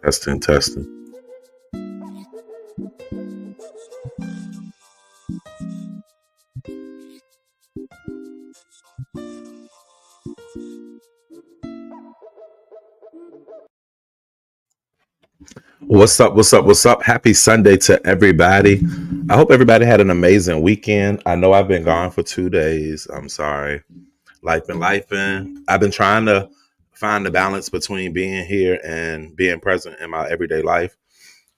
Testing, testing. What's up? What's up? What's up? Happy Sunday to everybody. I hope everybody had an amazing weekend. I know I've been gone for 2 days. I'm sorry. Life been. I've been trying to find the balance between being here and being present in my everyday life.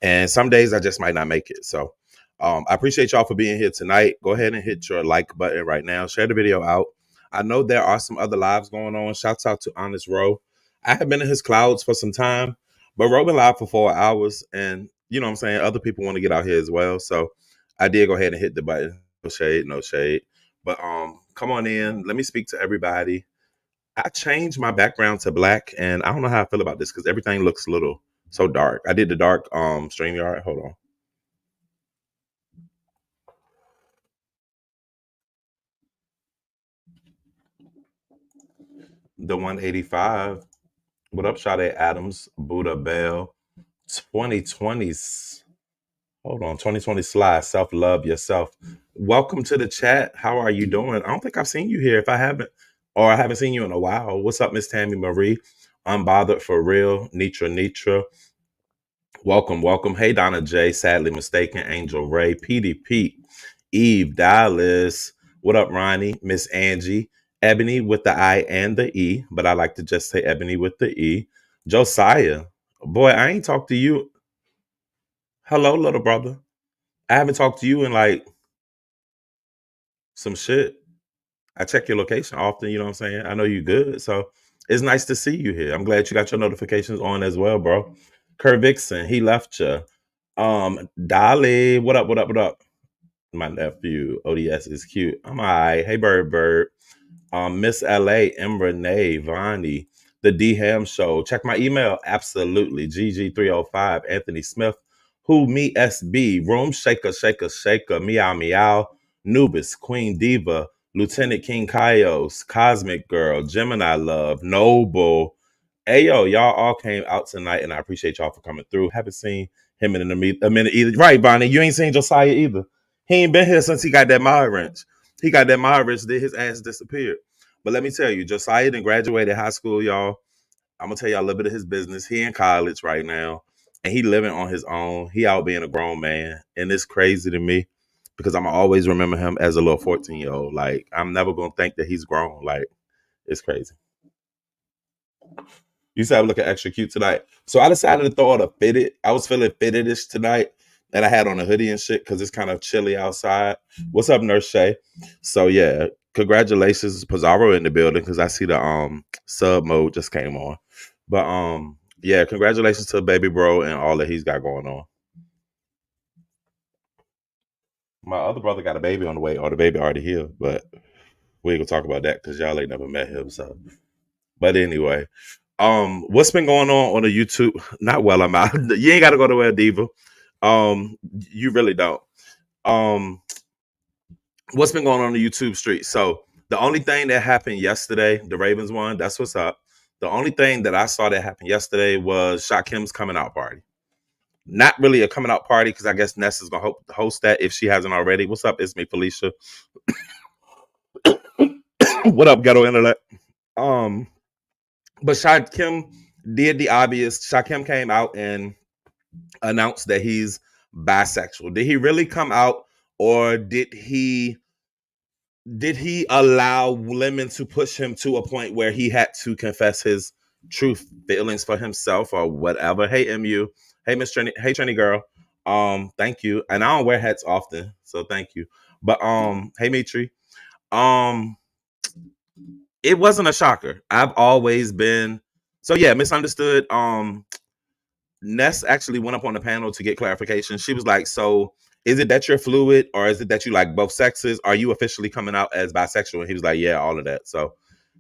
And some days I just might not make it. So I appreciate y'all for being here tonight. Go ahead and hit your like button right now. Share the video out. I know there are some other lives going on. Shouts out to Honest Row. I have been in his clouds for some time, but Row been live for 4 hours. And you know what I'm saying? Other people want to get out here as well. So I did go ahead and hit the button. No shade, no shade. But come on in. Let me speak to everybody. I changed my background to black, and I don't know how I feel about this because everything looks a little so dark. I did the dark StreamYard. Hold on. The 185. What up, Sade Adams, Buddha Bell, 2020s. Hold on, 2020 slide, self love yourself. Welcome to the chat. How are you doing? I don't think I've seen you here. If I haven't, or I haven't seen you in a while. What's up, Miss Tammy Marie? Unbothered for real. Nitra. Welcome, welcome. Hey, Donna J. Sadly mistaken. Angel Ray. PDP. Eve Dallas. What up, Ronnie? Miss Angie. Ebony with the I and the E, but I like to just say Ebony with the E. Josiah. Boy, I ain't talked to you. Hello, little brother. I haven't talked to you in like some shit. I check your location often, you know what I'm saying? I know you good. So it's nice to see you here. I'm glad you got your notifications on as well, bro. Kerr Vixen, he left you. Dolly, what up, what up, what up? My nephew, O.D.S. is cute. I'm all right. Hey, Bird. Miss LA, M. Renee, Vonnie, the D Ham Show. Check my email. Absolutely. GG305, Anthony Smith. Who me SB, Room Shaker, Meow Meow, Nubis, Queen Diva, Lieutenant King Kaios, Cosmic Girl, Gemini Love, Noble. Hey yo, y'all all came out tonight, and I appreciate y'all for coming through. Haven't seen him in a minute either. Right, Bonnie, you ain't seen Josiah either. He ain't been here since he got that mod wrench. He got that mod wrench, then his ass disappeared. But let me tell you, Josiah done graduated high school, y'all. I'm gonna tell y'all a little bit of his business. He in college right now, and he living on his own. He out being a grown man, and it's crazy to me because I'm always remember him as a little 14-year-old. Like I'm never gonna think that he's grown. Like it's crazy. You said I'm looking extra cute tonight. So I decided to throw on a fitted. I was feeling fitted-ish tonight. And I had on a hoodie and shit because it's kind of chilly outside. What's up, Nurse Shay? So yeah, congratulations, Pizarro in the building because I see the sub mode just came on. But yeah, congratulations to baby bro and all that he's got going on. My other brother got a baby on the way, or the baby already here, but we ain't gonna talk about that because y'all ain't never met him. So but anyway, what's been going on the YouTube? Not well, I'm out. You ain't got to go to where Diva. You really don't. Um, what's been going on the YouTube street? So the only thing that happened yesterday, the Ravens won. That's what's up. The only thing that I saw that happened yesterday was Shakim's coming out party. Not really a coming out party because I guess Ness is gonna host that if she hasn't already. What's up? It's me, Felicia. What up, Ghetto Internet? Um, but Shakim did the obvious. Shakim came out and announced that he's bisexual. Did he really come out, or did he allow women to push him to a point where he had to confess his true feelings for himself or whatever? Hey MU, hey Miss Trini, hey Trini girl. Thank you. And I don't wear hats often, so thank you. But hey Mitri. Um, it wasn't a shocker. I've always been so yeah, misunderstood. Ness actually went up on the panel to get clarification. She was like, "So, is it that you're fluid, or is it that you like both sexes? Are you officially coming out as bisexual?" And he was like, "Yeah, all of that." So,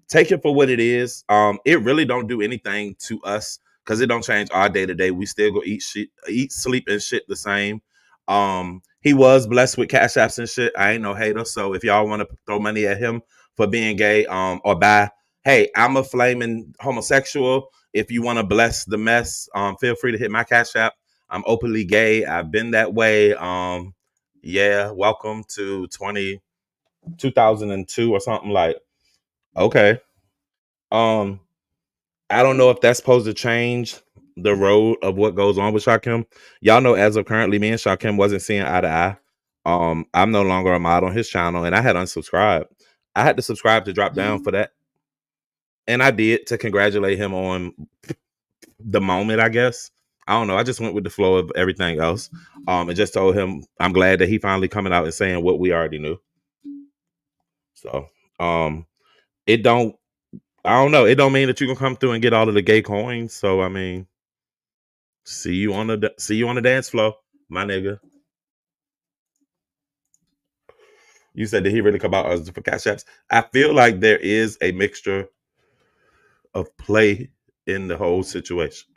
take it for what it is. It really don't do anything to us because it don't change our day to day. We still go eat shit, eat, sleep, and shit the same. He was blessed with cash apps and shit. I ain't no hater. So if y'all want to throw money at him for being gay, or bi, hey, I'm a flaming homosexual. If you want to bless the mess, feel free to hit my cash app. I'm openly gay. I've been that way. Yeah, welcome to 2002 or something like. Okay. Um, I don't know if that's supposed to change the road of what goes on with Shakim. Y'all know as of currently, me and Shakim wasn't seeing eye to eye. I'm no longer a mod on his channel, and I had unsubscribed. I had to subscribe to drop down for that, and I did to congratulate him on the moment. I guess I don't know. I just went with the flow of everything else. And just told him I'm glad that he finally coming out and saying what we already knew. So, it don't. I don't know. It don't mean that you can come through and get all of the gay coins. So I mean, see you on the dance floor, my nigga. You said, did he really come out as for cash apps? I feel like there is a mixture of play in the whole situation.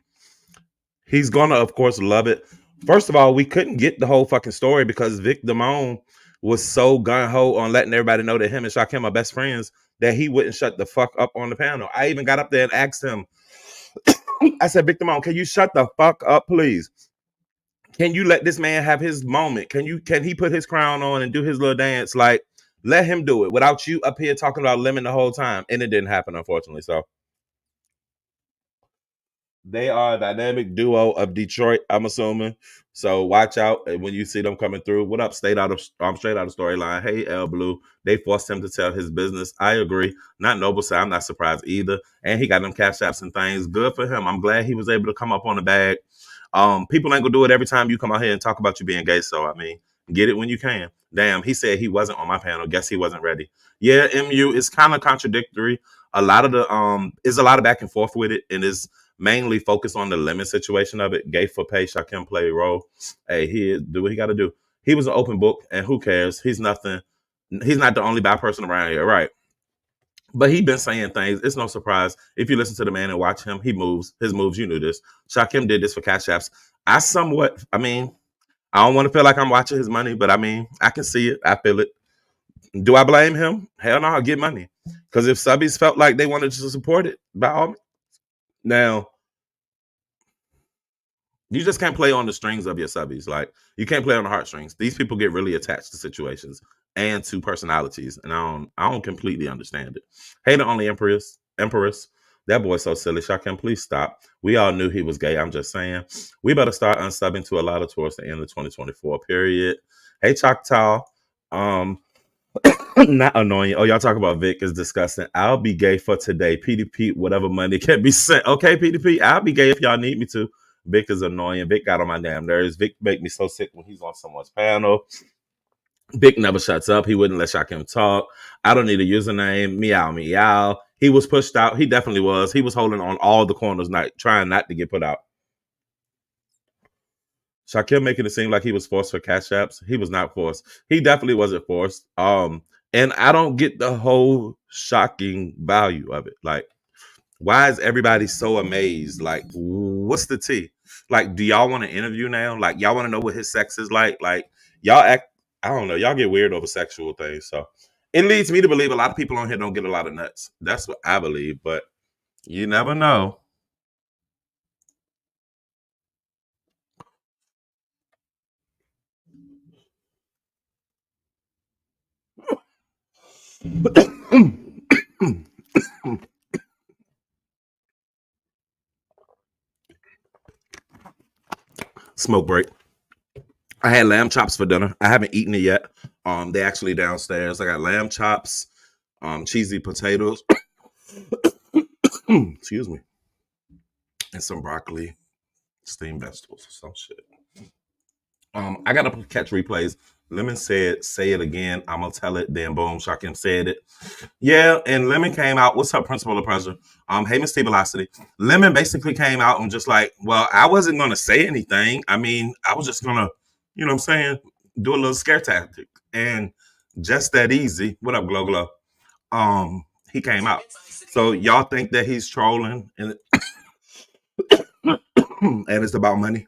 He's gonna, of course, love it. First of all, we couldn't get the whole fucking story because Vic Damone was so gun ho on letting everybody know that him and Shakim are best friends that he wouldn't shut the fuck up on the panel. I even got up there and asked him. I said, Vic Damone, can you shut the fuck up, please? Can you let this man have his moment? Can he put his crown on and do his little dance? Like, let him do it without you up here talking about Lemon the whole time. And it didn't happen, unfortunately. So they are a dynamic duo of Detroit, I'm assuming. So watch out when you see them coming through. What up, straight out of storyline. Hey, L Blue. They forced him to tell his business. I agree. Not Noble said I'm not surprised either. And he got them cash apps and things. Good for him. I'm glad he was able to come up on the bag. People ain't gonna do it every time you come out here and talk about you being gay. So I mean, get it when you can. Damn, he said he wasn't on my panel. Guess he wasn't ready. Yeah, MU is kind of contradictory. A lot of the is a lot of back and forth with it, and is mainly focused on the lemon situation of it. Gay for pay, Shakim play a role. Hey, he do what he got to do. He was an open book, and who cares? He's nothing. He's not the only bi person around here, right? But he been saying things. It's no surprise if you listen to the man and watch him. He moves his moves. You knew this. Shakim did this for cash apps. I mean, I don't want to feel like I'm watching his money, but I mean, I can see it. I feel it. Do I blame him? Hell no, I'll get money. Because if subbies felt like they wanted to support it, by all means. Now, You just can't play on the strings of your subbies. Like you can't play on the heartstrings. These people get really attached to situations and to personalities, and I don't completely understand it. Hey, the only empress. That boy's so silly. Shakim, please stop. We all knew he was gay. I'm just saying. We better start unsubbing to a lot of towards the end of 2024. Period. Hey, Choctaw. Um, not annoying. Oh, y'all talk about Vic is disgusting. I'll be gay for today. PDP, whatever money can be sent. Okay, PDP, I'll be gay if y'all need me to. Vic is annoying. Vic got on my damn nerves. Vic make me so sick when he's on someone's panel. Vic never shuts up. He wouldn't let Shakim talk. I don't need a username. Meow, meow. He was pushed out. He definitely was. He was holding on all the corners, not trying not to get put out. Shaquille making it seem like he was forced for cash apps. He was not forced. He definitely wasn't forced. And I don't get the whole shocking value of it. Like, why is everybody so amazed? Like, what's the tea? Like, do y'all want to interview now? Like, y'all want to know what his sex is like? Like, y'all act. I don't know. Y'all get weird over sexual things. So it leads me to believe a lot of people on here don't get a lot of nuts. That's what I believe. But you never know. Smoke break. I had lamb chops for dinner. I haven't eaten it yet. They actually downstairs. I got lamb chops, cheesy potatoes, excuse me, and some broccoli, steamed vegetables, or some shit. I gotta catch replays. Lemon said, "Say it again." I'm gonna tell it. Then boom, Shakim said it. Yeah, and Lemon came out. What's her principle of pressure? Hey, Miss T Velocity. Lemon basically came out and just like, well, I wasn't gonna say anything. I mean, I was just gonna, you know what I'm saying, do a little scare tactic. And just that easy. What up, Glow Glow? He came out. So y'all think that he's trolling and and it's about money?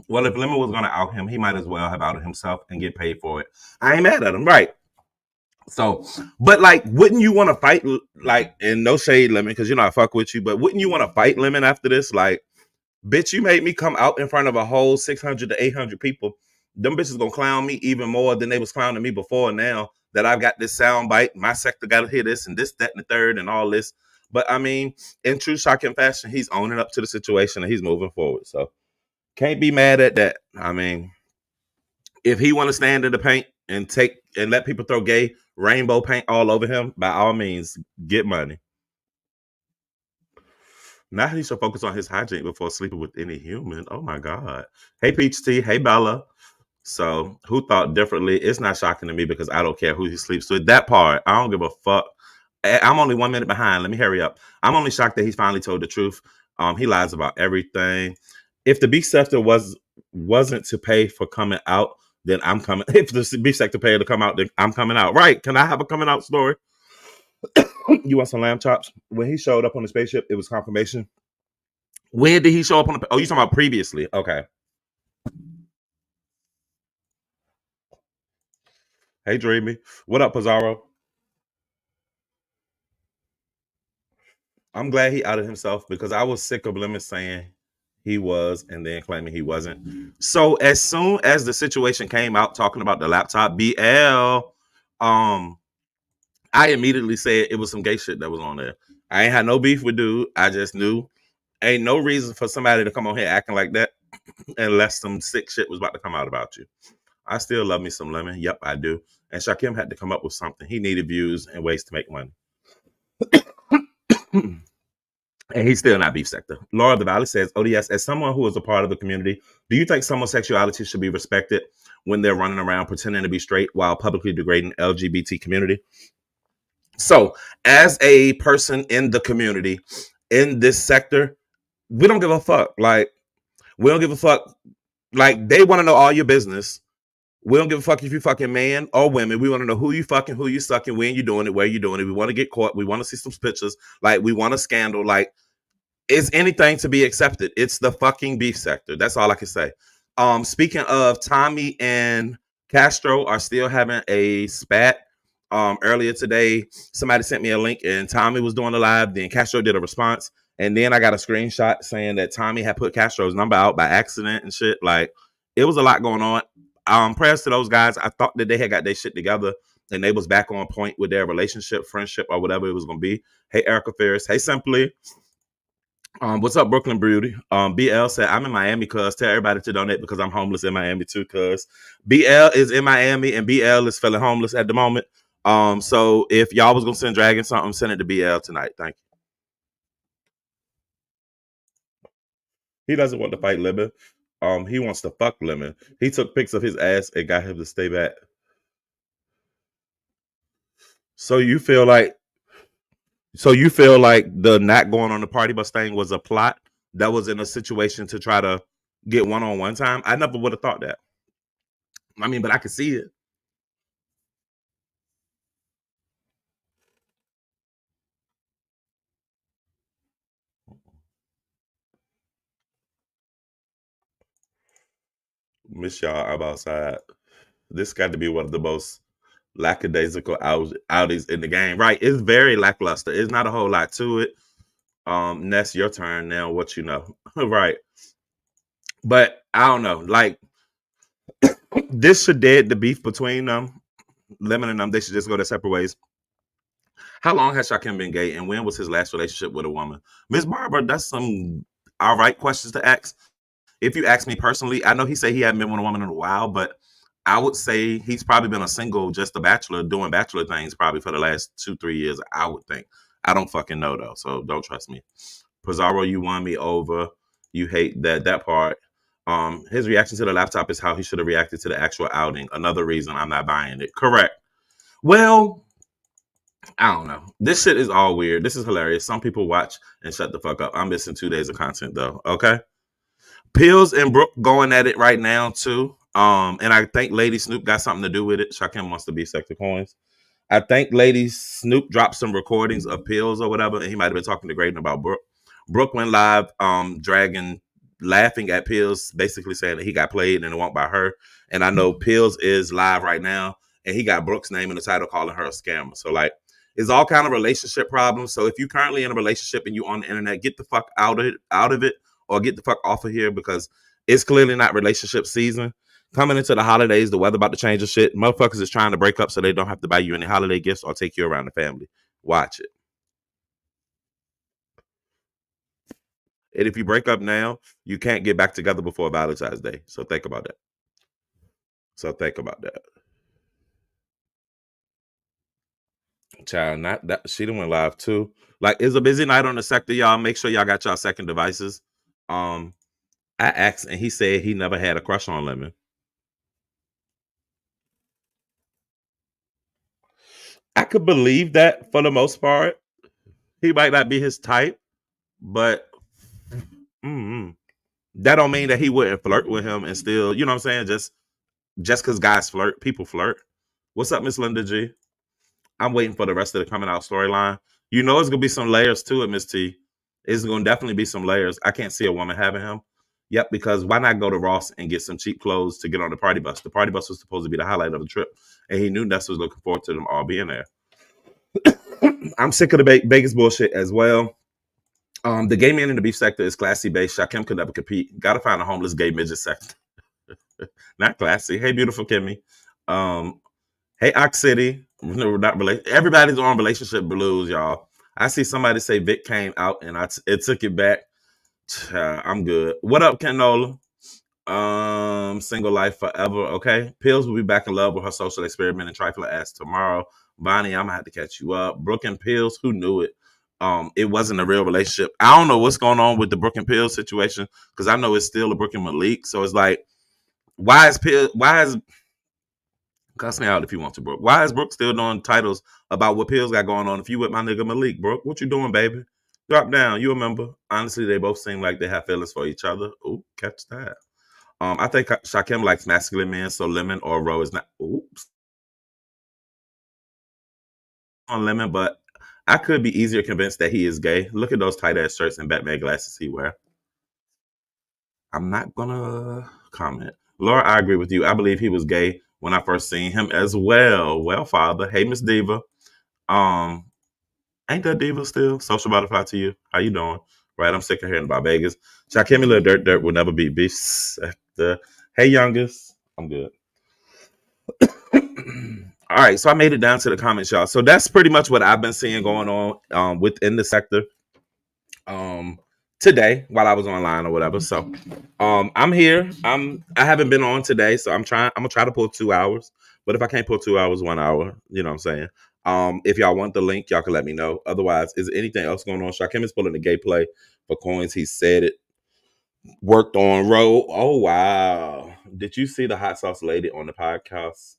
Well, if Lemon was gonna out him, he might as well have outed himself and get paid for it. I ain't mad at him, right? So, but like, wouldn't you want to fight? Like, and no shade, Lemon, because you know I fuck with you. But wouldn't you want to fight Lemon after this? Like, bitch, you made me come out in front of a whole 600 to 800 people. Them bitches gonna clown me even more than they was clowning me before. Now that I've got this sound bite, my sector got to hear this and this, that, and the third, and all this. But I mean, in true Shocking fashion, he's owning up to the situation and he's moving forward. So can't be mad at that. I mean, if he want to stand in the paint and take and let people throw gay rainbow paint all over him, by all means, get money. Now he should focus on his hygiene before sleeping with any human. Oh my God. Hey Peach T. Hey Bella. So who thought differently? It's not shocking to me because I don't care who he sleeps with. That part, I don't give a fuck. I'm only 1 minute behind. Let me hurry up. I'm only shocked that he's finally told the truth. He lies about everything. If the beef sector wasn't to pay for coming out, then I'm coming. If the beef sector paid to come out, then I'm coming out. Right? Can I have a coming out story? You want some lamb chops? When he showed up on the spaceship, it was confirmation. When did he show up on the? Oh, you talking about previously? Okay. Hey, Dreamy. What up, Pizarro? I'm glad he outed himself because I was sick of Lemon saying he was and then claiming he wasn't. So as soon as the situation came out talking about the laptop BL, I immediately said it was some gay shit that was on there. I ain't had no beef with dude. I just knew ain't no reason for somebody to come on here acting like that unless some sick shit was about to come out about you. I still love me some Lemon. Yep, I do. And Shakim had to come up with something. He needed views and ways to make money. And he's still not beef sector. Laura of the Valley says, O.D.S, as someone who is a part of the community, do you think someone's sexuality should be respected when they're running around pretending to be straight while publicly degrading LGBT community? So, as a person in the community, in this sector, we don't give a fuck. Like, we don't give a fuck. Like, they want to know all your business. We don't give a fuck if you fucking man or women. We want to know who you fucking, who you sucking, when you doing it, where you doing it. We want to get caught. We want to see some pictures. Like, we want a scandal. Like, is anything to be accepted? It's the fucking beef sector. That's all I can say. Speaking of, Tommy and Castro are still having a spat. Earlier today, somebody sent me a link and Tommy was doing a live. Then Castro did a response. And then I got a screenshot saying that Tommy had put Castro's number out by accident and shit. Like, it was a lot going on. Prayers to those guys. I thought that they had got their shit together and they was back on point with their relationship, friendship, or whatever it was gonna be. Hey, Erica Ferris. Hey, Simply. What's up, Brooklyn Beauty? BL said, I'm in Miami, cuz. Tell everybody to donate because I'm homeless in Miami too, cuz. BL is in Miami and BL is feeling homeless at the moment. So if y'all was gonna send Dragon something, send it to BL tonight. Thank you. He doesn't want to fight Lemon. He wants to fuck Lemon. He took pics of his ass and got him to stay back. So you feel like the not going on the party bus thing was a plot that was in a situation to try to get one-on-one time? I never would have thought that. I mean, but I could see it. Miss y'all, I'm outside. This got to be one of the most lackadaisical outings in the game, right? It's very lackluster. It's not a whole lot to it. Ness, your turn now. What you know, right? But I don't know. Like, this should dead the beef between them. Lemon and them, they should just go their separate ways. How long has Shaquem been gay, and when was his last relationship with a woman? Miss Barbara, that's some all right questions to ask. If you ask me personally, I know he said he hadn't been with a woman in a while, but I would say he's probably been a single, just a bachelor, doing bachelor things probably for the last 2-3 years, I would think. I don't fucking know though, so don't trust me. Pizarro, you won me over. You hate that part. His reaction to the laptop is how he should have reacted to the actual outing. Another reason I'm not buying it. Correct. Well, I don't know. This shit is all weird. This is hilarious. Some people watch and shut the fuck up. I'm missing 2 days of content though. Okay. Pills and Brooke going at it right now too. And I think Lady Snoop got something to do with it. Shaquem wants to be Sector Coins. I think Lady Snoop dropped some recordings of Pills or whatever, and he might have been talking to Graydon about Brooke. Brooke went live, dragging, laughing at Pills, basically saying that he got played and it won't by her. And I know Pills is live right now, and he got Brooke's name in the title, calling her a scammer. So like, it's all kind of relationship problems. So if you're currently in a relationship and you on the internet, get the fuck out of it, or get the fuck off of here, because it's clearly not relationship season. Coming into the holidays, the weather about to change and shit. Motherfuckers is trying to break up so they don't have to buy you any holiday gifts or take you around the family. Watch it. And if you break up now, you can't get back together before Valentine's Day. So think about that. Child, not that she done went live too. Like, it's a busy night on the sector, y'all. Make sure y'all got y'all second devices. Um, I asked, and he said he never had a crush on Lemon. I could believe that for the most part. He might not be his type, but that don't mean that he wouldn't flirt with him and still, you know what I'm saying? Just because guys flirt, people flirt. What's up, Miss Linda G? I'm waiting for the rest of the coming out storyline. You know, it's gonna be some layers to it, Miss T. It's gonna definitely be some layers. I can't see a woman having him. Yep, because why not go to Ross and get some cheap clothes to get on the party bus? The party bus was supposed to be the highlight of the trip, and he knew Ness was looking forward to them all being there. I'm sick of the Vegas bullshit as well. The gay man in the beef sector is classy based. Shaquem could never compete. Gotta find a homeless gay midget sector. Not classy. Hey, beautiful Kimmy. Hey, Ox City. No, not everybody's on relationship blues, y'all. I see somebody say Vic came out and it took it back. I'm good. What up, Canola? Single life forever. Okay. Pills will be back in love with her social experiment and trifling ass tomorrow. Bonnie, I'm gonna have to catch you up. Brooke and Pills, who knew it? It wasn't a real relationship. I don't know what's going on with the Brooke and Pills situation, because I know it's still a Brooke and Malik. So it's like, why is cuss me out if you want to, Brooke? Why is Brooke still doing titles about what Pills got going on? If you with my nigga Malik, Brooke, what you doing, baby? Drop down. You remember? Honestly, they both seem like they have feelings for each other. Ooh, catch that. I think Shaquem likes masculine men, so Lemon or Roe is not. Oops, on Lemon, but I could be easier convinced that he is gay. Look at those tight ass shirts and Batman glasses he wear. I'm not gonna comment. Laura, I agree with you. I believe he was gay when I first seen him as well. Well, father. Hey, Miss Diva. Um, ain't that Diva still? Social butterfly to you. How you doing? Right? I'm sick of hearing about Vegas. Shakimi Lil Dirt will never beat Beef. Hey, youngest. I'm good. All right, so I made it down to the comments, y'all. So that's pretty much what I've been seeing going on within the sector um today while I was online or whatever. So I'm here. I haven't been on today, so I'm gonna try to pull 2 hours. But if I can't pull 2 hours, 1 hour, you know what I'm saying? If y'all want the link, y'all can let me know. Otherwise, is there anything else going on? Shakim is pulling the gay play for coins. He said it worked on road. Oh wow. Did you see the hot sauce lady on the podcast?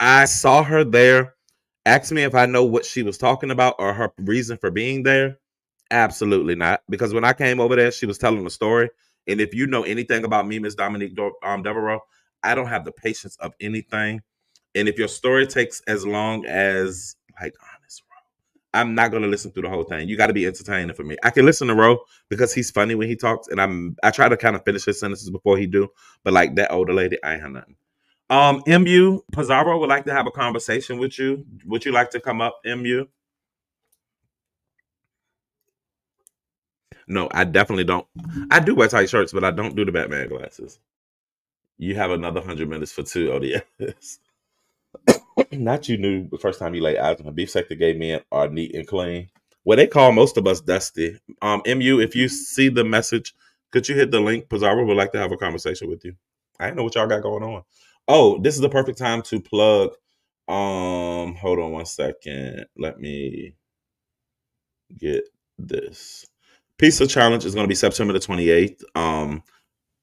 I saw her there. Asked me if I know what she was talking about or her reason for being there. Absolutely not. Because when I came over there, she was telling a story. And if you know anything about me, Miss Dominique Devereaux, I don't have the patience of anything. And if your story takes as long as, like, honest, I'm not going to listen through the whole thing. You got to be entertaining for me. I can listen to Ro because he's funny when he talks, and I try to kind of finish his sentences before he do. But like that older lady, I ain't have nothing. MU Pizarro would like to have a conversation with you. Would you like to come up, MU? No, I definitely don't. I do wear tight shirts, but I don't do the Batman glasses. You have another 100 minutes for two ODS. Not you knew the first time you lay eyes on a beef sector gay men are neat and clean. Well, they call most of us dusty. MU, if you see the message, could you hit the link? Pizarro would like to have a conversation with you. I didn't know what y'all got going on. Oh, this is the perfect time to plug. Hold on one second. Let me get this. Pizza challenge is going to be September the 28th.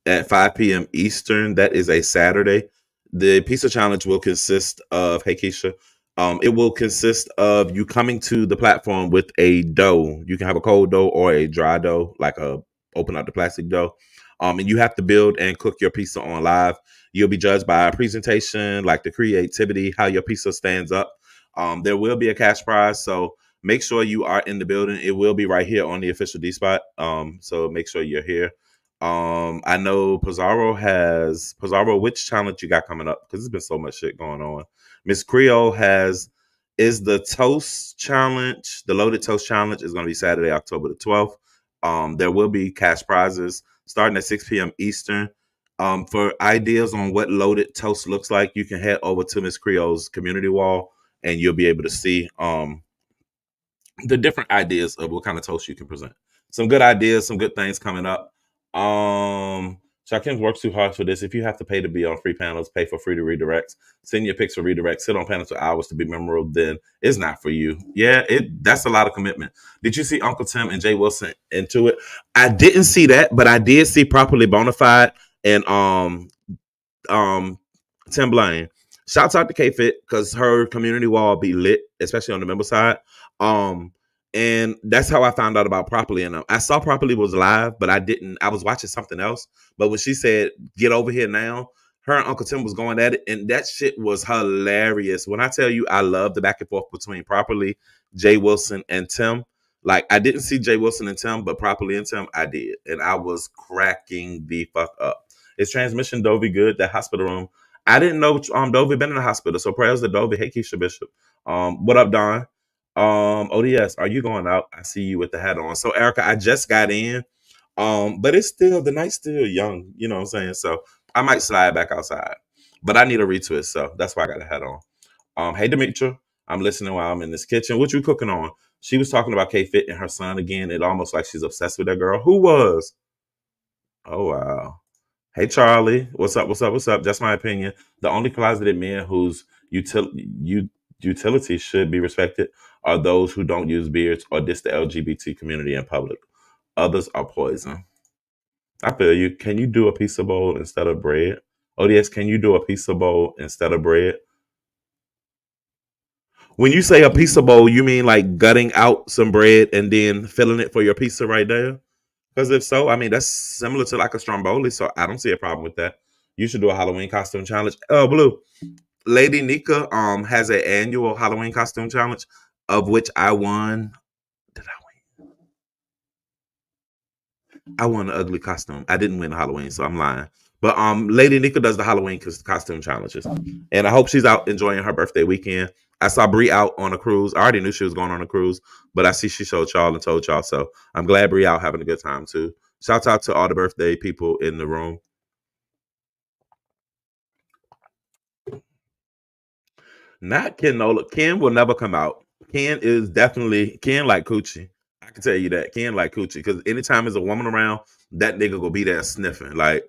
At 5 p.m. Eastern. That is a Saturday. The pizza challenge will consist of, hey Keisha, it will consist of you coming to the platform with a dough. You can have a cold dough or a dry dough, like a open up the plastic dough. And you have to build and cook your pizza on live. You'll be judged by a presentation, like the creativity, how your pizza stands up. There will be a cash prize, so make sure you are in the building. It will be right here on the official D spot. So make sure you're here. I know Pizarro. Which challenge you got coming up? Because there's been so much shit going on. Miss Creole is the toast challenge. The loaded toast challenge is going to be Saturday, October the 12th. There will be cash prizes starting at 6 p.m. Eastern. For ideas on what loaded toast looks like, you can head over to Miss Creole's community wall, and you'll be able to see the different ideas of what kind of toast you can present. Some good ideas, some good things coming up. Shakim's works too hard for this. If you have to pay to be on free panels, pay for free to redirects, send your pics for redirect, sit on panels for hours to be memorable, then it's not for you. Yeah, that's a lot of commitment. Did you see Uncle Tim and Jay Wilson into it? I didn't see that, but I did see Properly Bonafide and um Tim Blaine. Shouts out to K Fit because her community wall be lit, especially on the member side. Um, and that's how I found out about Properly. And I saw Properly was live, but I didn't. I was watching something else. But when she said, "Get over here now," her and Uncle Tim was going at it, and that shit was hilarious. When I tell you, I love the back and forth between Properly, Jay Wilson, and Tim. Like I didn't see Jay Wilson and Tim, but Properly and Tim, I did, and I was cracking the fuck up. Is transmission Dovey good? That hospital room. I didn't know Dovey been in the hospital. So prayers to Dovey. Hey Keisha Bishop. What up, Don? O.D.S, are you going out? I see you with the hat on. So Erica, I just got in. But it's still the night's still young, you know what I'm saying? So I might slide back outside. But I need a retwist, so that's why I got a hat on. Hey Demetra, I'm listening while I'm in this kitchen. What you cooking on? She was talking about K Fit and her son again. It almost like she's obsessed with that girl. Who was? Oh wow. Hey Charlie, what's up? What's up? What's up? Just my opinion. The only closeted men whose utility should be respected are those who don't use beards or diss the LGBT community in public. Others are poison. I feel you. Can you do a pizza bowl instead of bread? ODS, can you do a pizza bowl instead of bread? When you say a pizza bowl, you mean like gutting out some bread and then filling it for your pizza right there? Because if so, I mean that's similar to like a stromboli, so I don't see a problem with that. You should do a Halloween costume challenge. Oh, Blue, Lady Nika has an annual Halloween costume challenge, of which I won. Did I won an ugly costume. I didn't win Halloween, so I'm lying. But Lady Nika does the Halloween costume challenges, and I hope she's out enjoying her birthday weekend. I saw Bree out on a cruise. I already knew she was going on a cruise, but I see she showed y'all and told y'all. So I'm glad Bree out having a good time too. Shout out to all the birthday people in the room. Not Ken Nola. Ken will never come out. Ken is definitely Ken like coochie. I can tell you that. Ken like coochie. Because anytime there's a woman around, that nigga gonna be there sniffing. Like,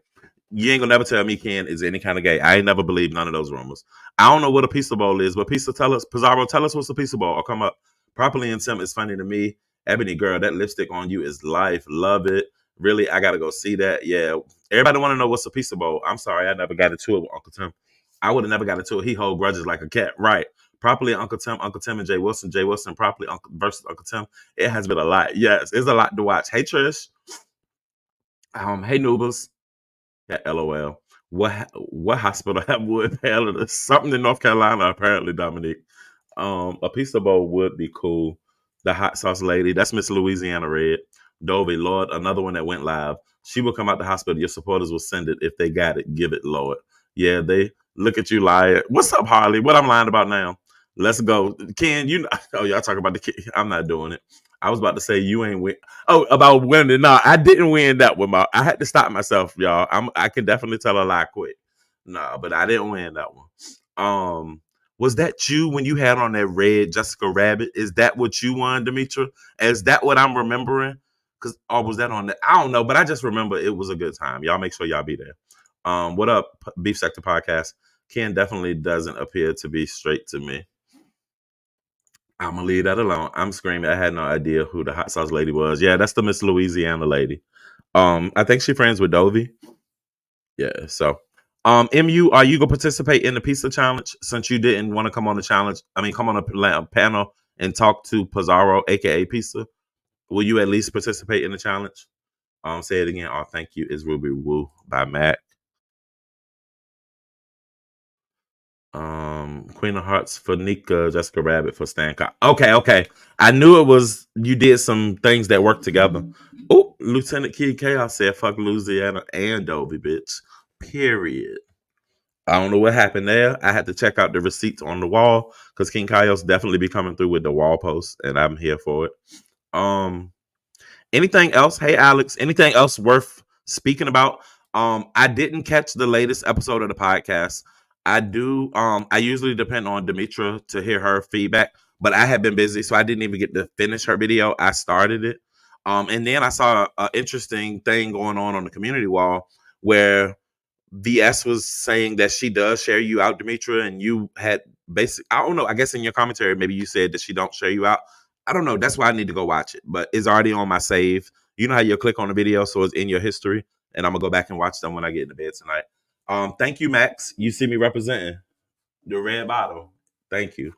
you ain't gonna never tell me Ken is any kind of gay. I ain't never believed none of those rumors. I don't know what a pizza bowl is, but pizza tell us, Pizarro, tell us what's a pizza bowl. I'll come up. Properly and Tim is funny to me. Ebony girl, that lipstick on you is life. Love it. Really, I gotta go see that. Yeah. Everybody wanna know what's a pizza bowl. I'm sorry, I never got into it with Uncle Tim. I would have never got into it. He hold grudges like a cat. Right. Properly Uncle Tim and Jay Wilson, properly Uncle versus Uncle Tim. It has been a lot. Yes, it's a lot to watch. Hey Trish. Hey Noobers. Yeah, LOL. What hospital have would handle this? Something in North Carolina, apparently, Dominique. A pizza bowl would be cool. The hot sauce lady, that's Miss Louisiana Red. Dovey, Lord, another one that went live. She will come out the hospital. Your supporters will send it. If they got it, give it, Lord. Yeah, they look at you, liar. What's up, Harley? What I'm lying about now? Let's go. Ken, you know, oh, y'all talking about the kid. I'm not doing it. I was about to say you ain't win. Oh, about winning. No, I didn't win that one. I had to stop myself, y'all. I can definitely tell a lie quick. No, but I didn't win that one. Was that you when you had on that red Jessica Rabbit? Is that what you won, Demetra? Is that what I'm remembering? Cause or was that on the? I don't know, but I just remember it was a good time. Y'all make sure y'all be there. What up, Beef Sector Podcast? Ken definitely doesn't appear to be straight to me. I'm gonna leave that alone. I'm screaming. I had no idea who the hot sauce lady was. Yeah, that's the Miss Louisiana lady. I think she's friends with Dovey. Yeah. So, Mu, are you gonna participate in the pizza challenge since you didn't want to come on the challenge? I mean, come on a panel and talk to Pizarro, aka Pizza. Will you at least participate in the challenge? Say it again. Oh, thank you. Is Ruby Woo by Matt. Queen of Hearts for Nika, Jessica Rabbit for Stan. Okay. I knew it was you did some things that worked together. Oh, Lieutenant Key Chaos said fuck Louisiana and Dovey, bitch. Period. I don't know what happened there. I had to check out the receipts on the wall because King Chaos definitely be coming through with the wall post, and I'm here for it. Um, Anything else? Hey, Alex. Anything else worth speaking about? I didn't catch the latest episode of the podcast. I do. I usually depend on Demetra to hear her feedback, but I have been busy, so I didn't even get to finish her video. I started it, and then I saw an interesting thing going on the community wall where V.S. was saying that she does share you out, Demetra, and you had basic. I don't know. I guess in your commentary, maybe you said that she don't share you out. I don't know. That's why I need to go watch it. But it's already on my save. You know how you click on the video, so it's in your history, and I'm gonna go back and watch them when I get into bed tonight. Thank you, Max. You see me representing the red bottle. Thank you.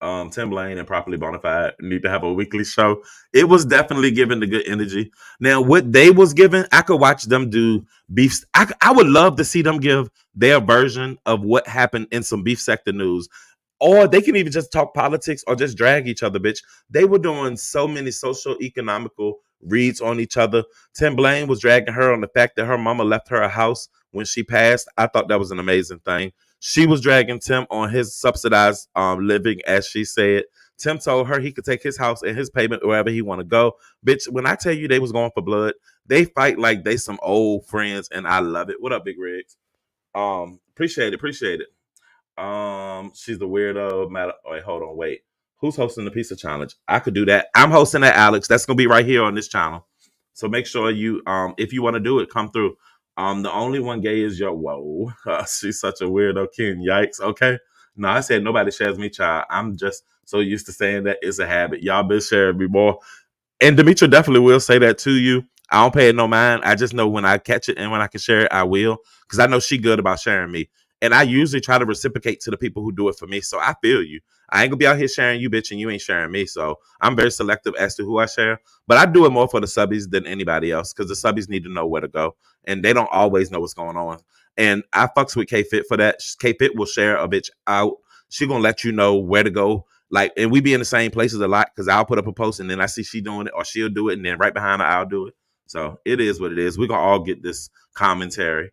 Tim Lane and Properly Bonafide need to have a weekly show. It was definitely giving the good energy. Now, what they was giving, I could watch them do beef. I would love to see them give their version of what happened in some beef sector news. Or they can even just talk politics or just drag each other, bitch. They were doing so many social economical reads on each other. Tim Blaine was dragging her on the fact that her mama left her a house when she passed. I thought that was an amazing thing. She was dragging Tim on his subsidized living, as she said. Tim told her he could take his house and his payment wherever he want to go. Bitch, when I tell you they was going for blood, they fight like they some old friends, and I love it. What up, Big Riggs? Appreciate it. She's the weirdo. Matter. Wait, hold on. Wait. Who's hosting the pizza challenge? I could do that. I'm hosting that, Alex. That's gonna be right here on this channel. So make sure you, if you want to do it, come through. The only one gay is your whoa. She's such a weirdo, Ken. Yikes. Okay. No, I said nobody shares me, child. I'm just so used to saying that it's a habit. Y'all been sharing me more. And Demetra definitely will say that to you. I don't pay it no mind. I just know when I catch it and when I can share it, I will. Because I know she good about sharing me. And I usually try to reciprocate to the people who do it for me. So I feel you. I ain't gonna be out here sharing you, bitch, and you ain't sharing me. So I'm very selective as to who I share. But I do it more for the subbies than anybody else because the subbies need to know where to go. And they don't always know what's going on. And I fucks with K Fit for that. K Fit will share a bitch out. She gonna let you know where to go, like, and we be in the same places a lot because I'll put up a post and then I see she doing it or she'll do it and then right behind her I'll do it. So it is what it is. We're gonna all get this commentary.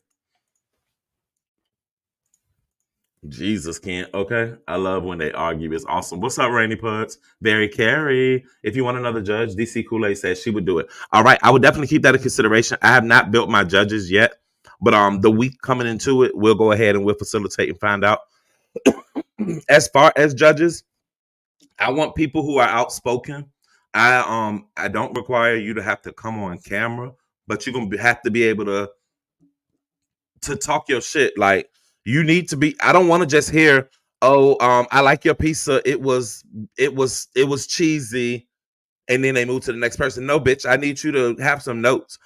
Jesus can't. Okay. I love when they argue. It's awesome. What's up, Rainy Puds? Barry Carey. If you want another judge, DC Kool-Aid says she would do it. All right. I would definitely keep that in consideration. I have not built my judges yet, but the week coming into it, we'll go ahead and we'll facilitate and find out. As far as judges, I want people who are outspoken. I don't require you to have to come on camera, but you're gonna have to be able to talk your shit. Like you need to be. I don't want to just hear, "Oh, I like your pizza. It was cheesy," and then they move to the next person. No, bitch. I need you to have some notes.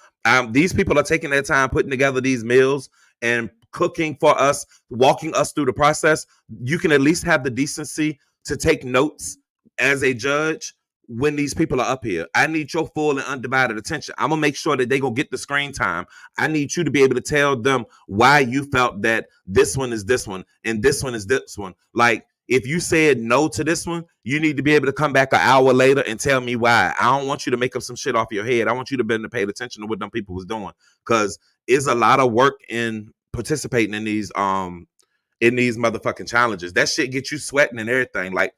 These people are taking their time putting together these meals and cooking for us, walking us through the process. You can at least have the decency to take notes as a judge when these people are up here. I need your full and undivided attention. I'm gonna make sure that they gonna get the screen time. I need you to be able to tell them why you felt that this one is this one and this one is this one. Like if you said no to this one, you need to be able to come back an hour later and tell me why. I don't want you to make up some shit off your head. I want you to be able to pay attention to what them people was doing. Cause it's a lot of work in participating in these motherfucking challenges. That shit gets you sweating and everything. Like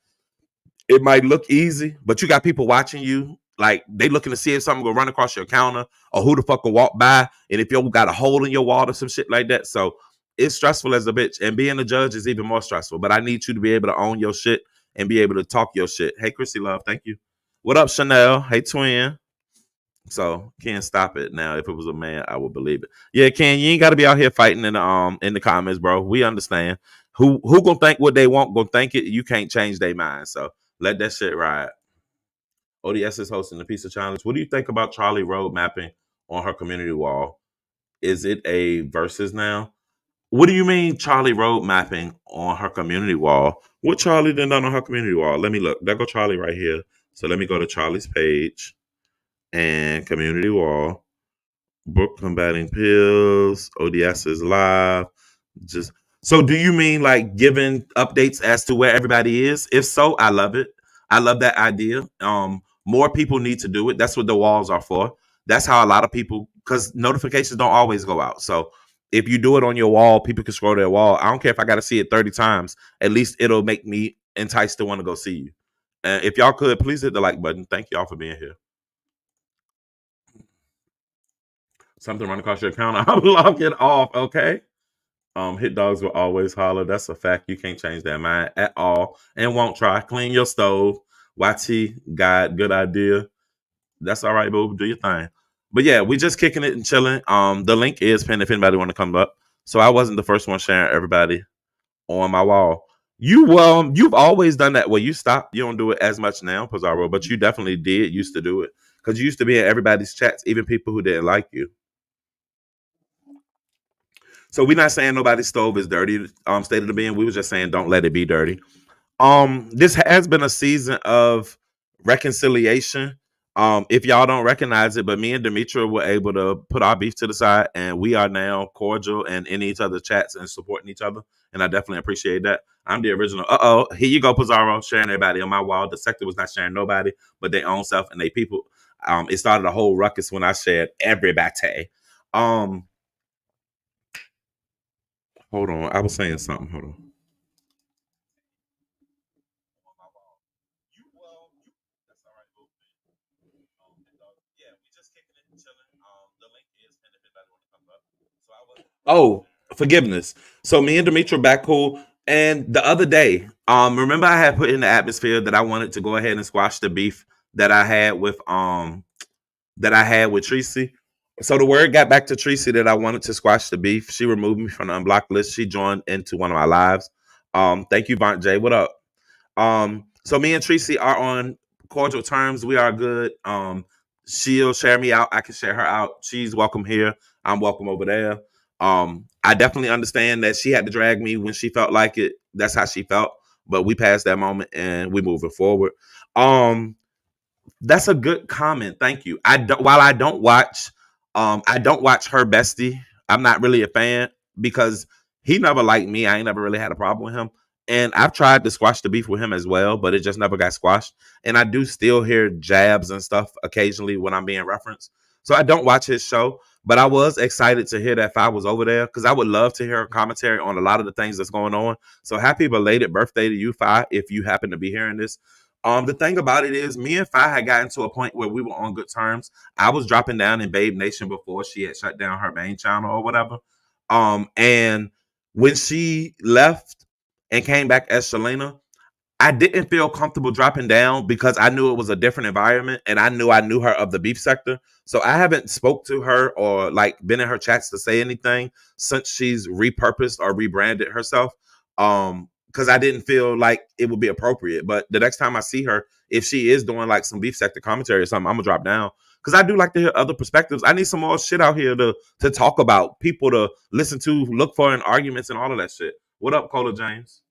it might look easy, but you got people watching you. Like they looking to see if something gonna run across your counter or who the fuck will walk by, and if you got a hole in your wall or some shit like that. So it's stressful as a bitch, and being a judge is even more stressful. But I need you to be able to own your shit and be able to talk your shit. Hey, Chrissy Love, thank you. What up, Chanel? Hey, twin. So can't stop it now. If it was a man, I would believe it. Yeah, Ken, you ain't got to be out here fighting in the comments, bro. We understand. Who gonna think what they want? Gonna think it. You can't change their mind. So let that shit ride. O.D.S is hosting the pizza challenge. What do you think about Charlie road mapping on her community wall? Is it a versus now? What do you mean Charlie road mapping on her community wall? What Charlie done done on her community wall? Let me look. There go Charlie right here. So let me go to Charlie's page and community wall. Book combating pills. ODS is live. Just so do you mean like giving updates as to where everybody is? If so, I love it. I love that idea. More people need to do it. That's what the walls are for. That's how a lot of people because notifications don't always go out. So if you do it on your wall, people can scroll their wall. I don't care if I got to see it 30 times. At least it'll make me enticed to want to go see you. If y'all could, please hit the like button. Thank y'all for being here. Something run across your account, I'll lock it off. Okay. Hit dogs will always holler. That's a fact. You can't change that mind at all, and won't try. Clean your stove. YT God, good idea. That's all right, boo. Do your thing. But yeah, we just kicking it and chilling. The link is pinned if anybody want to come up. So I wasn't the first one sharing everybody on my wall. You've always done that. Well, you stopped. You don't do it as much now, Pizarro, but you definitely did used to do it because you used to be in everybody's chats, even people who didn't like you. So we're not saying nobody's stove is dirty. State of the being, we was just saying don't let it be dirty. This has been a season of reconciliation. If y'all don't recognize it, but me and Demetra were able to put our beef to the side, and we are now cordial and in each other's chats and supporting each other. And I definitely appreciate that. I'm the original. Here you go, Pizarro, sharing everybody on my wall. The sector was not sharing nobody, but their own self and they people. It started a whole ruckus when I shared everybody. Um, Hold on, I was saying something. Hold on. Oh, forgiveness. So me and Demetra back cool. And the other day, remember I had put in the atmosphere that I wanted to go ahead and squash the beef that I had with Tracy. So the word got back to Tracy that I wanted to squash the beef. She removed me from the unblocked list. She joined into one of my lives. Thank you, Vaunt J. What up? So me and Tracy are on cordial terms. We are good. She'll share me out. I can share her out. She's welcome here. I'm welcome over there. I definitely understand that she had to drag me when she felt like it. That's how she felt. But we passed that moment and we moving forward. Um, that's a good comment. Thank you. While I don't watch her bestie. I'm not really a fan because he never liked me. I ain't never really had a problem with him. And I've tried to squash the beef with him as well, but it just never got squashed. And I do still hear jabs and stuff occasionally when I'm being referenced. So I don't watch his show, But I was excited to hear that Fi was over there because I would love to hear her commentary on a lot of the things that's going on. So happy belated birthday to you, Fi, if you happen to be hearing this. The thing about it is, me and Fi had gotten to a point where we were on good terms. I was dropping down in Babe Nation before she had shut down her main channel or whatever. And when she left and came back as Shalena, I didn't feel comfortable dropping down because I knew it was a different environment and I knew her of the beef sector. So I haven't spoke to her or like been in her chats to say anything since she's repurposed or rebranded herself. Because I didn't feel like it would be appropriate. But the next time I see her, if she is doing like some beef sector commentary or something, I'm gonna drop down. Because I do like to hear other perspectives. I need some more shit out here to talk about, people to listen to, look for in arguments and all of that shit. What up, Cola James?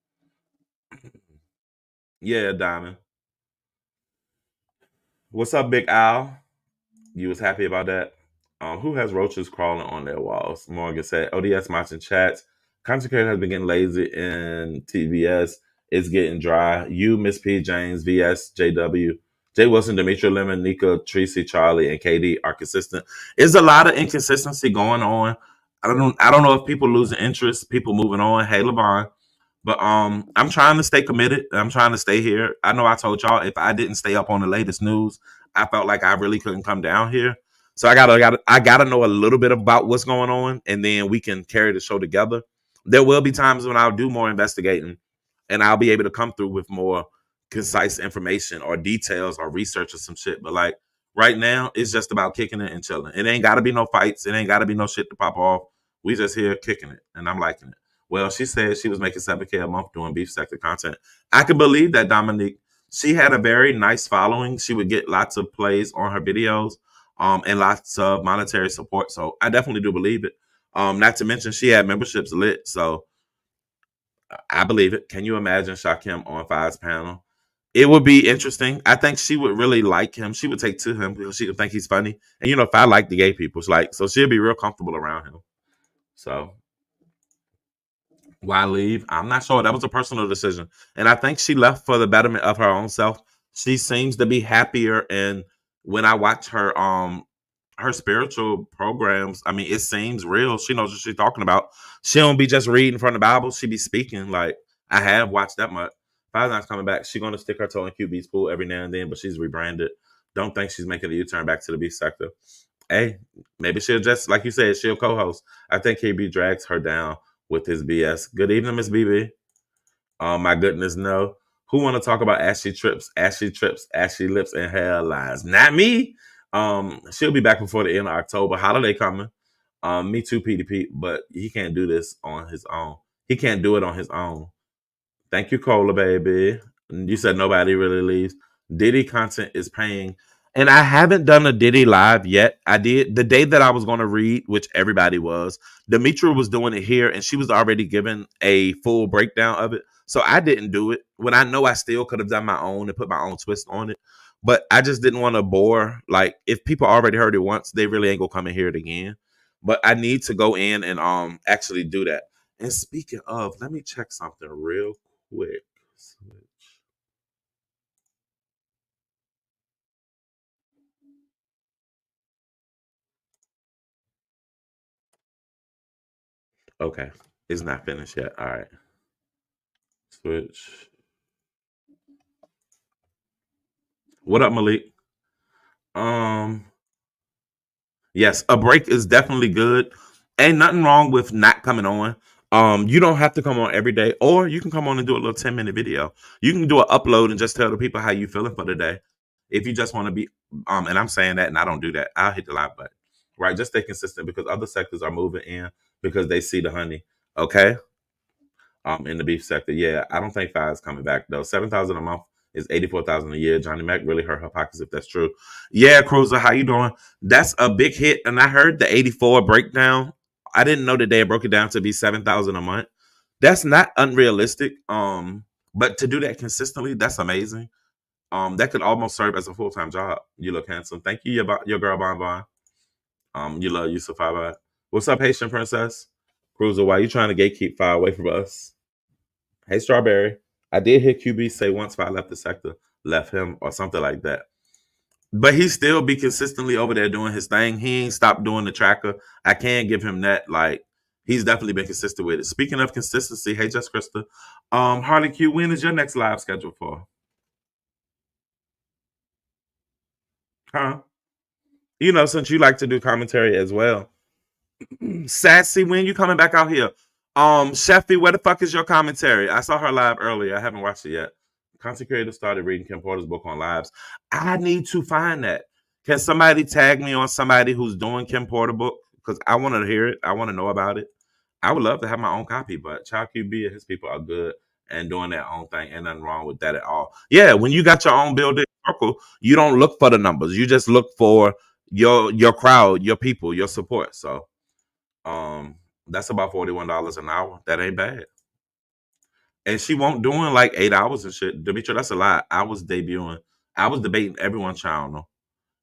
Yeah, Diamond. What's up, Big Al? You was happy about that? Who has roaches crawling on their walls? Morgan said, ODS matching chats. Content creator has been getting lazy in TBS. It's getting dry. You, Miss P. James, VS, JW, Jay Wilson, Demetria Lemon, Nika, Tracy, Charlie, and KD are consistent. There's a lot of inconsistency going on. I don't know if people losing interest, people moving on. Hey, LeVon. But I'm trying to stay committed. I'm trying to stay here. I know I told y'all if I didn't stay up on the latest news, I felt like I really couldn't come down here. So I gotta know a little bit about what's going on, and then we can carry the show together. There will be times when I'll do more investigating, and I'll be able to come through with more concise information or details or research or some shit. But like right now, it's just about kicking it and chilling. It ain't got to be no fights. It ain't got to be no shit to pop off. We just here kicking it, and I'm liking it. Well, she said she was making 7K a month doing beef sector content. I can believe that, Dominique. She had a very nice following. She would get lots of plays on her videos, and lots of monetary support. So I definitely do believe it. Not to mention she had memberships lit. So I believe it. Can you imagine Shakim on Five's panel? It would be interesting. I think she would really like him. She would take to him because she would think he's funny. And if I like the gay people, it's like, so she'll be real comfortable around him. So why leave? I'm not sure. That was a personal decision. And I think she left for the betterment of her own self. She seems to be happier. And when I watch her spiritual programs, I mean, it seems real. She knows what she's talking about. She don't be just reading from the Bible. She be speaking. Like, I have watched that much. Five Nights coming back. She's gonna stick her toe in QB's pool every now and then, but she's rebranded. Don't think she's making a U-turn back to the beef sector. Hey, maybe she'll just, like you said, she'll co-host. I think KB drags her down with his BS. Good evening, Miss BB. Oh my goodness, no. Who want to talk about ashy trips, ashy lips, and hairlines? Not me. She'll be back before the end of October. Holiday coming. Me too, PDP, but he can't do this on his own. He can't do it on his own. Thank you, Cola, baby. You said nobody really leaves. Diddy content is paying. And I haven't done a Diddy live yet. I did the day that I was going to read, which everybody was. Demetria was doing it here, and she was already given a full breakdown of it. So I didn't do it when I know I still could have done my own and put my own twist on it. But I just didn't want to bore. Like, if people already heard it once, they really ain't gonna come and hear it again. But I need to go in and actually do that. And speaking of, let me check something real quick. Okay, it's not finished yet. All right, switch. What up, Malik? Um, yes, a break is definitely good. Ain't nothing wrong with not coming on. You don't have to come on every day, or you can come on and do a little 10-minute video. You can do an upload and just tell the people how you feeling for the day. If you just want to be, and I'm saying that, and I don't do that, I'll hit the live button. Right, just stay consistent because other sectors are moving in because they see the honey. Okay, in the beef sector. Yeah, I don't think Five's coming back though. 7,000 a month is 84,000 a year. Johnny Mac really hurt her pockets if that's true. Yeah, Cruiser, how you doing? That's a big hit, and I heard the 84 breakdown. I didn't know that they broke it down to be 7,000 a month. That's not unrealistic. But to do that consistently, that's amazing. That could almost serve as a full time job. You look handsome. Thank you, your girl Bon Bon. You love Yusuf Abad. What's up, Haitian princess? Cruiser, why you trying to gatekeep far away from us? Hey, Strawberry. I did hear QB say once if I left the sector, left him or something like that. but he still be consistently over there doing his thing. He ain't stopped doing the tracker. I can't give him that. Like he's definitely been consistent with it. Speaking of consistency, hey, just Krista, Harley Q, when is your next live schedule for? Huh? You know, since you like to do commentary as well. Sassy, when you coming back out here? Sheffy, where the fuck is your commentary? I saw her live earlier. I haven't watched it yet. Content creator started reading Kim Porter's book on lives. I need to find that. Can somebody tag me on somebody who's doing Kim Porter book? Because I want to hear it. I want to know about it. I would love to have my own copy, but Child QB and his people are good and doing their own thing. Ain't nothing wrong with that at all. Yeah, when you got your own building circle, you don't look for the numbers. You just look for your crowd, your people, your support. So that's about $41 an hour. That ain't bad. And she won't doing like 8 hours and shit. Demetra, that's a lot. I was debuting. I was debating everyone's channel,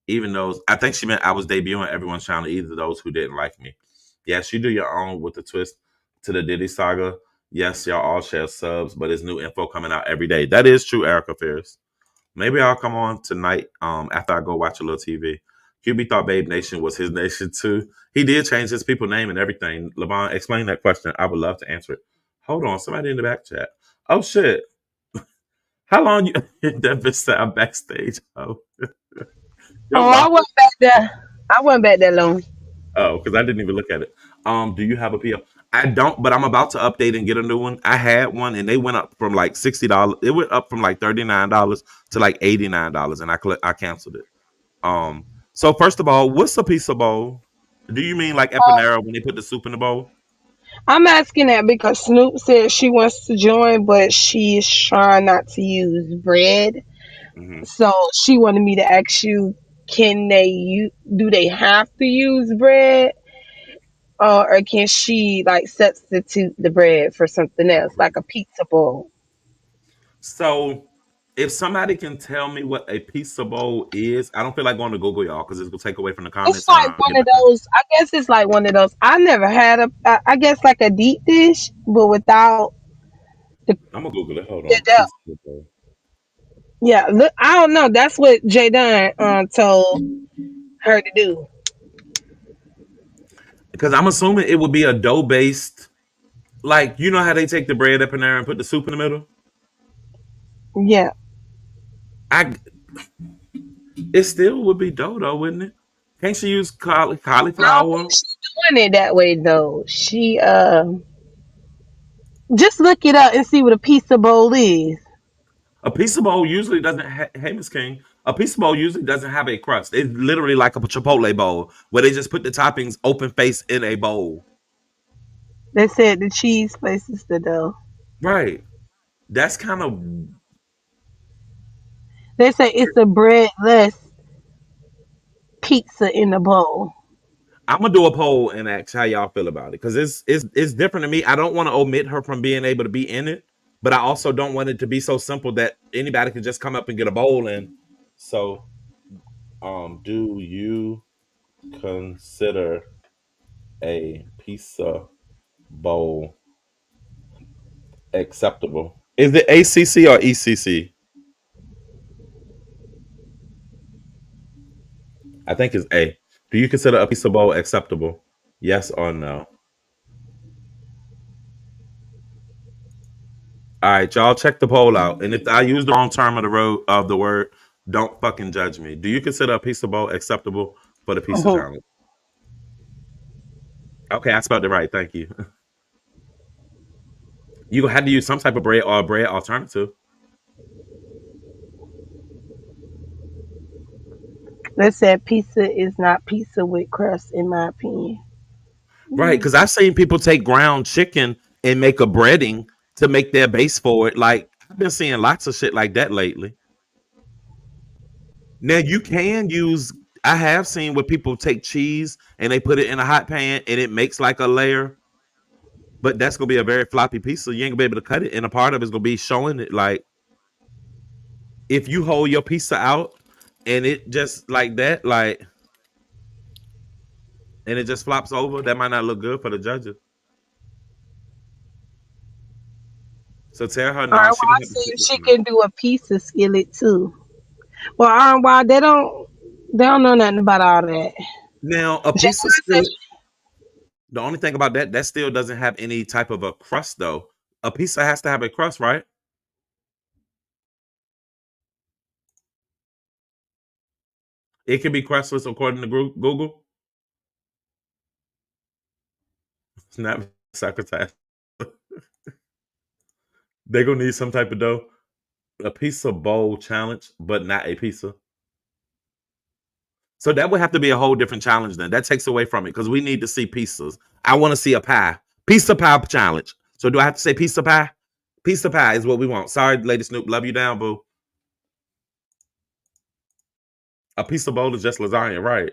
even those. I think she meant I was debuting everyone's channel, either those who didn't like me. Yes, you do your own with the twist to the Diddy saga. Yes, y'all all share subs, but there's new info coming out every day. That is true, Erica Fierce. Maybe I'll come on tonight after I go watch a little TV. QB thought Babe Nation was his nation too. He did change his people name and everything. Levon, explain that question. I would love to answer it. Hold on, somebody in the back chat. Oh shit. How long you that bitch said I'm backstage? Oh. Yo, Oh, wow. I wasn't back there. I wasn't back that long. Oh, because I didn't even look at it. Do you have a PO? I don't, but I'm about to update and get a new one. I had one and they went up from like $60. It went up from like $39 to like $89, and I canceled it. So first of all, what's a pizza bowl? Do you mean like Empanera when they put the soup in the bowl? I'm asking that because Snoop said she wants to join, but she's trying not to use bread. Hmm. So she wanted me to ask you, can do they have to use bread? Or can she like substitute the bread for something else, like a pizza bowl? So if somebody can tell me what a pizza bowl is, I don't feel like going to Google y'all because it's gonna take away from the It's comments and like I'll one get of back in. those. I guess it's like one of those. I never had I guess like a deep dish, but without the, I'm gonna Google it. Hold the on, dough. pizza bowl. Yeah, look, I don't know. That's what Jay Dunn told her to do. Because I'm assuming it would be a dough based, like you know how they take the bread up in there and put the soup in the middle. Yeah, I it still would be dough though, wouldn't it? Can't she use I don't think cauliflower? she's doing it that way though. She just look it up and see what a pizza bowl is. A pizza bowl usually doesn't. Hey, Miss King. A pizza bowl usually doesn't have a crust. It's literally like a Chipotle bowl where they just put the toppings open face in a bowl. They said the cheese places the dough. Right. That's kind of. They say it's a breadless pizza in a bowl. I'm gonna do a poll and ask how y'all feel about it because it's different to me. I don't want to omit her from being able to be in it, but I also don't want it to be so simple that anybody can just come up and get a bowl. And so, do you consider a pizza bowl acceptable? Is it ACC or ECC? I think it's A. Do you consider a pizza bowl acceptable? Yes or no? All right, y'all check the poll out. And if I use the wrong term of the word, don't fucking judge me. Do you consider a pizza bowl acceptable for the pizza Mhm. challenge? Okay, I spelled it right. Thank you. You had to use some type of bread or a bread alternative. They said pizza is not pizza with crust, in my opinion. Right, Mm. because I've seen people take ground chicken and make a breading to make their base for it. Like I've been seeing lots of shit like that lately. Now you can use. I have seen where people take cheese and they put it in a hot pan and it makes like a layer, but that's gonna be a very floppy piece, so you ain't gonna be able to cut it. And a part of it's gonna be showing it. Like if you hold your pizza out and it just like that, like and it just flops over, that might not look good for the judges. So tell her All no, right, she well, gonna I have to see sit if this she one out. can do a pizza skillet too. Well, why they don't? They don't know nothing about all that. Now, a Just pizza still, the only thing about that, that still doesn't have any type of a crust though. A pizza has to have a crust, right? It can be crustless according to Google. It's not sacrifice. They're gonna need some type of dough. A pizza bowl challenge, but not a pizza. So that would have to be a whole different challenge then. That takes away from it because we need to see pizzas. I want to see a pie. Pizza pie challenge. So do I have to say pizza pie? Pizza pie is what we want. Sorry, Lady Snoop. Love you down, boo. A pizza bowl is just lasagna, right?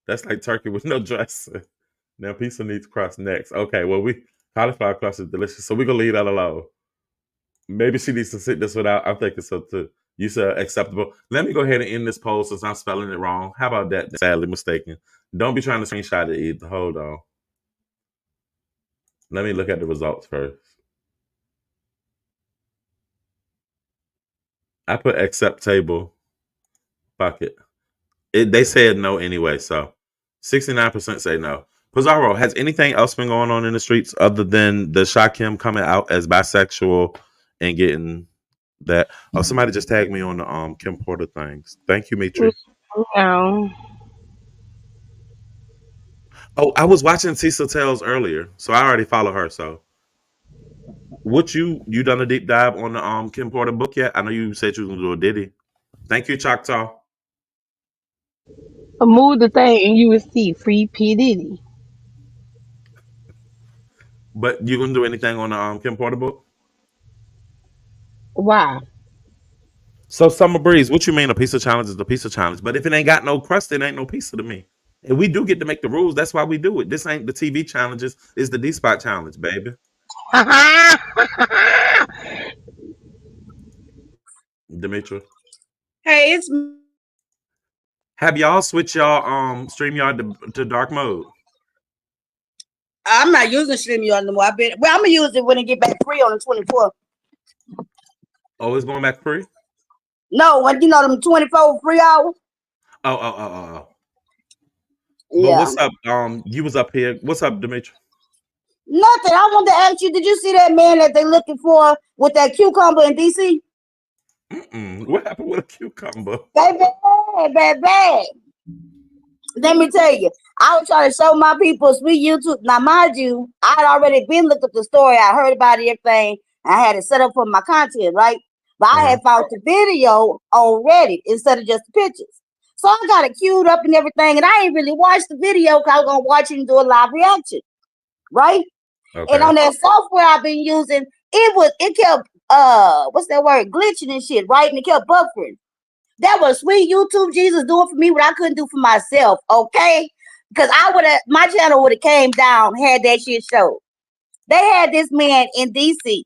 That's like turkey with no dressing. Now pizza needs crust next. Okay, well we cauliflower crust is delicious, so we're gonna leave that alone. Maybe she needs to sit this one out. I'm thinking so too. You said acceptable. Let me go ahead and end this poll since I'm spelling it wrong. How about that? Sadly mistaken. Don't be trying to screenshot it either. Hold on. Let me look at the results first. I put accept table. Fuck it. They said no anyway, so 69% say no. Pizarro, has anything else been going on in the streets other than the Shakim coming out as bisexual and getting that? Oh, somebody just tagged me on the Kim Porter things. Thank you, Mitri. no. Oh, I was watching Tisa Tales earlier, so I already follow her. So, what you done a deep dive on the Kim Porter book yet? I know you said you was gonna do a Diddy. Thank you, Choctaw. Move the thing and you will see free P Diddy. But you gonna do anything on the Kim Porter book? Why? So Summer Breeze, what you mean a pizza challenge is a pizza challenge? But if it ain't got no crust, it ain't no pizza to me. And we do get to make the rules. That's why we do it. This ain't the TV challenges. It's the D Spot challenge, baby. Demetra. Hey, it's Have y'all switch y'all StreamYard to dark mode? I'm not using StreamYard no more. I'm gonna use it when it get back free on the 24th. Oh, it's going back free? No, when them 24 free hours. Oh. But Yeah. what's up? You was up here. What's up, Demetra? Nothing. I wanted to ask you, did you see that man that they looking for with that cucumber in DC? What happened with a cucumber? Baby, baby. Let me tell you, I was trying to show my people sweet YouTube. Now, mind you, I had already been looked at the story. I heard about everything. I had it set up for my content, right? But I Uh-huh. had found the video on Reddit instead of just the pictures. So I got it queued up and everything. And I ain't really watched the video because I was going to watch him do a live reaction, right? And Okay. on that software I've been using, it kept, what's that word? Glitching and shit, right? And it kept buffering. That was sweet YouTube Jesus doing for me what I couldn't do for myself, okay? Because my channel would have came down, had that shit show. They had this man in DC,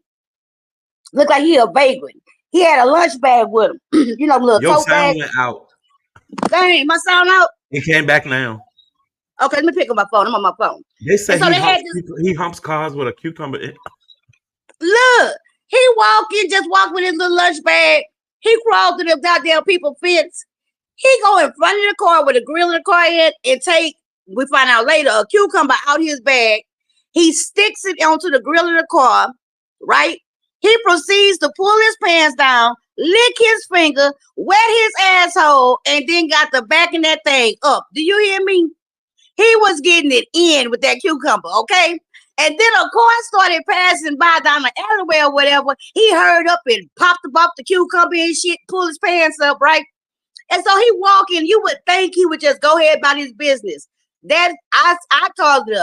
looked like he a vagrant. He had a lunch bag with him, little Your tote bag. sound went out. Dang, my sound out? It came back now. Okay, let me pick up my phone. I'm on my phone. They And say so he they had humps this, he humps cars with a cucumber. look, he just walked with his little lunch bag. He crawled through the goddamn people fence. He go in front of the car with a grill in the car in and take, we find out later, a cucumber out his bag. He sticks it onto the grill of the car, right? He proceeds to pull his pants down, lick his finger, wet his asshole, and then got the back of that thing up. Do you hear me? He was getting it in with that cucumber, okay? And then a car started passing by down the alleyway or whatever. He hurried up and popped up the cucumber and shit, pulled his pants up, right? And so he walking, you would think he would just go ahead about his business. That I called it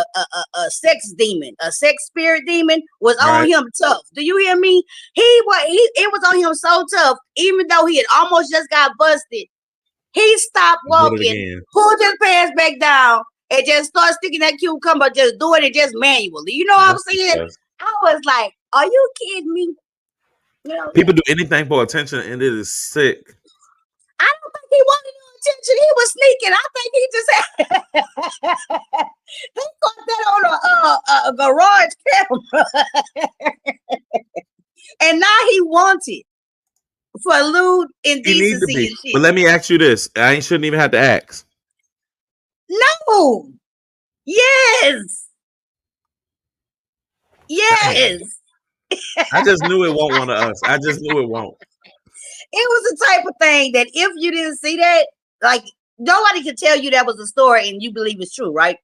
a sex demon, a sex spirit demon was on Right. him tough. Do you hear me? It was on him so tough, even though he had almost just got busted. He stopped Did it walking, again. pulled his pants back down, and just started sticking that cucumber, just doing it just manually. You know what I'm That's saying? disgusting. I was like, "Are you kidding me?" People do anything for attention, and it is sick. I don't think he wanted no attention. He was sneaking. I think he just had he caught that on a garage camera, and now he wants it. for lewd He need to indecency be. and But shit. let me ask you this. I ain't shouldn't even have to ask. No. Yes. Damn. Yes. I just knew it won't one of us. I just knew it won't. It was the type of thing that if you didn't see that, like nobody could tell you that was a story and you believe it's true, right?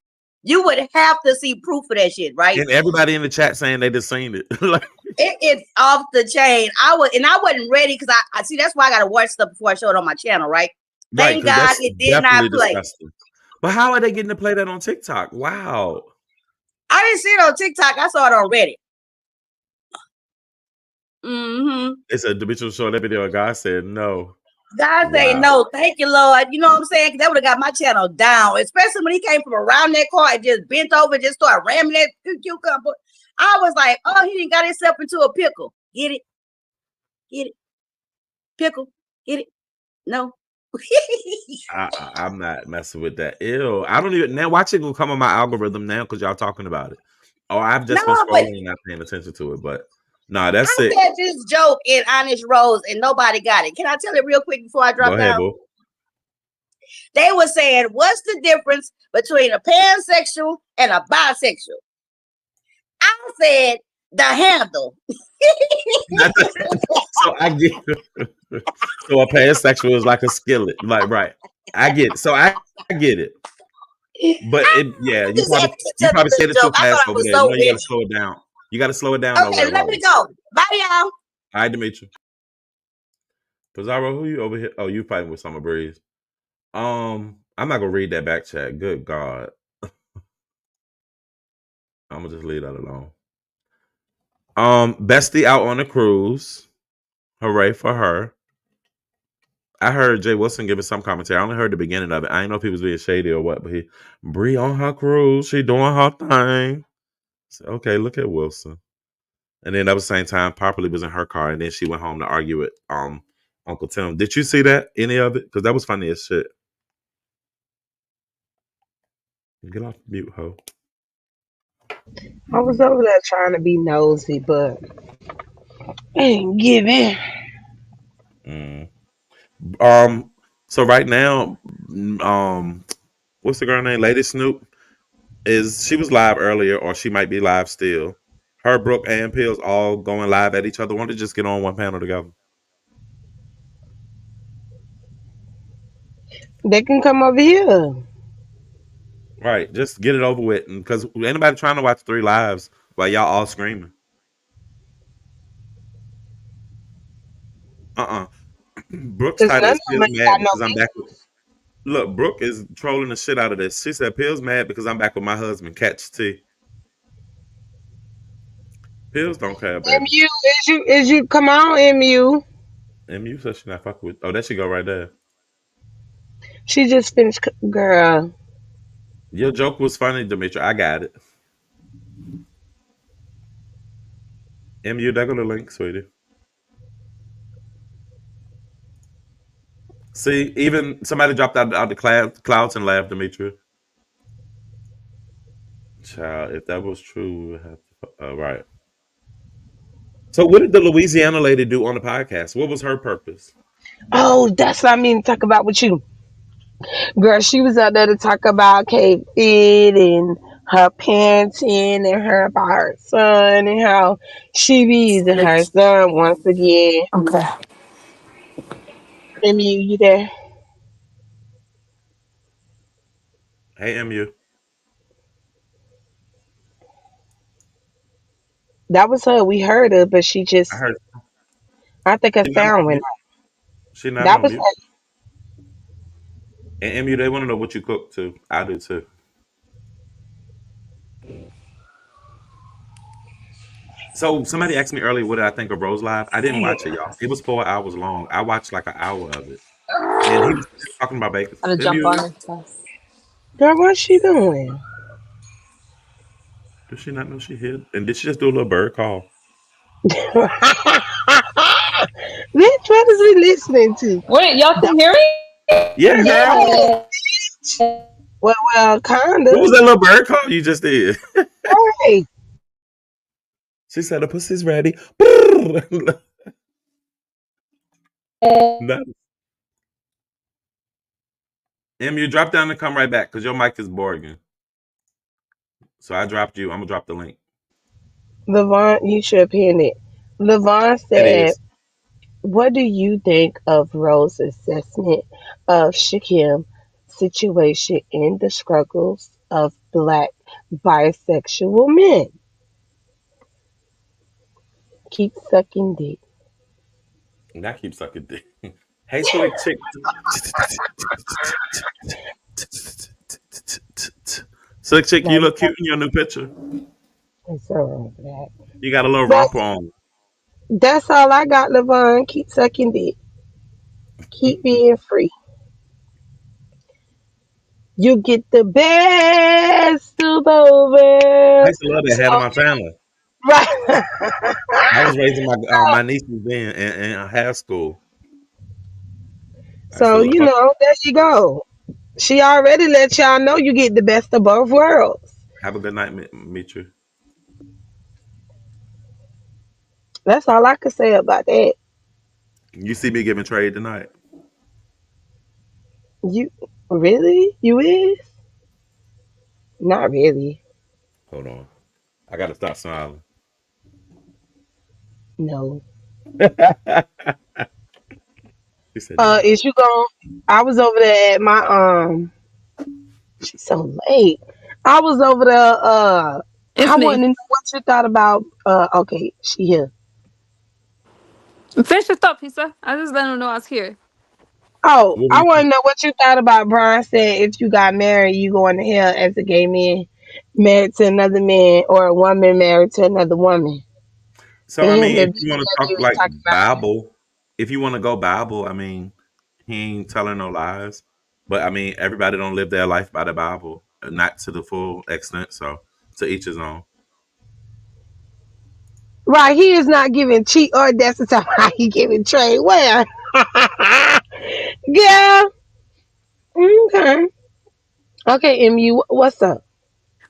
You would have to see proof of that shit, right? And everybody in the chat saying they just seen it. Like, It's off the chain. I wasn't ready because I see that's why I gotta watch stuff before I show it on my channel, right? right, Thank because God that's it did not definitely play. disgusting. But how are they getting to play that on TikTok? Wow. I didn't see it on TikTok. I saw it on Reddit. Mm-hmm. It's a Demetrius showing that video. A guy said no. God say Wow. no, thank you, Lord. You know what I'm saying? 'Cause that would have got my channel down, especially when he came from around that car and just bent over and just started ramming that cucumber. I was like, oh, he didn't got himself into a pickle. Get it? Get it? Pickle? Get it? No. I'm not messing with that. Ew. I don't even now watch it will come on my algorithm now because y'all talking about it. Or I've just been No, but scrolling and not paying attention to it. But nah, that's I it. said this joke in Honest Rose and nobody got it. Can I tell it real quick before I Go drop ahead, down? boo. They were saying, what's the difference between a pansexual and a bisexual? I said, the handle. So I get so a pansexual is like a skillet. Like, right. I get it. So I get it. But it yeah, I just had to you tell the probably said little it too joke. I thought fast I over was there. You so know you gotta edgy. slow it down. You gotta slow it down over Okay, there, let me Rose. go. Bye, y'all. All right, Demetri. Pizarro, who you over here? Oh, you fighting with Summer Breeze. I'm not gonna read that back chat. Good God. I'm gonna just leave that alone. Bestie out on a cruise. Hooray for her. I heard Jay Wilson giving some commentary. I only heard the beginning of it. I didn't know if he was being shady or what, but he Bree on her cruise. She doing her thing. So, okay, look at Wilson. And then at the same time, Properly was in her car, and then she went home to argue with Uncle Tim. Did you see that? Any of it? Because that was funny as shit. Get off mute, ho. I was over there trying to be nosy, but ain't giving. Mm. Um. So right now, what's the girl name? Lady Snoop is she was live earlier, or she might be live still. Her, Brooke, and Pills all going live at each other. Want to just get on one panel together? They can come over here. Right, just get it over with, because anybody trying to watch three lives while y'all all screaming. Uh. Brooke's Cause title none is of them Pills ain't mad got no because I'm back with. Look, Brooke is trolling the shit out of this. She said Pills mad because I'm back with my husband. Catch T. Pills don't care, baby. MU. Is you come on, MU? MU said she not fucking with. Oh, that should go right there. She just finished, girl. Your joke was funny, Demetri. I got it. MU, there go the link, sweetie. See, even somebody dropped out the clouds and laughed, Demetri. Child, if that was true, we would have to. Right. So, what did the Louisiana lady do on the podcast? What was her purpose? Oh, that's what I mean to talk about with you. Girl, she was out there to talk about Kate Fit and her parenting and her about her son and how she be using her son once again. Okay. MU, you there? Hey, MU. That was her. We heard her, but I heard I think her she not sound on went mute. out. She not That on was mute. her. And MU, they want to know what you cook too. I do too. So somebody asked me earlier, what did I think of Rose Live? I didn't watch it, y'all. It was 4 hours long. I watched like an hour of it, and he was talking about bacon. Gotta jump on MU, this test. Girl, what's she doing? does she not know she hid? And did she just do a little bird call? Bitch, what is we listening to? Wait, y'all The- can hear me? Yeah, girl. Yes. Well, What was kinda. that little bird call you just did? Hey, She said the pussy's ready. No. Em, you drop down and come right back because your mic is boring. So I dropped you. I'm gonna drop the link. Levon, you should have pinned it. Levon It said, is. what do you think of Rose's assessment of Shakim's situation and the struggles of black bisexual men? Keep sucking dick. And I keep sucking dick. Hey, slick chick. Slick chick, you Like, look cute in your new picture. what's wrong with that? You got a little But romper on. that's all I got, Levon. Keep sucking dick. Keep being free. You get the best of both I worlds. used to love that So, head of my family. right. I was raising my nieces then in high school. I So, still there you go. She already let y'all know you get the best of both worlds. have a good night, meet you. That's all I could say about that. You see me giving trade tonight. You really? You is? Not really. Hold on. I gotta stop smiling. No. He said no. Is you going? I was over there at my she's so late. I was over there. It's I wanted me. to know what you thought about. Okay, she here. Finish your thought, pizza. I just let him know I was here. Oh, What do I you want think? to know what you thought about Brian said if you got married, you going to hell as a gay man married to another man or a woman married to another woman. So I And mean, the if video you want to that you talk was like talking about. Bible, if you want to go Bible, I mean, he ain't telling no lies. But I mean, everybody don't live their life by the Bible, not to the full extent. So to each his own. Right, he is not giving cheat or that's the time how he giving trade. Where? Yeah. Okay. Okay, MU, what's up?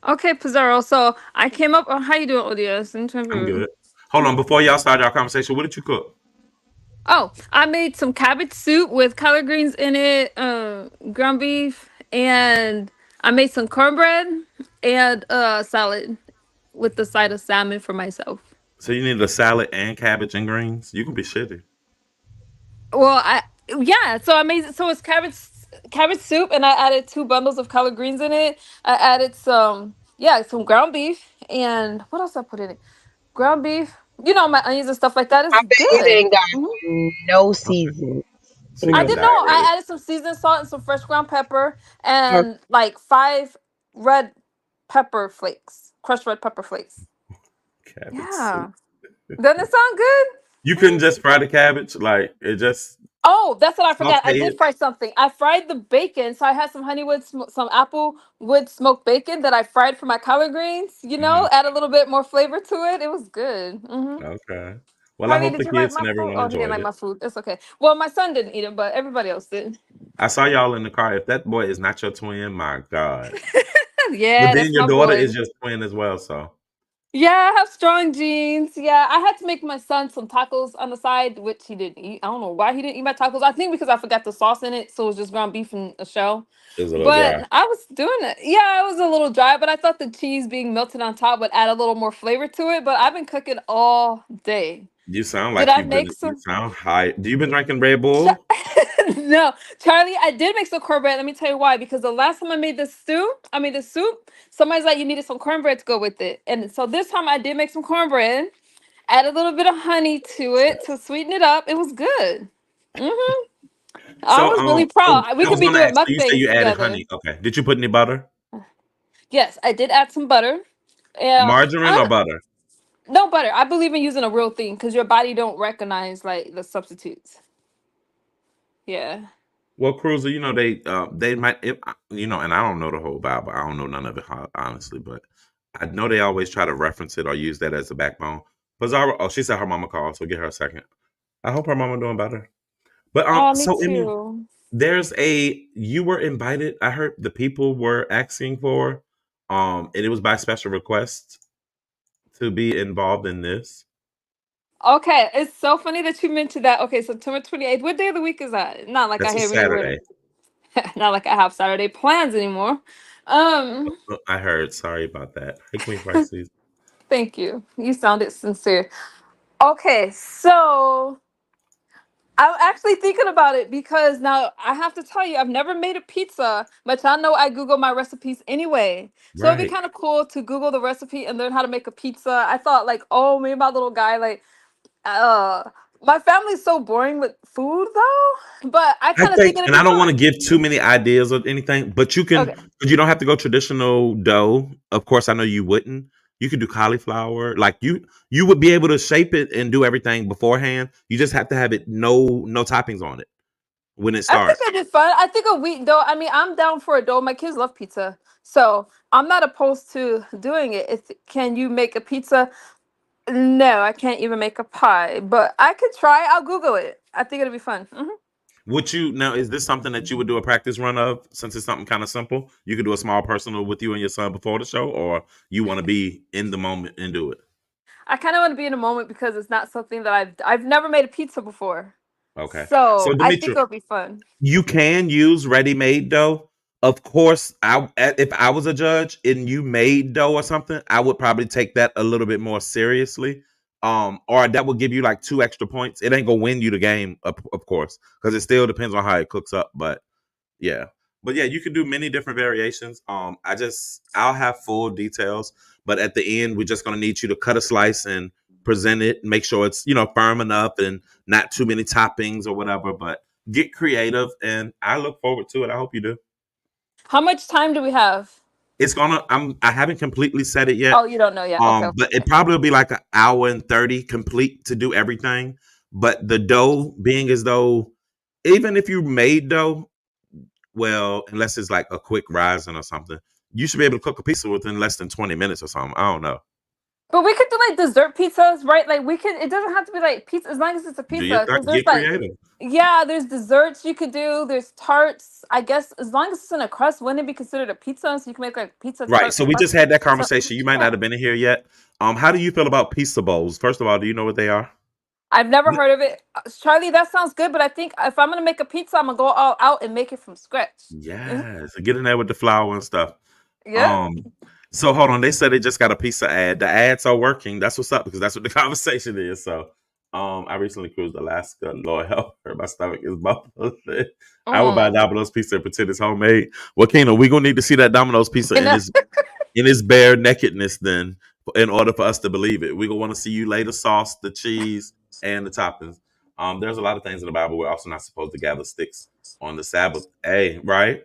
Okay, Pizarro. So I came up. Oh, how you doing, O.D.S? I'm good. Hold on, before y'all start your conversation, what did you cook? Oh, I made some cabbage soup with collard greens in it, ground beef, and I made some cornbread and salad with the side of salmon for myself. So you need a salad and cabbage and greens. You can be shitty. Well, yeah. So I made so it's cabbage soup, and I added 2 bundles of collard greens in it. I added some ground beef, and what else I put in it? Ground beef, my onions and stuff like that I is bet it good. ain't got Hmm. no Okay. season She in I got it. didn't know. diarrhea. I added some seasoned salt and some fresh ground pepper Or- and like 5 red pepper flakes, crushed red pepper flakes. Cabbage soup. Yeah. Doesn't it sound good? You couldn't Mhm. just fry the cabbage, like it just Oh, that's what I forgot. I saute did it. fry something. I fried the bacon, so I had some some applewood smoked bacon that I fried for my collard greens. Mhm. Add a little bit more flavor to it. It was good. Okay. Well, I Charlie, hope did the you like kids my and food? everyone Oh, he didn't enjoyed like it. my food. It's okay. Well, my son didn't eat it, but everybody else did. I saw y'all in the car. If that boy is not your twin, my God. But Yeah, then that's your my daughter boy. is your twin as well. So Yeah, I have strong genes. Yeah, I had to make my son some tacos on the side, which he didn't eat. I don't know why he didn't eat my tacos. I think because I forgot the sauce in it, so it was just ground beef and a shell. it's a little But dry. I was doing it. Yeah, it was a little dry, but I thought the cheese being melted on top would add a little more flavor to it. But I've been cooking all day. You sound Did like I you've been. make You some? sound high. Do you been drinking Red Bull? No, Charlie, I did make some cornbread. Let me tell you why. Because the last time I made this soup, somebody's like, you needed some cornbread to go with it. And so this time I did make some cornbread, add a little bit of honey to it to sweeten it up. It was good. hmm I So was really oh, proud. We I could was be gonna doing ask you. You say mukbangs you added together. honey. Okay. Did you put any butter, Yes, I did add some butter. Yeah, margarine, or butter? no butter. I believe in using a real thing because your body don't recognize like the substitutes. Yeah. Well, Cruiser, they might, if, and I don't know the whole Bible. I don't know none of it honestly, but I know they always try to reference it or use that as a backbone. Bizarre. Oh, she said her mama called, so get her a second. I hope her mama doing better. But Oh, me so Emmy, too. you were invited. I heard the people were asking for, and it was by special request to be involved in this. Okay, it's so funny that you mentioned that. Okay, September 28th. What day of the week is that? Not like I That's a have anywhere Saturday. not like I have Saturday plans anymore. Um, I heard. Sorry about that. Hey, Queen Pisces. Thank you. You sounded sincere. Okay, so I'm actually thinking about it because now I have to tell you, I've never made a pizza, but y'all know I Google my recipes anyway. So it'd be Right. kind of cool to Google the recipe and learn how to make a pizza. I thought like, oh, maybe my little guy, like, uh, my family's so boring with food though, but I I kind of think think, it'd and be I don't want to fun. give too many ideas or anything, but you can, Okay. but you don't have to go traditional dough. Of course, I know you wouldn't. You could do cauliflower. Like you would be able to shape it and do everything beforehand. You just have to have it no toppings on it when it I think starts. it'd be fun. I think a wheat dough. I mean, I'm down for a dough. My kids love pizza, so I'm not opposed to doing it. Can you make a pizza? No, I can't even make a pie, but I could try. I'll Google it. I think it'll be fun. Would you now? Is this something that you would do a practice run of? Since it's something kind of simple, you could do a small personal with you and your son before the show, or you want to be in the moment and do it. I kind of want to be in a moment because it's not something that I've never made a pizza before, Okay. So so I think Demetra, it'll be fun. you can use ready-made dough. Of course, if I was a judge and you made dough or something, I would probably take that a little bit more seriously. Or that would give you like 2 extra points. It ain't gonna win you the game, of course, because it still depends on how it cooks up. Yeah. But yeah, you can do many different variations. I'll have full details, but at the end, we're just gonna need you to cut a slice and present it, make sure it's firm enough and not too many toppings or whatever. But get creative, and I look forward to it. I hope you do. How much time do we have? I haven't completely said it yet. Oh, you don't know yet. Okay, okay, But it okay. probably will be like an hour and 30 complete to do everything. But the dough being as though even if you made dough, well, unless it's like a quick rising or something, you should be able to cook a pizza within less than 20 minutes or something. I don't know. But we could do like dessert pizzas, right? Like we can. It doesn't have to be like pizza as long as it's a Do your pizza. Because there's get like, creative. yeah, there's desserts you could do. There's tarts. I guess as long as it's in a crust, wouldn't it be considered a pizza? So you can make like pizza Right. tart So we crust. just had that So conversation. You might yeah, not have been in here yet. How do you feel about pizza bowls? First of all, do you know what they are? I've never heard of it, Charlie. That sounds good, but I think if I'm gonna make a pizza, I'm gonna go all out and make it from scratch. Mhm. Yes. Get in there with the flour and stuff. Yeah. Um, so hold on. They said they just got a pizza ad. The ads are working. That's what's up because that's what the conversation is. So I recently cruised Alaska. Lord help her. My stomach is bubbling. I would buy Mm. Domino's pizza and pretend it's homemade. Well, Kena, we gonna need to see that Domino's pizza And in his bare nakedness then in order for us to believe it. We're gonna want to see you lay the sauce, the cheese, and the toppings. There's a lot of things in the Bible we're also not supposed to gather sticks on the Sabbath. Hey, right?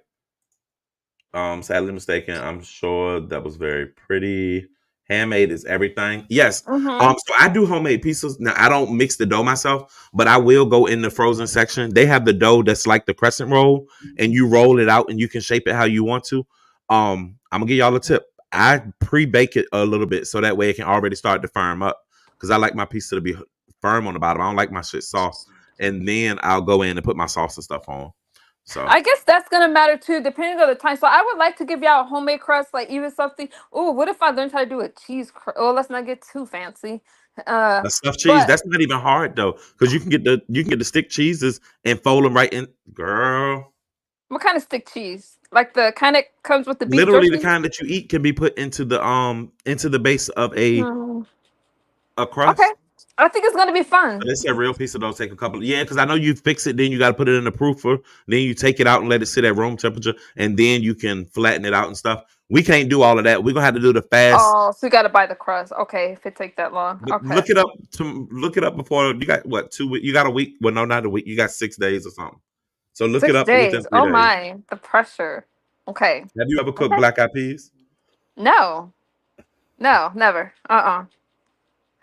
Sadly mistaken. I'm sure that was very pretty. Handmade is everything. Yes. mm-hmm. So I do homemade pizzas. Now I don't mix the dough myself, but I will go in the frozen section. They have the dough that's like the crescent roll, and you roll it out and you can shape it how you want to. I'm gonna give y'all a tip. I pre-bake it a little bit so that way it can already start to firm up. Because I like my pizza to be firm on the bottom. I don't like my shit soft. And then I'll go in and put my sauce and stuff on. So I guess that's gonna matter too, depending on the time. So I would like to give y'all a homemade crust, like even something. Oh, what if I learned how to do a cheese crust? Oh, let's not get too fancy. Uh, a stuffed cheese, but that's not even hard though, because you can get the stick cheeses and fold them right in. Girl, what kind of stick cheese? Like the kind that comes with the beef literally the jerky? kind that you eat can be put into the base of a Hmm. a Okay, crust. I think it's gonna be But fun. it's a real piece of those take a couple. Yeah, because I know you fix it, then you got to put it in the proofer, then you take it out and let it sit at room temperature, and then you can flatten it out and stuff. We can't do all of that. We're gonna have to do the fast. Oh, so you gotta buy the crust. Okay, if it take that long. But Okay, look it up before you got what 2 weeks. You got a week. Well, no, not a week. You got 6 days or something. So look it six up within days. three Oh days. my, the pressure. Okay. Have you ever cooked Okay. black eyed peas? No, no, never. So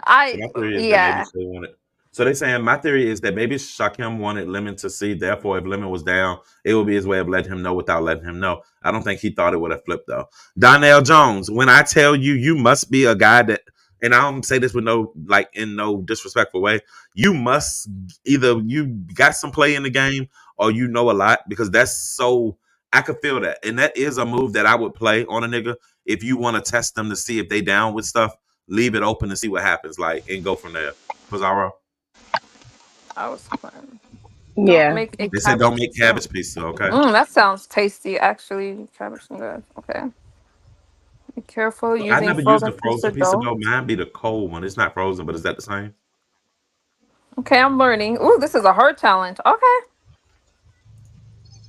I my theory is that maybe yeah. she wanted. So they saying my theory is that maybe Shakim wanted Lemon to see. Therefore, if Lemon was down, it would be his way of letting him know without letting him know. I don't think he thought it would have flipped though. Donnell Jones, when I tell you, you must be a guy that, and I don't say this with no like in no disrespectful way. You must either you got some play in the game or you know a lot because that's so. I could feel that, and that is a move that I would play on a nigga if you want to test them to see if they down with stuff leave it open to see what happens, like, and go from there. Pizarro. I was fine. Don't Yeah. make a They said cabbage don't make pizza. cabbage pizza. Okay. That sounds tasty, actually. Cabbage and good. Okay. Be careful I using never used frozen the pizza frozen pizza dough. dough. Mine be the cold one. It's not frozen, but is that the same? Okay, I'm learning. Ooh, this is a hard challenge. Okay.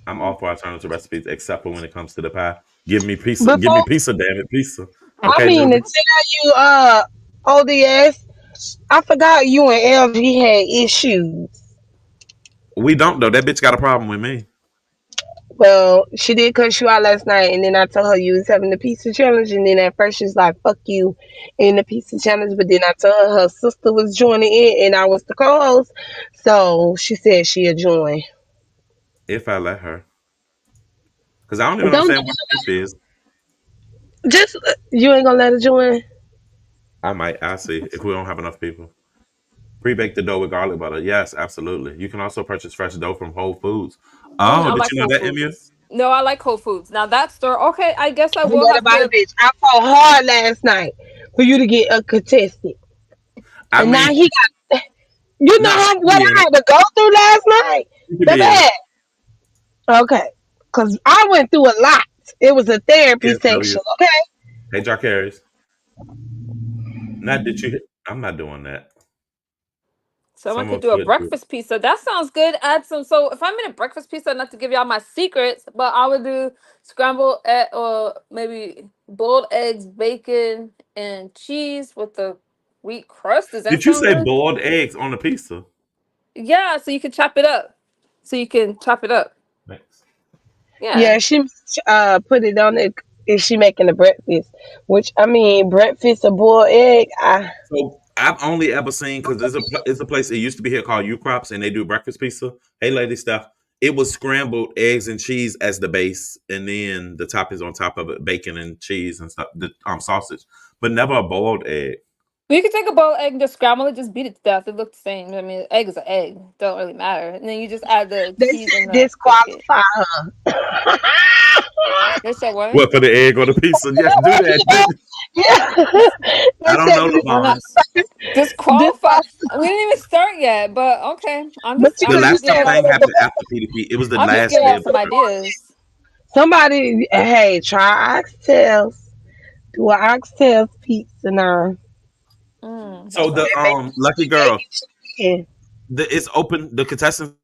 I'm all for alternative recipes, except for when it comes to the pie. Give me pizza. Give me Before, pizza. Damn it, pizza. I Okay, mean to Newbie. tell you, O.D.S, I forgot you and LG had issues. We don't though. That bitch got a problem with me. Well, she did cuss you out last night, and then I told her you was having the pizza challenge, and then at first she's like, "Fuck you," in the pizza challenge. But then I told her sister was joining in, and I was the co-host, so she said she'd join. If I let her, because I don't even Don't understand what beef is. just you ain't gonna let her join. I might. I see if we don't have enough people. Pre-bake the dough with garlic butter. Yes, absolutely. You can also purchase fresh dough from Whole Foods. Oh, I did like you know Whole that, Emu? Foods. No, I like Whole Foods. Now that store, okay, I guess I You will let have about a to. bitch. I fought hard last night for you to get a contestant, I and now mean, he got. You know no, she can what be in I it. had to go through last night, She can be in it. baby. Okay, cause I went through a lot. It was a therapy Can't tell you. section. Okay. Hey, Jar Carries. Not did you? I'm not doing that. Someone could Someone do a could do. breakfast pizza. That sounds good. Add some. So if I'm in a breakfast pizza, not to give y'all my secrets, but I would do scrambled egg or maybe boiled eggs, bacon, and cheese with the wheat crust. Does that Did you sound say good? boiled eggs on the pizza? Yeah. So you can chop it up. So you can chop it up. Thanks. Yeah. Yeah, she put it on it. Is she making a breakfast? Which I mean, breakfast a boiled egg. So I've only ever seen because there's a place it used to be here called U Crops and they do breakfast pizza. Hey, lady, stuff. It was scrambled eggs and cheese as the base, and then the toppings on top of it, bacon and cheese and stuff, the sausage, but never a boiled egg. You can take a boiled egg and just scramble it, just beat it to death. It looks the same. I mean, egg is an egg. Don't really matter. And then you just add the They cheese and said the bacon. disqualify her. They said what? What for the egg or the pizza? Yes, do that. Yeah, I they don't said know, We're not Lamont. disqualified. disqualify. We didn't even start yet, but okay. But you The could last just time say thing like, happened after PDP. It was the I'm just last giving day yeah, y'all of the some ideas. somebody. Hey, try oxtails. Do an oxtails pizza now. That So sounds the And good. lucky maybe girl, chicken. it's open. The contestants,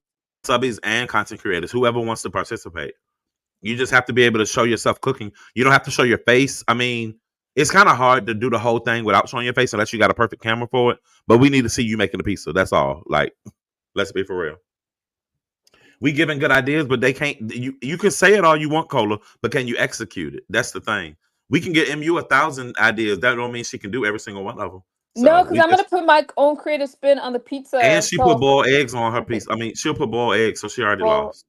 subbies, and content creators, whoever wants to participate. You just have to be able to show yourself cooking. You don't have to show your face. I mean, it's kind of hard to do the whole thing without showing your face unless you got a perfect camera for it. But we need to see you making the pizza. That's all. Like, let's be for real. We giving good ideas, but they can't. You can say it all you want, Cola, but can you execute it? That's the thing. We can get MU 1,000 ideas. That don't mean she can do every single one of them. No, So because we I'm gonna just put my own creative spin on the and pizza. she put So, boiled eggs on her piece. I mean, she'll put boiled eggs, so she already well, lost.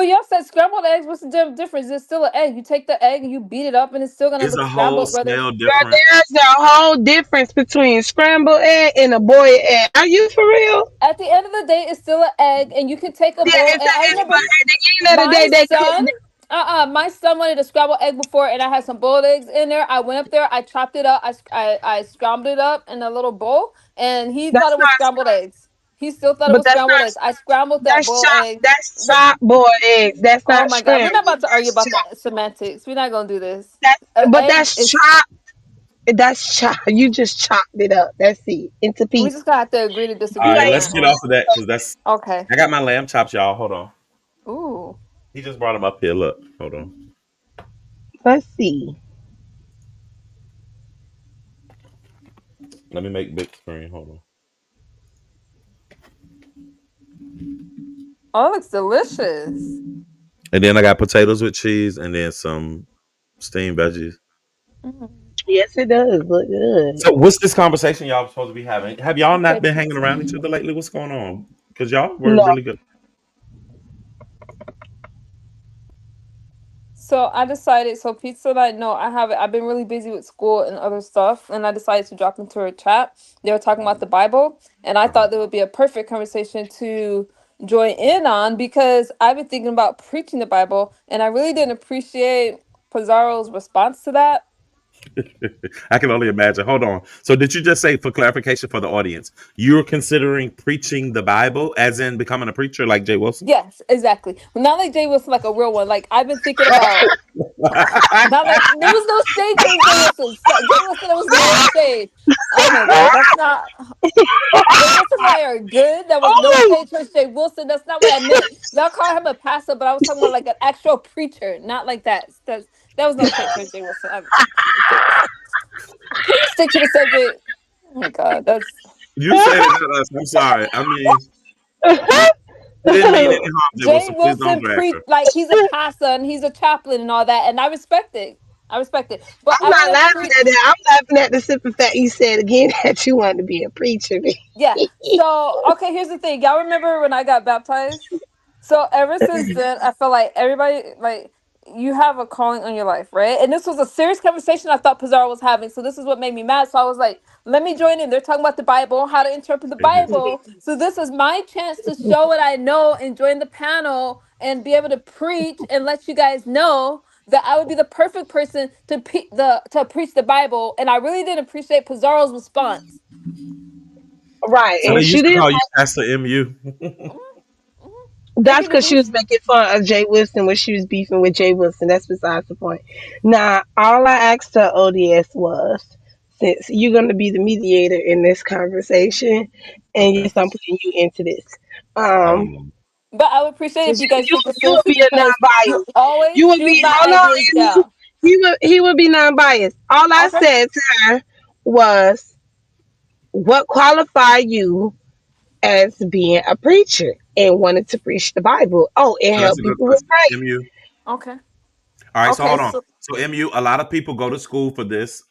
y'all said scrambled eggs. What's the difference? It's still an egg. You take the egg and you beat it up, and it's still gonna Is look the whole scrambled. Whether smell Girl, different? there's a whole difference between scrambled egg and a boiled egg. Are you for real? at the end of the day, it's still an egg, and you can take a Yeah, bowl. it's, And I it's but remember at the end of the my day, they son, cook. my son wanted a scrambled egg before, and I had some boiled eggs in there. I went up there, I chopped it up, I scrambled it up in a little bowl, and he thought That's it was not, scrambled eggs. He still thought it but was scrambled eggs. I scrambled that that's boiled chopped. egg. That's The, chopped boiled eggs. That's oh not my god, we're not scrambled. about to argue That's about the chopped. semantics. We're not gonna do this. That's An but egg that's is. chopped. That's chopped. You just chopped it up. That's it into We pieces. just gotta have to agree to All disagree, You right, ain't. let's get apparently. off of that because that's. Okay. I got my lamb chops, y'all. Hold on. Ooh. He just brought him up here. Look, hold on. Let's see. Let me make big screen. Hold on. Oh, it looks delicious. And then I got potatoes with cheese, and then some steamed veggies. Mm. Yes, it does look good. So, what's this conversation y'all supposed to be having? Have y'all not Okay, been hanging pizza. around each other lately? What's going on? Because y'all were No, really good. So I decided. So pizza night. No, I haven't. I've been really busy with school and other stuff, and I decided to drop into a chat. They were talking about the Bible, and I Uh-huh. thought there would be a perfect conversation to join in on because I've been thinking about preaching the Bible, and I really didn't appreciate Pizarro's response to that. I can only imagine. Hold on. So, did you just say, for clarification for the audience, you're considering preaching the Bible, as in becoming a preacher like Jay Wilson? Yes, exactly. Well, not like Jay Wilson, like a real one. Like I've been thinking about. Not like there was no shade towards Jay Wilson. Jay Wilson, there was no shade. Oh my god, that's not. Jay Wilson and I are good. There was no Oh, shade towards Jay Wilson. That's not what I meant. Y'all call him a pastor, but I was talking about like an actual preacher, not like that. That was no shade towards Jay Wilson. Please, can we stick to the subject? Oh my god, that's You said it, not us. I'm sorry. I mean, you didn't mean any harm, Jay Jay Wilson. Please don't Wilson drag preach her. like he's a pastor and he's a chaplain and all that, and I respect it. I respect it, but I'm I not want to laughing at preach. that. I'm laughing at the simple fact you said again that you wanted to be a preacher. Yeah. So okay, here's the thing. Y'all remember when I got baptized? So ever since then, I feel like everybody like you have a calling on your life, right? And this was a serious conversation I thought Pizarro was having. So this is what made me mad. So I was like, let me join in. They're talking about the Bible, how to interpret the Amen. Bible. So this is my chance to show what I know and join the panel and be able to preach and let you guys know that I would be the perfect person to preach the Bible. And I really didn't appreciate Pizarro's response. Right, So they and she used to didn't. call you Pastor MU. Mhm, mhm. They That's give me because she grief. was making fun of Jay Wilson when she was beefing with Jay Wilson. That's besides the point. Now, all I asked her ODS was, since you're going to be the mediator in this conversation, and Okay. yes, I'm putting you into this. Um, Oh, But I would appreciate if since you guys take it you will seriously be a because you non-biased. always You will shoot be my hold on, ideas Emu. down. He will be non-biased. All I Okay. said to her was, what qualified you as being a preacher and wanted to preach the Bible? Oh, and so that's help a good people with question. Christ. MU. Okay. All right, so Okay. hold on. So. So MU, a lot of people go to school for this,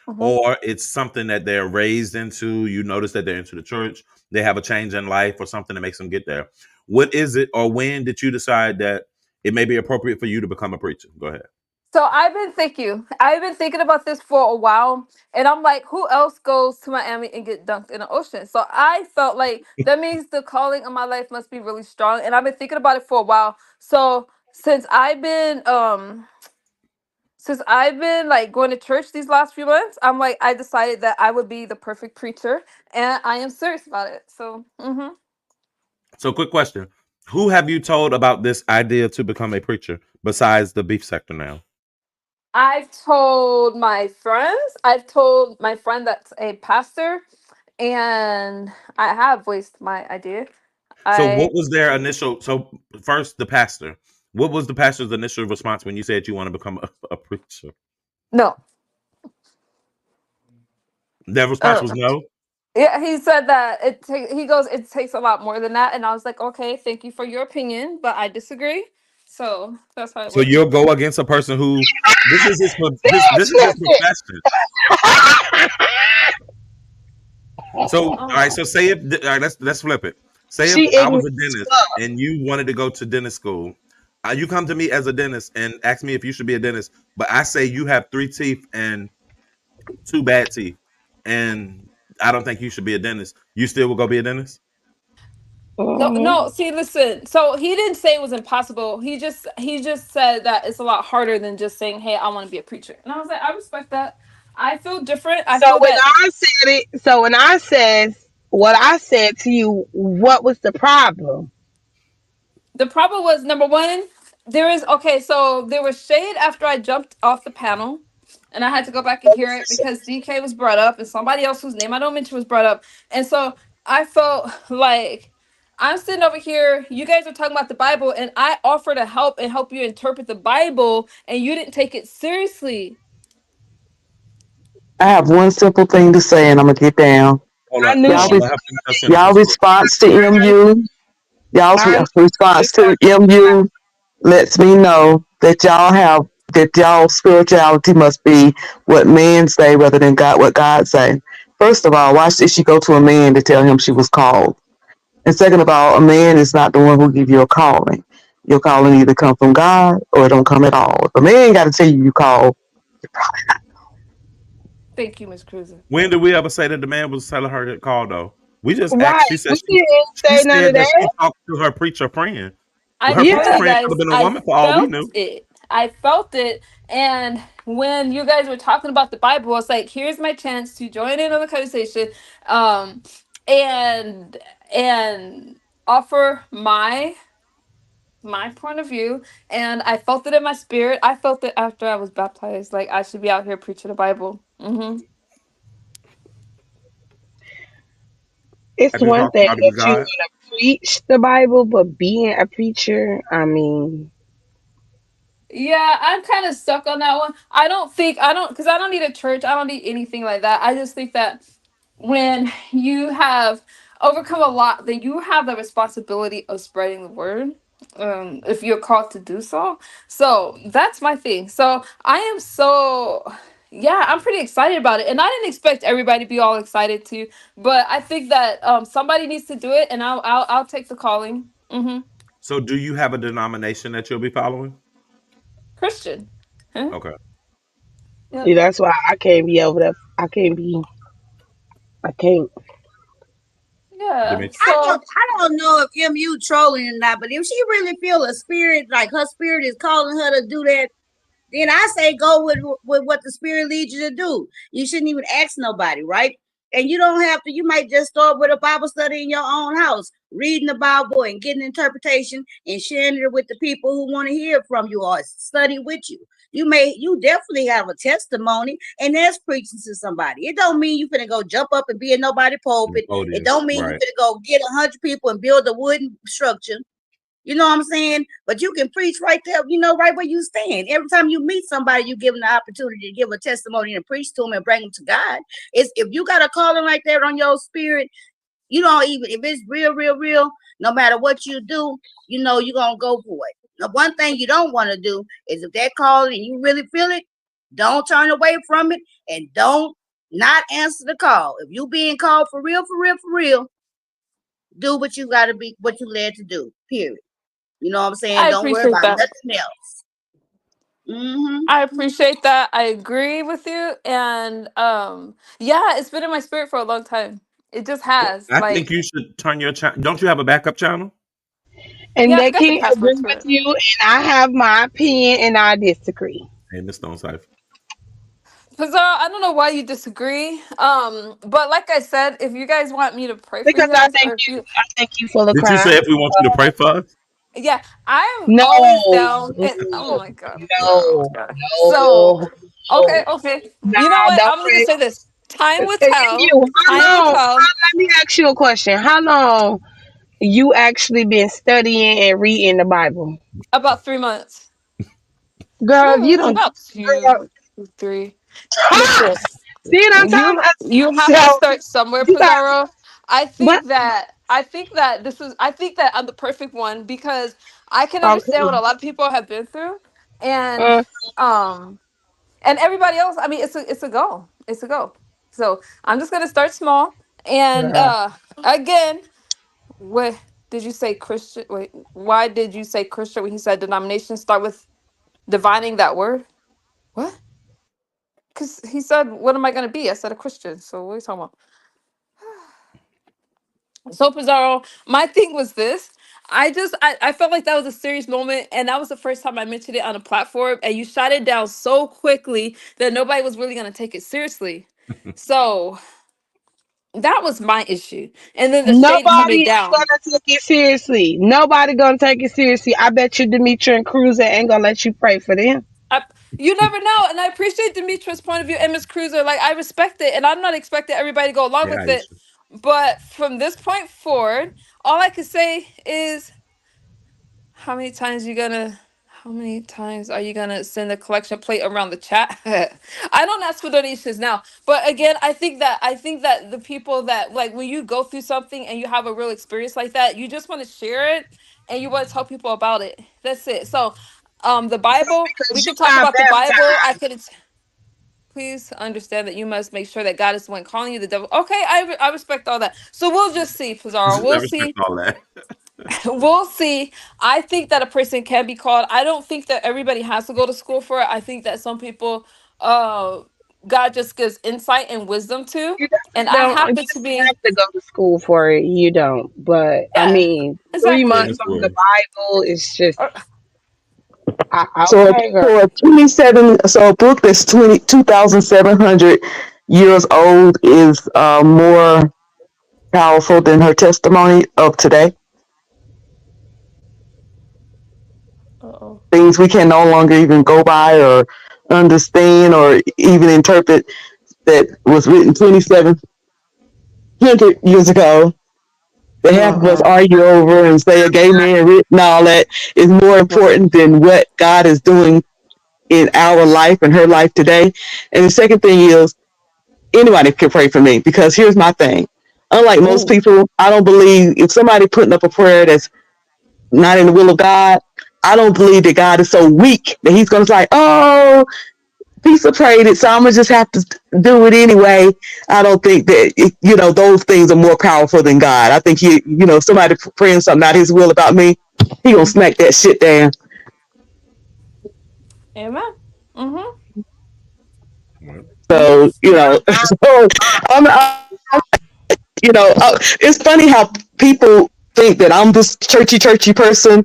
Mhm. or it's something that they're raised into. You notice that they're into the church, they have a change in life or something that makes them get there. What is it, or when did you decide that it may be appropriate for you to become a preacher? Go ahead. So I've been thinking about this for a while, and I'm like, who else goes to Miami and get dunked in the ocean? So I felt like that means the calling of my life must be really strong, and I've been thinking about it for a while. So since I've been like going to church these last few months, I'm like I decided that I would be the perfect preacher, and I am serious about it. So So, quick question: who have you told about this idea to become a preacher besides the beef sector now? I've told my friends. I've told my friend that's a pastor, and I have voiced my idea. So, I what was their initial? So, first, the pastor. What was the pastor's initial response when you said you want to become a preacher? no. Their response Uh, was no. yeah, he said that he goes it takes a lot more than that, and I was like, okay, thank you for your opinion, but I disagree. So that's how it So went. you'll go against a person who this is his Listen, profession. So all right, so say if all right, let's flip it. Say if she I was ignorant a as dentist fuck. and you wanted to go to dentist school, you come to me as a dentist and ask me if you should be a dentist, but I say you have three teeth and two bad teeth, and I don't think you should be a dentist. You still will go be a dentist? No, Mhm. no. See, listen. So he didn't say it was impossible. He just said that it's a lot harder than just saying, "Hey, I want to be a preacher." And I was like, I respect that. I feel different. I So feel when that I said it, so when I said what I said to you, what was the problem? the problem was number one. There is okay. So there was shade after I jumped off the panel, and I had to go back and What hear was it the because DK was brought up and somebody else whose name I don't mention was brought up, and so I felt like. I'm sitting over here. You guys are talking about the Bible, and I offer to help and help you interpret the Bible, and you didn't take it seriously. I have one simple thing to say, and I'm gonna get down. Hold I on, knew hold Y'all, on. she was Let her finish her gonna sentence y'all real quick. response to MU, y'all's I knew response to MU lets me know that y'all spirituality must be what men say rather than God what God say. First of all, why should she go to a man to tell him she was called? And second of all, a man is not the one who give you a calling. Your calling either come from God or it don't come at all. If a man got to tell you called, Thank you, Miss Cruiser. When did we ever say that the man was telling her to call though? We just right. asked. We didn't She say none of said that she that. talked to her preacher friend. Well, I her Yeah. told preacher you friend could guys, have been a I woman for all we felt knew. it. I felt it. And when you guys were talking about the Bible, it's like, here's my chance to join in on the conversation, um, and offer my point of view. And I felt it in my spirit. I felt it after I was baptized. Like I should be out here preaching the Bible. It's Have you one talked thing about it with that you God? want to preach the Bible, but being a preacher, I mean, Yeah, I'm kind of stuck on that one. I don't because I don't need a church. I don't need anything like that. I just think that when you have overcome a lot, then you have the responsibility of spreading the word. If you're called to do so. So that's my thing. So I am so yeah, I'm pretty excited about it. And I didn't expect everybody to be all excited too. But I think that somebody needs to do it and I'll take the calling. So, do you have a denomination that you'll be following? Christian. Huh? Okay, Yep. see, that's why I can't be over there. I can't. Yeah. Demetri. So I don't know if MU trolling or not, but if she really feel a spirit, like her spirit is calling her to do that, then I say go with what the spirit leads you to do. You shouldn't even ask nobody, right? And you don't have to. You might just start with a Bible study in your own house, reading the Bible and getting interpretation and sharing it with the people who want to hear from you or study with you. You definitely have a testimony, and that's preaching to somebody. It don't mean you finna go jump up and be in nobody pulpit. It O.D.S. don't mean you Right. finna go get 100 people and build a wooden structure. You know what I'm saying? But you can preach right there, right where you stand. Every time you meet somebody, you give them the opportunity to give a testimony and preach to them and bring them to God. It's if you got a calling like that on your spirit, you don't even if it's real, real, real. No matter what you do, you're gonna go for it. The one thing you don't want to do is if that calling and you really feel it, don't turn away from it and don't not answer the call. If you being called for real, for real, for real, do what you got to be, what you led to do. Period. You know what I'm saying? I Don't worry appreciate about that. nothing else. Hmm. I appreciate that. I agree with you. And yeah, it's been in my spirit for a long time. It just has. I think Like, you should turn your channel. Don't you have a backup channel? And yeah, I they forgot the can't password agree to with it. you, and I have my opinion, and I disagree. Hey, Miss Stone Cipher. Pizarro, I don't know why you disagree. But like I said, if you guys want me to pray for Because you guys, or if you I think you full of Did you say crap. if we want you to pray for us? yeah, I'm No, always down and oh no, my god, Pizarro. Oh no, my god. So no. okay. Nah, You know what? don't I'm gonna pray. say this. Time will And tell. you, Time will tell. let me ask you a question. How long you actually been studying and reading the Bible? About 3 months. Girl, if you don't, About girl, two, three. ha! Listen, See what I'm talking about? you have to So, start somewhere, you got, Pizarro. what? I think that I think that I'm the perfect one because I can understand what Okay. a lot of people have been through, and Uh, um everybody else. I mean, it's a go. It's a go. So I'm just gonna start small, and girl. again, what did you say, Christian? Wait, why did you say Christian when he said denomination? Start with divining that word. What? Because he said, "What am I going to be?" I said, "A Christian." So what are you talking about? So Pizarro, my thing was this. I felt like that was a serious moment, and that was the first time I mentioned it on a platform, and you shot it down so quickly that nobody was really going to take it seriously. So that was my issue, and then the shade coming Nobody is down. gonna take it seriously. Nobody gonna take it seriously. I bet you Demetri and Cruiser ain't gonna let you pray for them. I, you never know, and I appreciate Demetra's point of view and Miss Cruiser. Like I respect it, and I'm not expecting everybody to go along Yeah, with it. Aisha. But from this point forward, all I can say is how many times you gonna how many times are you gonna send a collection plate around the chat? I don't ask for donations now. But again, I think that the people that like when you go through something and you have a real experience like that, you just want to share it and you want to tell people about it. That's it. So the Bible, we Because you can talk got about the Bible. baptized. I could please understand that you must make sure that God is the one calling you the devil. Okay, I respect all that. So we'll just see, Pizarro. I We'll respect see. all that. We'll see. I think that a person can be called. I don't think that everybody has to go to school for it. I think that some people, uh, God just gives insight and wisdom to. You And definitely I don't. You happen to don't be, have to go to school for it. You don't. But I yeah, mean, three Stay in exactly. this months on the world. Bible is just. Uh, So Okay, girl. for 27, so a book that's 2,700 years old is more powerful than her testimony of today. Uh-oh. Things we can no longer even go by or understand or even interpret that was written 2,700 years ago that half of us Uh-huh. argue over and say a gay man written all that is more important than what God is doing in our life and her life today. And the second thing is anybody can pray for me because here's my thing. Unlike most Oh. people, I don't believe if somebody putting up a prayer that's not in the will of God, I don't believe that God is so weak that he's going to say, oh, Pizza prayed it, so I'm going to just have to do it anyway. I don't think that, those things are more powerful than God. I think if somebody praying something not his will about me, he going to smack that shit down. Amen. Mm-hmm. Well, So, so it's funny how people think that I'm this churchy person,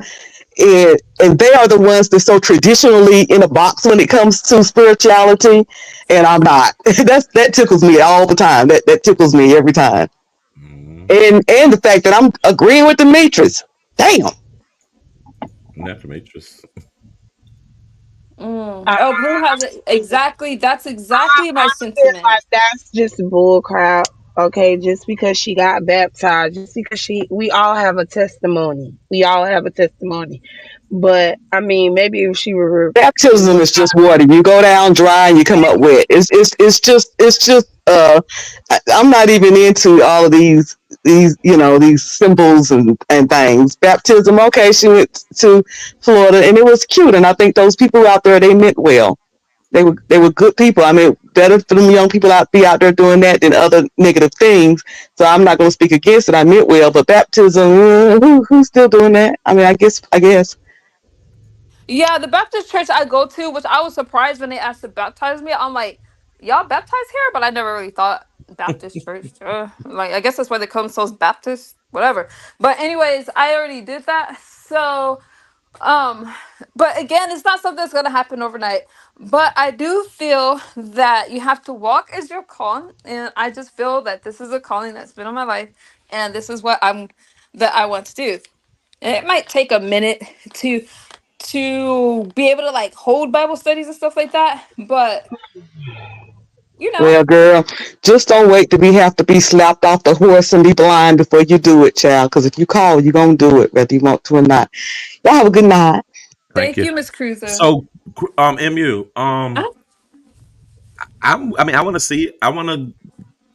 and they are the ones that's so traditionally in a box when it comes to spirituality, and I'm not. That tickles me all the time. That tickles me every time. mm, And the fact that I'm agreeing with the Matrix. Damn. natural matrix. Mm. I, Oh, Blue has it exactly. That's exactly my I feel sentiment. like that's just bull crap. Okay, just because she got baptized, just because we all have a testimony. We all have a testimony. But I mean, maybe if she Baptism was is just water. You go down dry and you come up wet. I'm not even into all of these symbols and things. Baptism, okay, she went to Florida and it was cute, and I think those people out there, they meant well. They were good people. I mean, better for them young people out be out there doing that than other negative things. So I'm not going to speak against it. I meant well, but baptism, who's still doing that? I mean, I guess. Yeah, the Baptist church I go to, which I was surprised when they asked to baptize me. I'm like, y'all baptize here? But I never really thought Baptist church. Like, I guess that's why they call themselves Baptist, whatever. But anyways, I already did that. So, um, but again, it's not something that's gonna happen overnight. But I do feel that you have to walk as your calling, and I just feel that this is a calling that's been on my life, and this is what I want to do. And it might take a minute to be able to like hold Bible studies and stuff like that. But you know, Well, girl, just don't wait to have to be slapped off the horse and be blind before you do it, child. Because if you call, you're going to do it, whether you want to or not. Y'all have a good night. Thank thank you. you, Miss Cruiser. So, Mu, Uh, I mean, I want to see. I want to.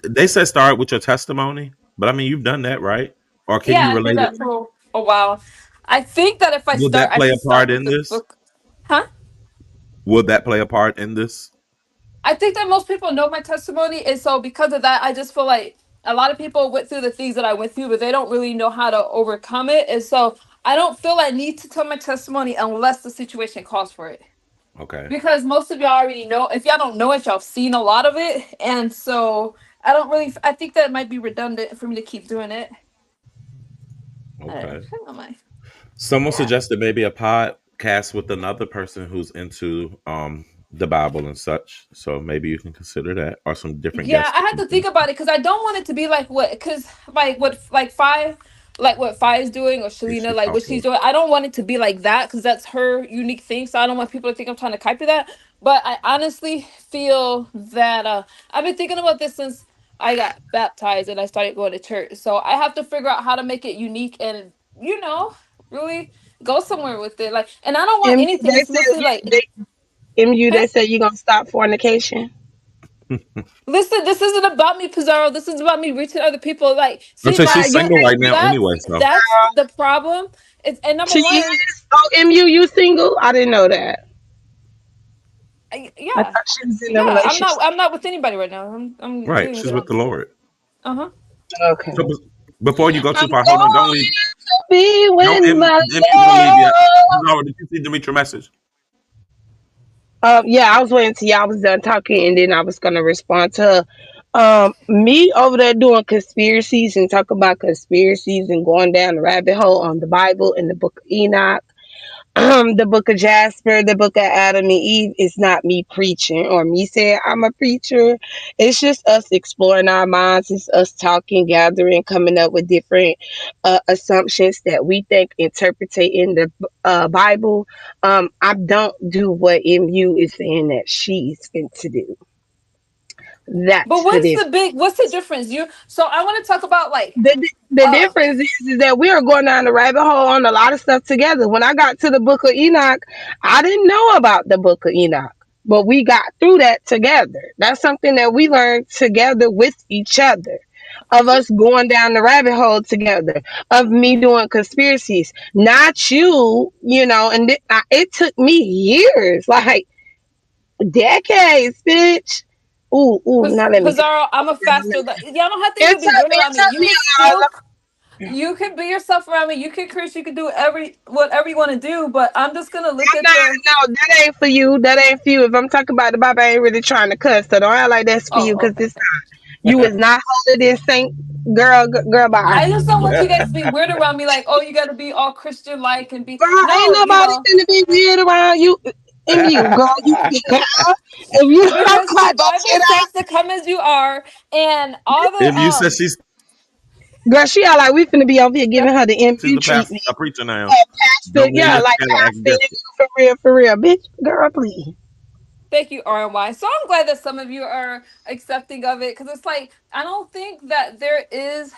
They said start with your testimony, but I mean, you've done that, right? Or can yeah, you I did relate it? that for a while. I think that if I Will start, that I play should a start part with in the this? book. Huh? Will that play a part in this? I think that most people know my testimony, and so because of that, I just feel like a lot of people went through the things that I went through, but they don't really know how to overcome it, and so I don't feel I need to tell my testimony unless the situation calls for it. Okay. Because most of y'all already know. If y'all don't know it, y'all have seen a lot of it, and so I don't really. I think that it might be redundant for me to keep doing it. Okay. Hang on, my Someone yeah, suggested maybe a podcast with another person who's into the Bible and such. So maybe you can consider that, or some different yeah. guest I had to think speakers. about it because I don't want it to be like what, because like what Fi is doing or You Shalina, should like talk what she's to. doing. I don't want it to be like that because that's her unique thing. So I don't want people to think I'm trying to copy that. But I honestly feel that I've been thinking about this since I got baptized and I started going to church. So I have to figure out how to make it unique and really go somewhere with it. Like, and I don't want anything. They It's said mostly like, MU, huh? they said you gonna stop fornication. Listen, this isn't about me, Pizarro. This is about me reaching other people. Like, I see, say Nah, she's you single ain't right now that's anyway. So that's the problem. It's and number She one, is. Oh, MU, you single? I didn't know that. I yeah, thought she was in a yeah. I'm not. relationship. I'm not with anybody right now. I'm right, doing she's good with on the this. Lord. Uh huh. Okay. So before you go I'm too far, hold on. Don't going leave. to be Don't with my don't leave yet. love. No, did you see Demetra message? Yeah, I was waiting till y'all was done talking, and then I was gonna respond to her. Me over there doing conspiracies and talking about conspiracies and going down the rabbit hole on the Bible and the Book of Enoch. The book of Jasper, the book of Adam and Eve is not me preaching or me saying I'm a preacher. It's just us exploring our minds. It's us talking, gathering, coming up with different assumptions that we think interpretate in the Bible. I don't do what MU is saying that she's going to do. But That's the what's difference. the big? What's the difference? You. So I want to talk about like. The Uh. difference is that we are going down the rabbit hole on a lot of stuff together. When I got to the book of Enoch, I didn't know about the book of Enoch, but we got through that together. That's something that we learned together with each other. Of us going down the rabbit hole together, of me doing conspiracies, not you, and it took me years, like decades, bitch. Ooh, now let me calm Pizarro, I'm a down. faster. Y'all don't have to It even be took weird me, it around me. took You me can a still, you can be yourself around me. You can curse. You can do whatever you want to do. But I'm just gonna look I'm at not, your. no, that ain't for you. That ain't for you. If I'm talking about the Bible, I ain't really trying to cuss. So don't act like that's for you, Oh, because okay. this you is not holy this saint, girl. Bye. I just don't want you guys to be weird around me. Like, oh, you got to be all Christian like and be. Girl, ain't No, nobody finna be weird around you. You, girl, you if you don't because the cut that Bible shit out, says to come as you are, and all the MU says she's girl, she all like we finna be over here yeah. giving her the she's MU a pastor, treatment. a preacher now. Pastor, Don't mean yeah, that like you gotta act Pastor different. MU for real, bitch. Girl, please. Thank you, RNY. So I'm glad that some of you are accepting of it because it's like I don't think that there is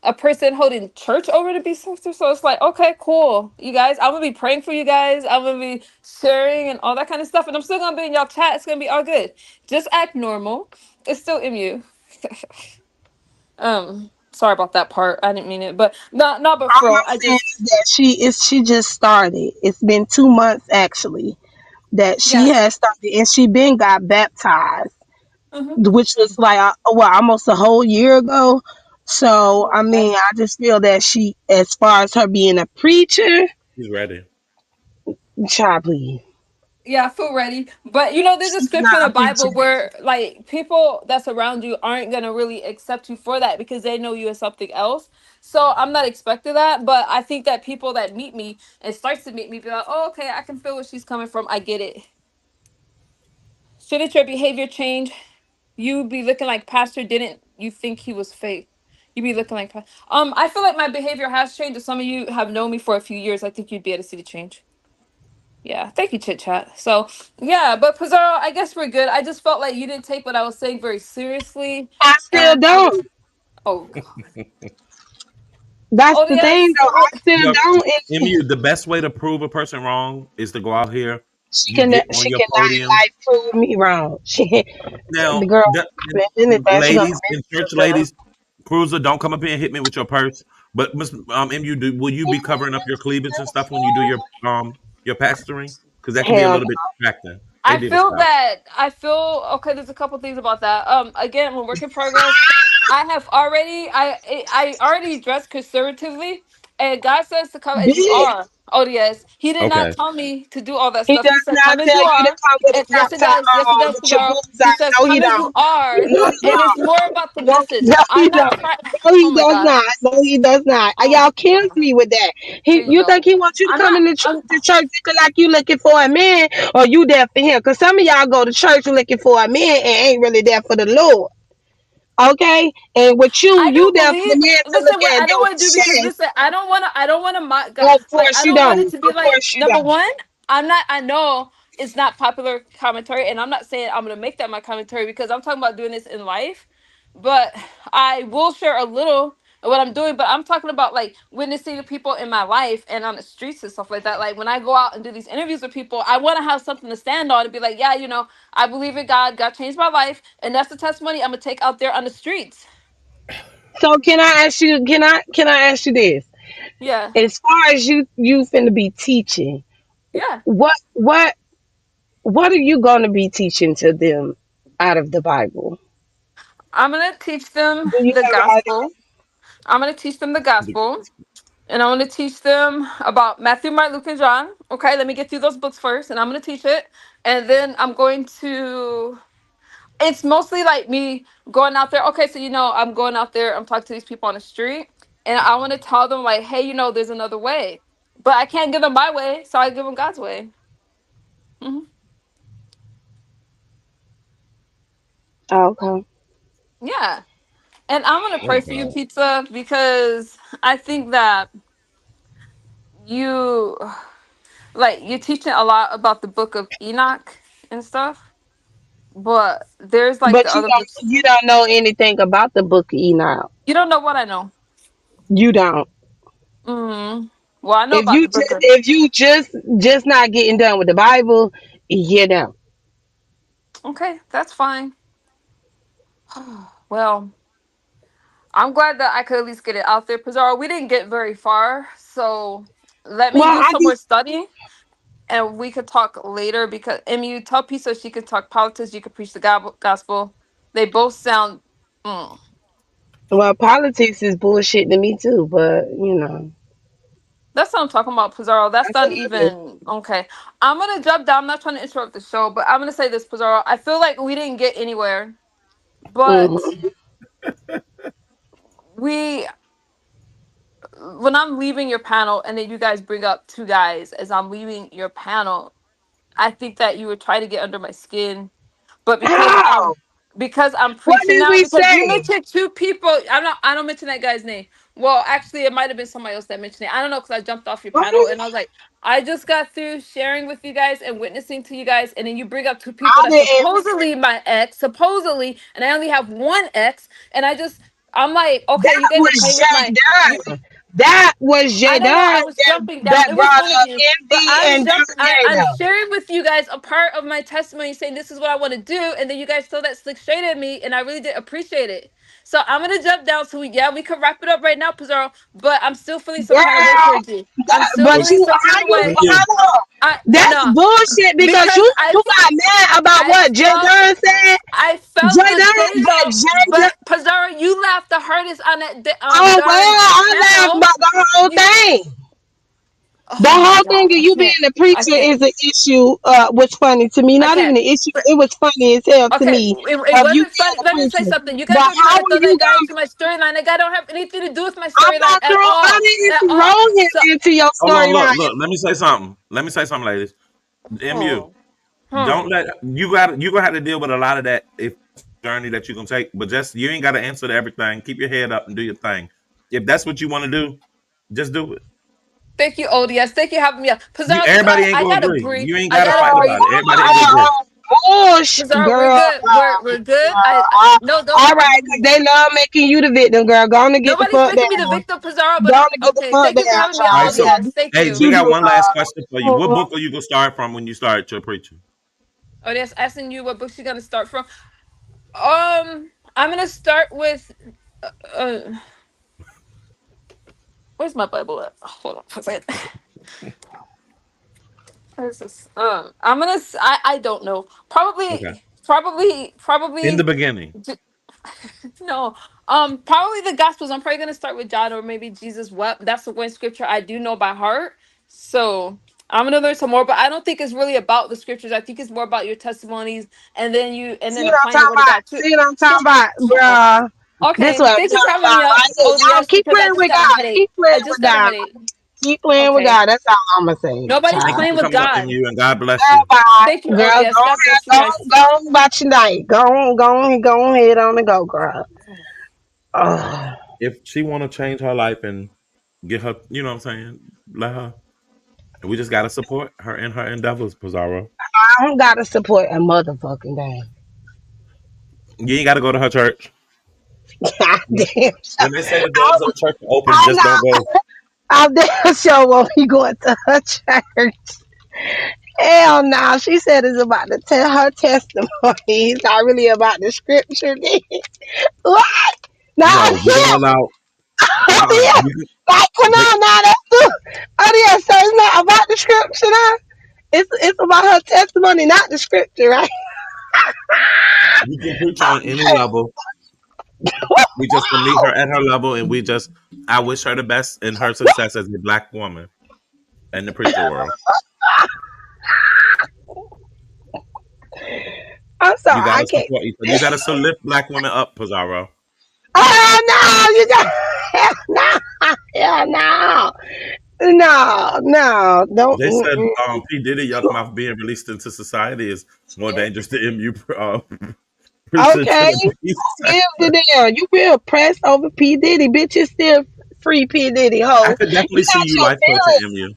a person holding church over to be sister. So it's like, okay, cool. You guys, I'm gonna be praying for you guys. I'm gonna be sharing and all that kind of stuff. And I'm still gonna be in y'all chat. It's gonna be all good. Just act normal. It's still MU. Sorry about that part. I didn't mean it. But not but All for real, I I'm saying just is that she just started. It's been 2 months actually that she yeah. has started, and she been got baptized, Mm-hmm. which was like almost a whole year ago. So I Okay. mean, I just feel that she, as far as her being a preacher, She's ready. child, please, Yeah, I feel ready. But you know, there's a she's not scripture in the a preacher. Bible where like people that's around you aren't gonna really accept you for that because they know you as something else. So I'm not expecting that, but I think that people that meet me and starts to meet me be like, oh, okay, I can feel where she's coming from. I get it. Shouldn't your behavior change? You be looking like Pastor didn't you think he was fake? You be looking like I feel like my behavior has changed. If some of you have known me for a few years, I think you'd be able to see the change. Yeah, thank you, Chit Chat. So, yeah, but Pizarro, I guess we're good. I just felt like you didn't take what I was saying very seriously. I still And I don't. just, oh, God. That's the thing, ODS, though. I still Look, don't. And MU, the best way to prove a person wrong is to go out here. she You can, get on she your cannot podium. like prove me wrong. She, Now, the girl, in it, that she gonna ladies and church mention ladies, Cruiser, don't come up here and hit me with your purse. But Miss MU, will you be covering up your cleavage and stuff when you do your pastoring? Because that can be a hell little bit distracting. They I need to feel stop. that okay. There's a couple things about that. Again, when work in progress, I already dressed conservatively, and God says to come no. as you Bitch. are. ODS. He did not Okay. tell me to do all that He stuff. He does said, not "Come as tell you you to are." come with a And crop yes, it top does. Yes, it on does, with your Pizarro. boobs He out. says, No, he "Come as don't. you are," No, he and it's don't. more about the No, message. no, he I'm not don't. trying. No, Oh he my does God. not. No, he does not. Oh Y'all my kills God. me with that. Here you You go. think he wants you to I'm come not. in the church looking like you looking for a man, or you there for him? Because some of y'all go to church looking for a man and ain't really there for the Lord. Okay? And with I you don't there for the believe. man to look Listen, what at I don't your want to do because chest. listen, I don't want to. I don't want to mock God. Of Like course I you don't want it don't. to be Of like course you number don't. one. I'm not. I know it's not popular commentary, and I'm not saying I'm gonna make that my commentary because I'm talking about doing this in life. But I will share a little of what I'm doing. But I'm talking about like witnessing the people in my life and on the streets and stuff like that. Like when I go out and do these interviews with people, I want to have something to stand on and be like, yeah, I believe in God. God changed my life, and that's the testimony I'm gonna take out there on the streets. So can I ask you? Can I ask you this? Yeah. As far as you finna be teaching, Yeah. what are you gonna be teaching to them out of the Bible? I'm going to teach them Do you the have an idea? gospel. I'm going to teach them the gospel. And I'm going to teach them about Matthew, Mark, Luke, and John. Okay, let me get through those books first. And I'm going to teach it. And then I'm going to. It's mostly like me going out there. Okay, so I'm going out there. I'm talking to these people on the street. And I want to tell them, like, hey, there's another way. but I can't give them my way, so I give them God's way. Hmm. Okay. Yeah, and I'm gonna Oh pray for you, God. Pizza, because I think that you like you're teaching a lot about the book of Enoch and stuff, but there's like the But other books. you don't know anything about the book of Enoch. You don't know what I know. You don't. Mm. Well, I know about the book of. If you just not getting done with the Bible, you know. Okay, that's fine. Well, I'm glad that I could at least get it out there. Pizarro, we didn't get very far, so let me Well, do I some more just studying and we could talk later because you tell Pisa she could talk politics, you could preach the gospel. They both sound. Mm. well, politics is bullshit to me too. But That's what I'm talking about, Pizarro. That's that's not another. even okay. I'm gonna jump down. I'm not trying to interrupt the show, but I'm gonna say this, Pizarro. I feel like we didn't get anywhere, but Mhm. we when I'm leaving your panel and then you guys bring up two guys as I'm leaving your panel, I think that you would try to get under my skin, but How? because I'm What preaching did now we because you say? mentioned two people. I don't mention that guy's name. Well, actually, it might have been somebody else that mentioned it. I don't know because I jumped off your panel What? and I was like, I just got through sharing with you guys and witnessing to you guys, and then you bring up two people I that didn't. supposedly my ex, supposedly, and I only have one ex, and I'm like, okay, you That guys are playing was with my. Jay You, Dunn. That was I Jay don't know. I Dunn was jumping down. that It was brought one of up you, but MD and I'm Dominator. sharing with you guys a part of my testimony, saying this is what I want to do, and then you guys throw that slick straight at me, and I really did appreciate it. So I'm gonna jump down. So we can wrap it up right now, Pizarro. But I'm still feeling some kind of way Girl, towards you. I'm still So, but feeling you some how kind of you way. MU, follow? I That's no bullshit because because you got mad about I what Jay felt Dunn said. I felt Jay the Dunn, same but though, Jay Dunn. but Pizarro, you laughed the hardest on that Oh well, darn I laughed panel. about the whole You thing. The oh my whole thing god, of I you being can't. a I preacher can't. is an issue. Was funny to me. I Not can't. even an issue. But It was funny as hell to okay, me it of you wasn't being funny. a Let me say preacher. something. You guys But are trying how to are throw you that guy gonna? into my storyline. That guy don't have anything to do with my I'm storyline not at throwing. I all. At didn't all. throw So him into your hold on, storyline. look. Let me say something. Let me say something, ladies. MU, oh, hmm. don't let you gonna have to deal with a lot of that if journey that you're gonna take. But just you ain't gotta answer to everything. Keep your head up and do your thing. If that's what you want to do, just do it. Thank you, O.D.S. Thank you for having me up. You Pizarro, everybody ain't I gonna gotta agree. breathe. You ain't I gotta gotta fight Girl, breathe. about it. you Everybody ain't gonna agree. bush, Pizarro, we're girl. good. We're good. No, don't. All right, cause they love making you the victim, girl. Go on and get the Nobody's fuck making me the down. victim, Pizarro. Go But on and get the okay, fuck thank you for down, having me up, All right, child. so O.D.S. Thank hey, you. we got one last question for you. What book are you gonna start from when you start your preaching? O.D.S. asking you what book she's gonna start from. I'm gonna start with. Uh, where's my Bible at? Hold on for a second. Where's this? I'm gonna. I don't know. Okay. In Probably. the beginning. No. Probably the Gospels. I'm probably gonna start with John or maybe Jesus wept. That's the one scripture I do know by heart. So I'm gonna learn some more, but I don't think it's really about the scriptures. I think it's more about your testimonies, and See then what I'm applying the talking word of about? God to. See what I'm So, talking about, so bruh? This okay. what I'm Thank you for talking having about me up, right here. Y'all ODS, keep because I playing just with got a God. headache. Keep playing I with just got a God. headache. Keep playing with Okay. God. That's all I'm gonna say, Nobody's Thank you child. playing for with coming up, God. MU, and God bless you. Bye, Thank you, girl. ODS. Go God ahead. bless you guys. Go on about your night. Go ahead, girl. If she want to change her life and get her, you know what I'm saying, let her. We just gotta support her in her endeavors, Pizarro. I don't gotta support a motherfucking thing. You ain't gotta go to her church. God damn. When they say the doors I'm, of the church are open, I'm just don't not. go. I'm damn sure won't be going to her church. Hell no. She said it's about to tell her testimony. It's not really about the scripture. What? Now, No, we're gonna allow. yeah. You can, Like, come they, on now. That's too. Oh, yeah. So it's not about the scripture now. It's about her testimony, not the scripture, right? you can preach on any level. We just can meet her at her level, and we just. I wish her the best in her success as a black woman in the preacher world. I'm You sorry. I gotta can't. support each other. You gotta still lift black women up, Pizarro. Oh, no. You got. Hell no. Hell no. No, no, don't. They said Mm-mm. P Diddy Yuck Mouth being released into society is more dangerous than MU preaching to Okay, the peace. give the damn. You real pressed over P Diddy, bitch. You still free P Diddy I hoe. could You definitely see you got life coaching MU.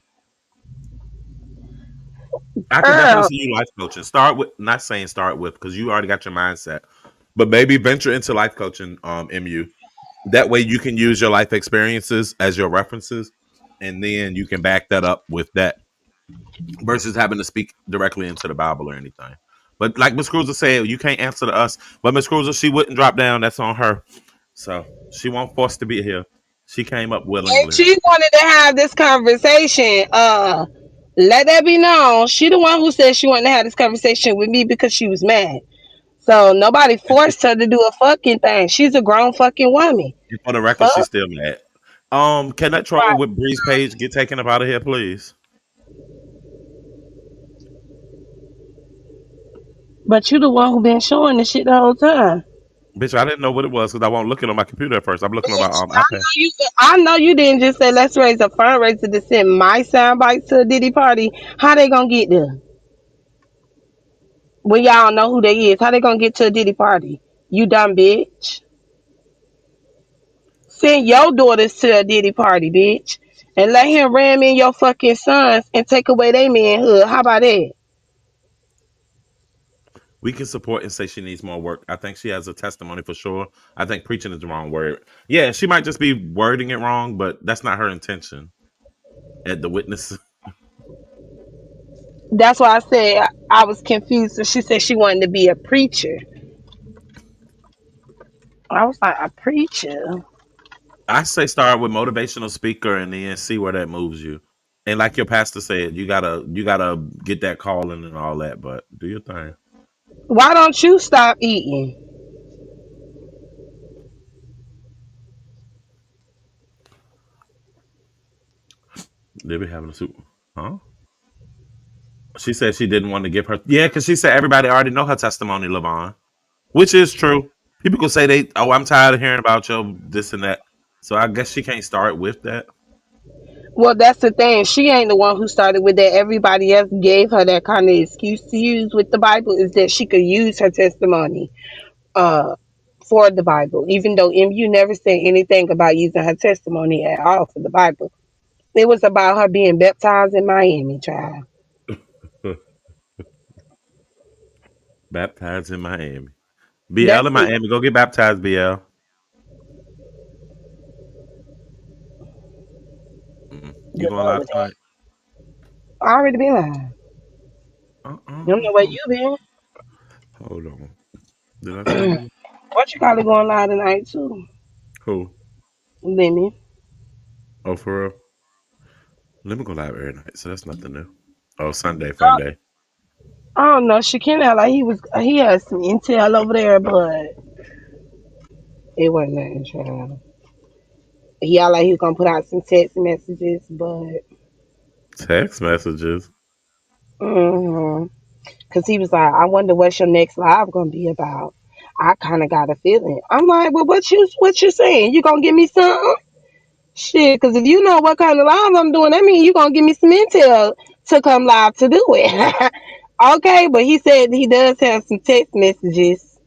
I could your definitely feelings, see you life coaching. Start with, not saying start with, because you already got your mindset, but maybe venture into life coaching, MU. That way you can use your life experiences as your references, and then you can back that up with that versus having to speak directly into the Bible or anything. But like Miss Cruiser said, you can't answer to us. But Miss Cruiser, she wouldn't drop down. That's on her. So she won't force to be here. She came up and willingly. she wanted to have this conversation. Let that be known. She the one who said she wanted to have this conversation with me because she was mad. So nobody forced her to do a fucking thing. She's a grown fucking woman. And for the record, Fuck. she's still mad. Can that troll Right. with Breeze Page get taken up out of here, please? But you the one who been showing the shit the whole time. Bitch, I didn't know what it was because I wasn't looking on my computer at first. I'm looking on my Bitch, iPad. I know you didn't just say let's raise a fundraiser to send my soundbite to a Diddy party. How they gonna get there? When y'all know who they is, how they gonna get to a Diddy party? You dumb bitch. Send your daughters to a Diddy party, bitch. And let him ram in your fucking sons and take away their manhood. How about that? We can support and say she needs more work. I think she has a testimony for sure. I think preaching is the wrong word. Yeah, she might just be wording it wrong, but that's not her intention. At the witness, That's why I said I was confused. So she said she wanted to be a preacher. I was like, a preacher? I say start with motivational speaker and then see where that moves you. And like your pastor said, you gotta get that calling and all that. But do your thing. Why don't you stop eating? They be having a soup, huh? She said she didn't want to give her. Yeah, because she said everybody already know her testimony, Levon, which is true. People could say they, oh, I'm tired of hearing about your this and that. So I guess she can't start with that. Well, that's the thing. She ain't the one who started with that. Everybody else gave her that kind of excuse to use with the Bible is that she could use her testimony uh, for the Bible, even though MU never said anything about using her testimony at all for the Bible. It was about her being baptized in Miami, child. Baptized in Miami. BL That's in it. Miami. Go get baptized, BL. You Good going luck live with that. tonight? I already been lying. You don't know where you been. Hold on. Did I say you? What you call it going live tonight too? Who? Lemon. Oh, for real? Let me go live every night. So that's nothing new. Oh, Sunday, fun day. I don't know. Shakin out like he had some intel over there, but it wasn't nothing, child. He out like he was gonna put out some text messages, but Text messages. mm cause he was like, I wonder what your next live gonna be about. I kind of got a feeling. I'm like, well, what you saying? You gonna give me something? Shit, cause if you know what kind of live I'm doing, that mean you gonna give me some intel to come live to do it. Okay, but he said he does have some text messages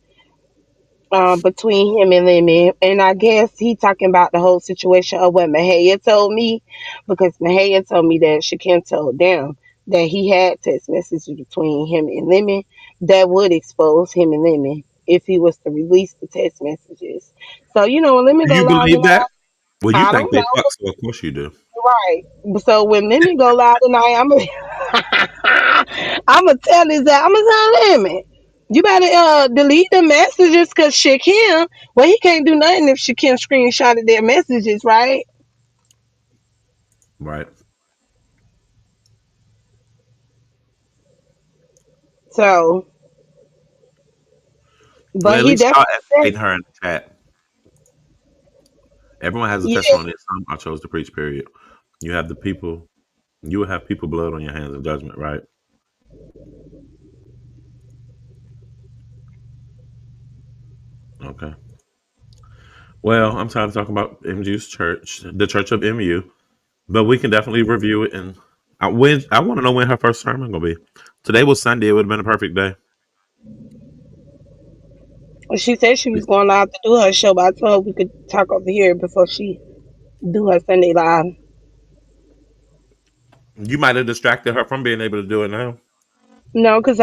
between him and Lemon, and I guess he talking about the whole situation of what Mahaya told me, because Mahaya told me that Shakim told them that he had text messages between him and Lemon that would expose him and Lemon if he was to release the text messages. So when Lemon Do go you live believe tonight, that? Well, you I think don't they know. fuck, so of course you do. Right. So when Lemon go live tonight, I'm gonna I'm gonna tell his that I'm gonna tell Lemon. You better delete the messages because Shakim, well, he can't do nothing if Shakim screenshotted their messages, right? Right. So, Well, but at he least y'all definitely said, educating her in the chat. Everyone has a yeah, testimony. Some I chose to preach. Period. You have the people. You will have people blood on your hands in judgment. Right. Okay. Well, I'm tired of talking about MU's church, the Church of MU. But we can definitely review it. And I want to know when her first sermon gonna be. Today was Sunday. It would have been a perfect day. She said she was going live to do her show, but I told her we could talk over here before she do her Sunday live. You might have distracted her from being able to do it now. No, because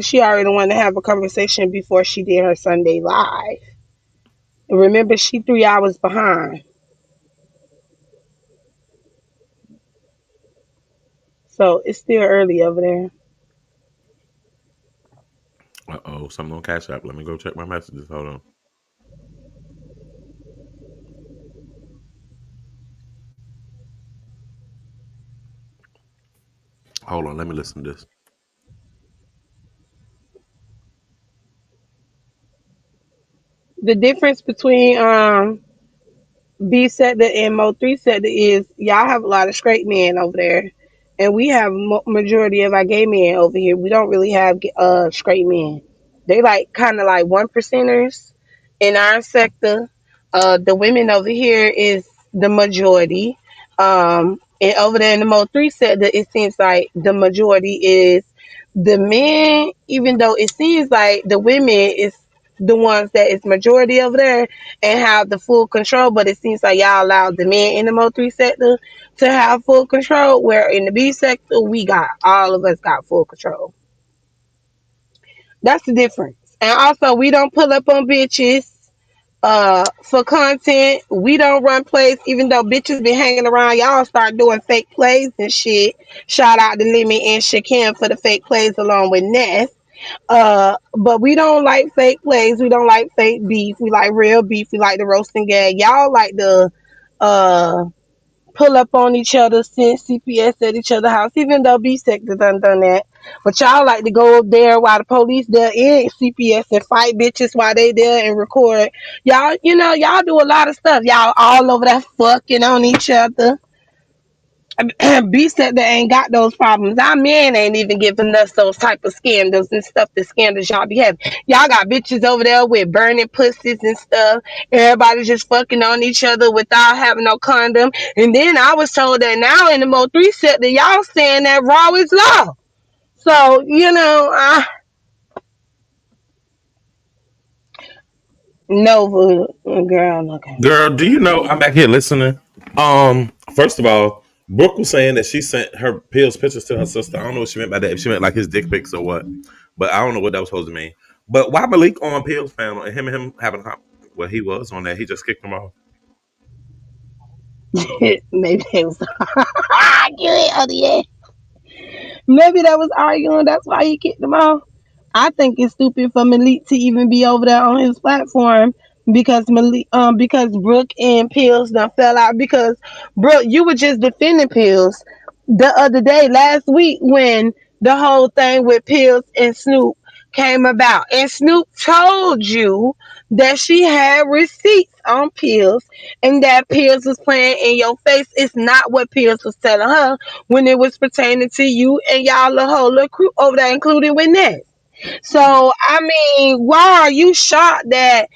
she already wanted to have a conversation before she did her Sunday live. And remember, she 3 hours behind, so it's still early over there. Something on Cash App. Let me go check my messages. Hold on. Hold on. Let me listen to this. The difference between B sector and Mo 3 sector is y'all have a lot of straight men over there, and we have majority of our gay men over here. We don't really have straight men. They like kind of like one percenters in our sector. The women over here is the majority. And over there in the Mo 3 sector, it seems like the majority is the men, even though it seems like the women is the ones that is majority over there and have the full control, but it seems like y'all allowed the men in the Mo 3 sector to have full control, where in the B sector, we got all of us got full control. That's the difference. And also, we don't pull up on bitches for content. We don't run plays, even though bitches been hanging around. Y'all start doing fake plays and shit. Shout out to Lemmy and Shakim for the fake plays along with Ness. But we don't like fake plays. We don't like fake beef. We like real beef. We like the roast and gag. Y'all like the uh pull up on each other, send CPS at each other's house, even though B sector done that. But y'all like to go up there while the police there in CPS and fight bitches while they there and record. Y'all, y'all do a lot of stuff. Y'all all over that fucking on each other. B said they ain't got those problems. Our men ain't even giving us those type of scandals and stuff. The scandals y'all be having. Y'all got bitches over there with burning pussies and stuff. Everybody just fucking on each other without having no condom. And then I was told that now in the Mo 3 set that y'all saying that raw is law. So, Nova, girl, okay. Girl, do you know I'm back here listening? First of all, Brooke was saying that she sent her pills pictures to her sister. I don't know what she meant by that. If she meant like his dick pics or what, but I don't know what that was supposed to mean. But why Malik on Pills family and him having well, he was on that. He just kicked him off. Maybe they was arguing. Oh, yeah. Maybe that was arguing. That's why he kicked them off. I think it's stupid for Malik to even be over there on his platform because Brooke and Pills done fell out because Brooke, you were just defending Pills the other day last week when the whole thing with Pills and Snoop came about, and Snoop told you that she had receipts on Pills and that Pills was playing in your face. It's not what Pills was telling her when it was pertaining to you and y'all the whole little crew over there, including with Ness. So I mean, why are you shocked that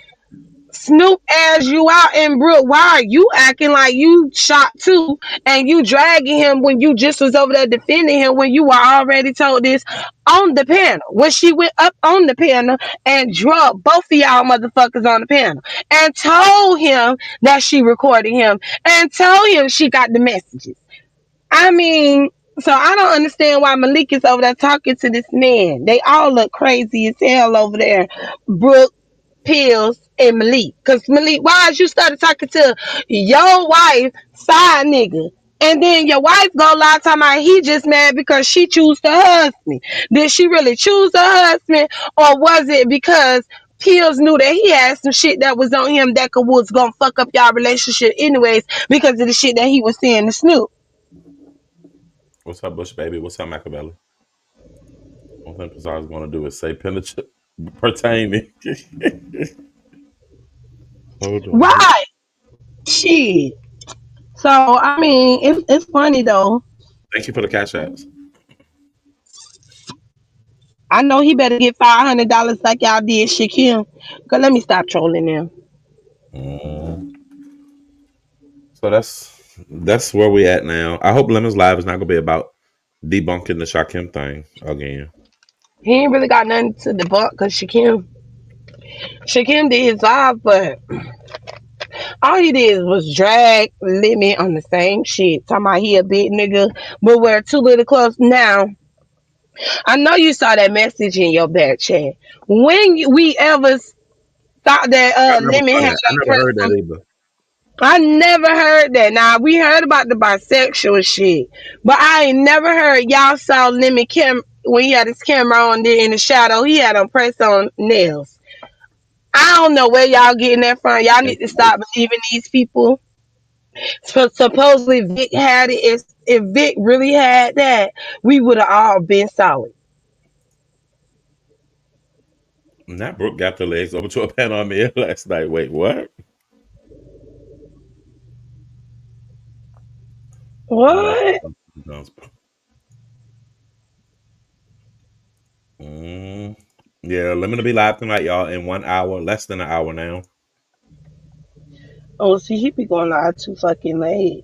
Snoop asked you out and Brooke? Why are you acting like you shocked too and you dragging him when you just was over there defending him when you were already told this on the panel when she went up on the panel and drugged both of y'all motherfuckers on the panel and told him that she recorded him and told him she got the messages. I mean, so I don't understand why Malik is over there talking to this man. They all look crazy as hell over there. Brooke, Pills, and Malik. Cause Malik, why is you started talking to your wife, side nigga? And then your wife go lie talking about he just mad because she chose the husband. Did she really choose the husband? Or was it because Pills knew that he had some shit that was on him that was gonna fuck up y'all relationship anyways because of the shit that he was saying to Snoop? What's up, Bush baby? What's up, Machiavelli? One thing Pizarro's going to do is say penetrate pertaining. Hold on. Right. Shit. So I mean, it's funny though. Thank you for the cash apps. I know he better get $500 like y'all did Shaquille. Cause let me stop trolling them. Mm. So that's That's where we at now. I hope Lemon's Live is not gonna be about debunking the Shakim thing again. He ain't really got nothing to debunk because Shakim did his live, but all he did was drag Lemon on the same shit. Talking about he a big nigga, but wear too little clothes. Now, I know you saw that message in your back chat. When we ever thought that I never Lemon saw had that. I a never press heard on? that either. I never heard that. Now we heard about the bisexual shit, but I ain't never heard y'all saw Lemon Cam when he had his camera on there in the shadow. He had on press on nails. I don't know where y'all getting that from. Y'all need to stop believing these people. So supposedly Vic had it. If Vic really had that, we would have all been solid. And that Brooke got the legs over to a pan on me last night. Wait, what? No. What? Mm. Yeah, Lemon to be live tonight, y'all, in 1 hour, less than an hour now. Oh, see, he be going out too fucking late.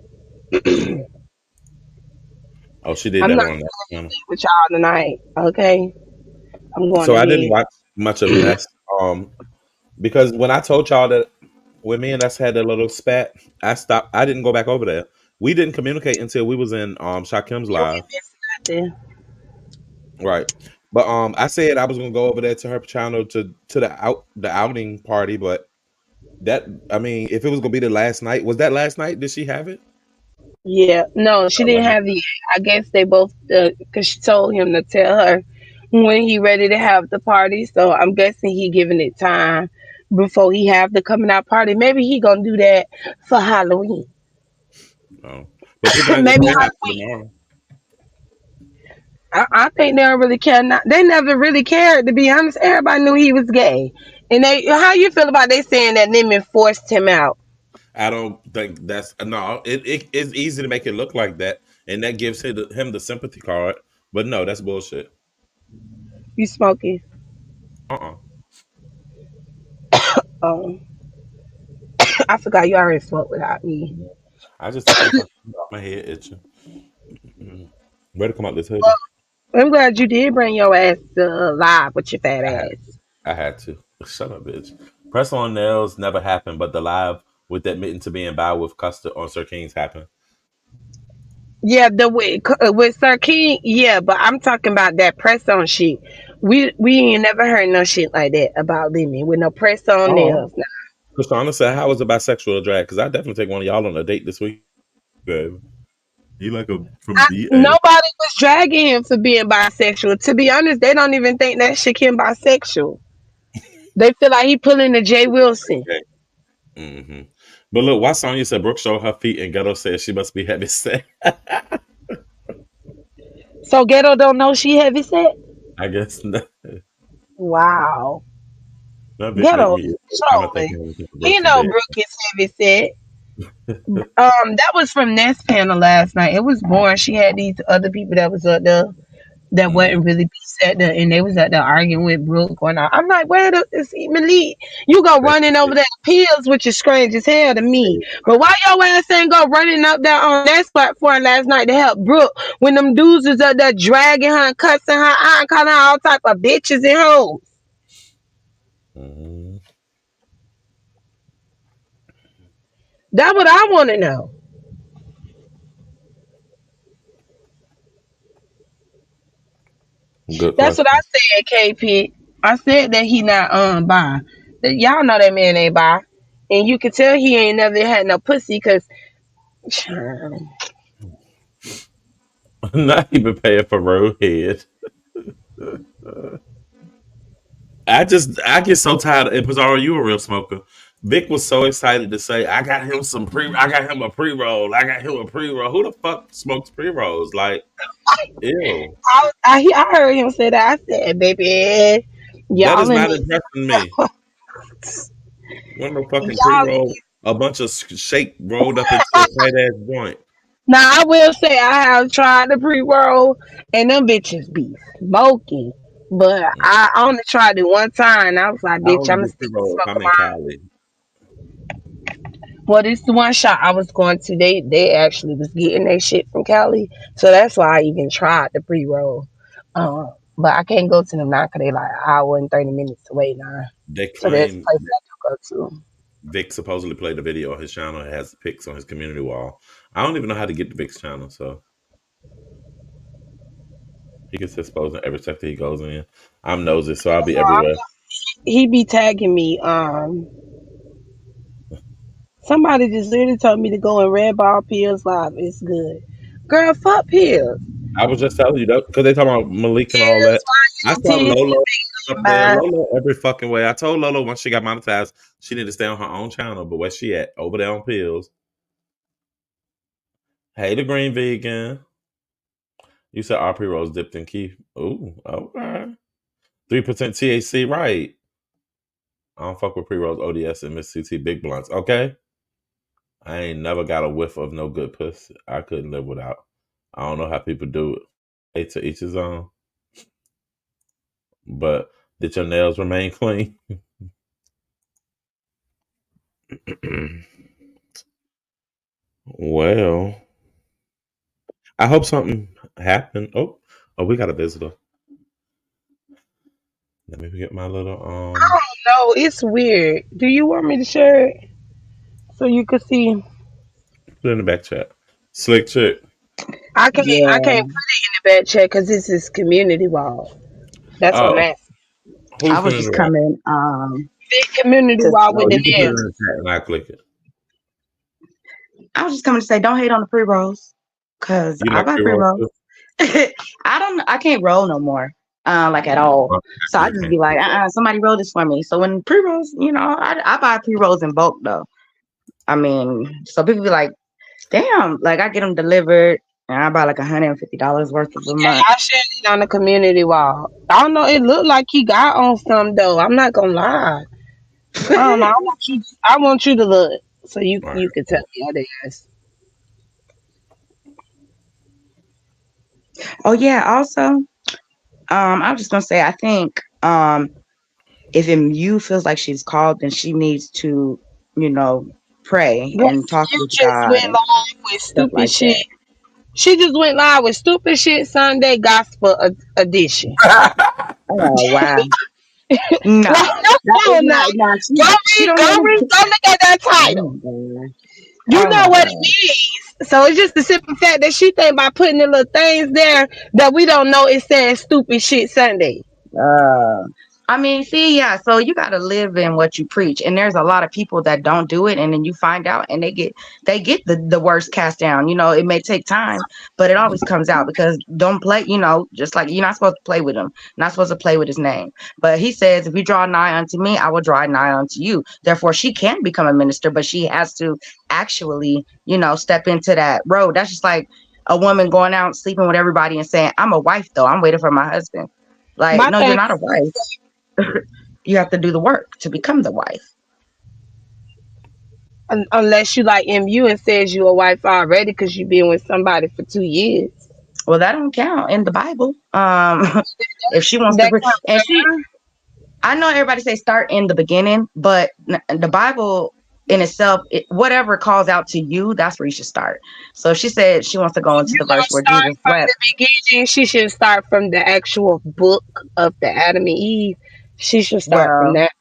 Oh, she did I'm that not on that channel. with y'all tonight. Okay, I'm going So to I didn't bed. watch much of Ness. Because when I told y'all that when me and Ness had that little spat, I stopped. I didn't go back over there. We didn't communicate until we was in Shakim's You live. ain't missing nothing. Right. But I said I was gonna go over there to her channel to the outing party, but that I mean, if it was gonna be the last night, was that last night? Did she have it? Yeah, no, she All didn't right. have the. I guess they both, because she told him to tell her when he ready to have the party. So I'm guessing he giving it time before he have the coming out party. Maybe he gonna do that for Halloween. Oh. But people ain't gonna Maybe say nothing tomorrow. I think they don't really care. Not, they never really cared, to be honest. Everybody knew he was gay. And they, how you feel about they saying that Lemon forced him out? I don't think that's no. It is easy to make it look like that, and that gives him the sympathy card. But no, that's bullshit. You smoking? Uh. Oh, I forgot you already smoked without me. I just took some fucking off my head itching. Way to come out this Well, hoodie. I'm glad you did bring your ass live with your fat I had ass. I had to. Shut up, bitch. Press on nails never happened, but the live with admitting to being bi with Custer on Sir King's happened. Yeah, the with Sir King, yeah, but I'm talking about that press on shit. We ain't never heard no shit like that about Lemon with no press on Oh, nails. Krishana said, "How was a bisexual drag? Because I definitely take one of y'all on a date this week, babe. You like a from DA? Nobody was dragging him for being bisexual. To be honest, they don't even think that Shakim bisexual. They feel like he pulling the Jay Wilson. Okay. Mm-hmm. But look, why Sonya said Brooke showed her feet and Ghetto said she must be heavy set. So Ghetto don't know she heavy set. I guess not. Wow, That bitch make Ghetto me time I think trolling. of Brooke He to know bed. Brooke is heavy set. That was from Nest panel last night. It was boring. She had these other people that was up there that Mm, wasn't really be set there, and they was at there arguing with Brooke going on. I'm like, where the is Malik? You go they running over there pills, which is strange as hell to me. But why your ass ain't go running up there on that platform last night to help Brooke when them dudes was up there dragging her and cussing her out and calling her all type of bitches and hoes? mm, That's what I want to know. good That's what question. I said, KP. I said that he not bi. That y'all know that man ain't bi. And you can tell he ain't never had no pussy because Not even paying for roadhead. I get so tired. It was already you a real smoker. Vic was so excited to say, I got him a pre roll. I got him a pre roll. Who the fuck smokes pre rolls? Like, ew. I heard him say that. I said, baby, That is y'all in not these, impressing me. One of the fucking pre y'all. roll, a bunch of shake rolled up into a tight ass joint. Now I will say I have tried the pre roll, and them bitches be smoking. But I only tried it one time. And I was like, I bitch, only I'm gonna do pre stick to roll if I'm smoking in mine. Cali. Well, this the one shop I was going to. They actually was getting their shit from Cali, so that's why I even tried the pre roll. But I can't go to them now because they like an hour and 30 minutes away now. They So that's the claim place I do go to. Vic supposedly played the video on his channel. It has pics on his community wall. I don't even know how to get to Vic's channel, so he gets exposed in every sector he goes in. I'm nosy, so I'll be everywhere. He be tagging me. Somebody just literally told me to go in Red Ball Pills Live. It's good, girl. Fuck pills. I was just telling you that because they talking about Malik and all that. Pills, I YS saw titties, Lolo and up there. mind. Lolo every fucking way. I told Lolo once she got monetized, she need to stay on her own channel. But where she at? Over there on pills. Hey, the green vegan. You said our pre rolls dipped in Keith. Ooh, okay. 3% THC, right? I don't fuck with pre rolls, O.D.S and Miss CT big blunts. Okay. I ain't never got a whiff of no good pussy. I couldn't live without. I don't know how people do it. Hey, to each his own. But did your nails remain clean? Well, I hope something happened. Oh, we got a visitor. Let me get my little No, it's weird. Do you want me to share it so you can see? put it in the back chat. Slick chick. I Yeah. can't put it in the back check because this is community wall. That's what I'm Oh, asking. who's I was putting it in just the back? coming Big community to wall Oh, with the you can put it in nails. the chat and I click it. I was just coming to say don't hate on the pre rolls. Cause You I like buy pre pre rolls rolls. too? I can't roll no more. Like at all. Oh, So I you just can't be like, do that. somebody roll this for me. So when pre rolls, I buy pre rolls in bulk though. I mean, so people be like, damn, like I get them delivered and I buy like $150 worth of a month. I shared it on the community wall. I don't know. It looked like he got on some though. I'm not gonna lie. I don't know. I want you to look so All right. you can tell me other guys. Oh yeah, also, I'm just gonna say I think if you feels like she's called, then she needs to, you know, pray Girl, and talk you with just God went and live with stuff stupid like shit. that. She just went live with stupid shit Sunday gospel edition. Oh wow. No, Like, that come is on now. not. No, Go she read, don't go have read, no. go look at that Oh title. my god. You Oh know my what it god. means. So it's just the simple fact that she think by putting the little things there that we don't know it says stupid shit Sunday. Uh, I mean, see, yeah. So you got to live in what you preach, and there's a lot of people that don't do it, and then you find out, and they get the worst cast down. It may take time, but it always comes out because don't play. Just like you're not supposed to play with him, not supposed to play with his name. But he says, if you draw nigh unto me, I will draw nigh unto you. Therefore, she can become a minister, but she has to actually, step into that road. That's just like a woman going out sleeping with everybody and saying, "I'm a wife, though. I'm waiting for my husband." Like, My no, you're thing not a wife. You have to do the work to become the wife. unless you like MU and says you a wife already because you been with somebody for 2 years. Well, that don't count in the Bible. If she wants to, That counts and for she, her. I know everybody say start in the beginning, but the Bible in itself, whatever calls out to you, that's where you should start. So if she said she wants to go into You the gonna verse where start Jesus from wept. the beginning. She should start from the actual book of the Adam and Eve. She should start from Well, that.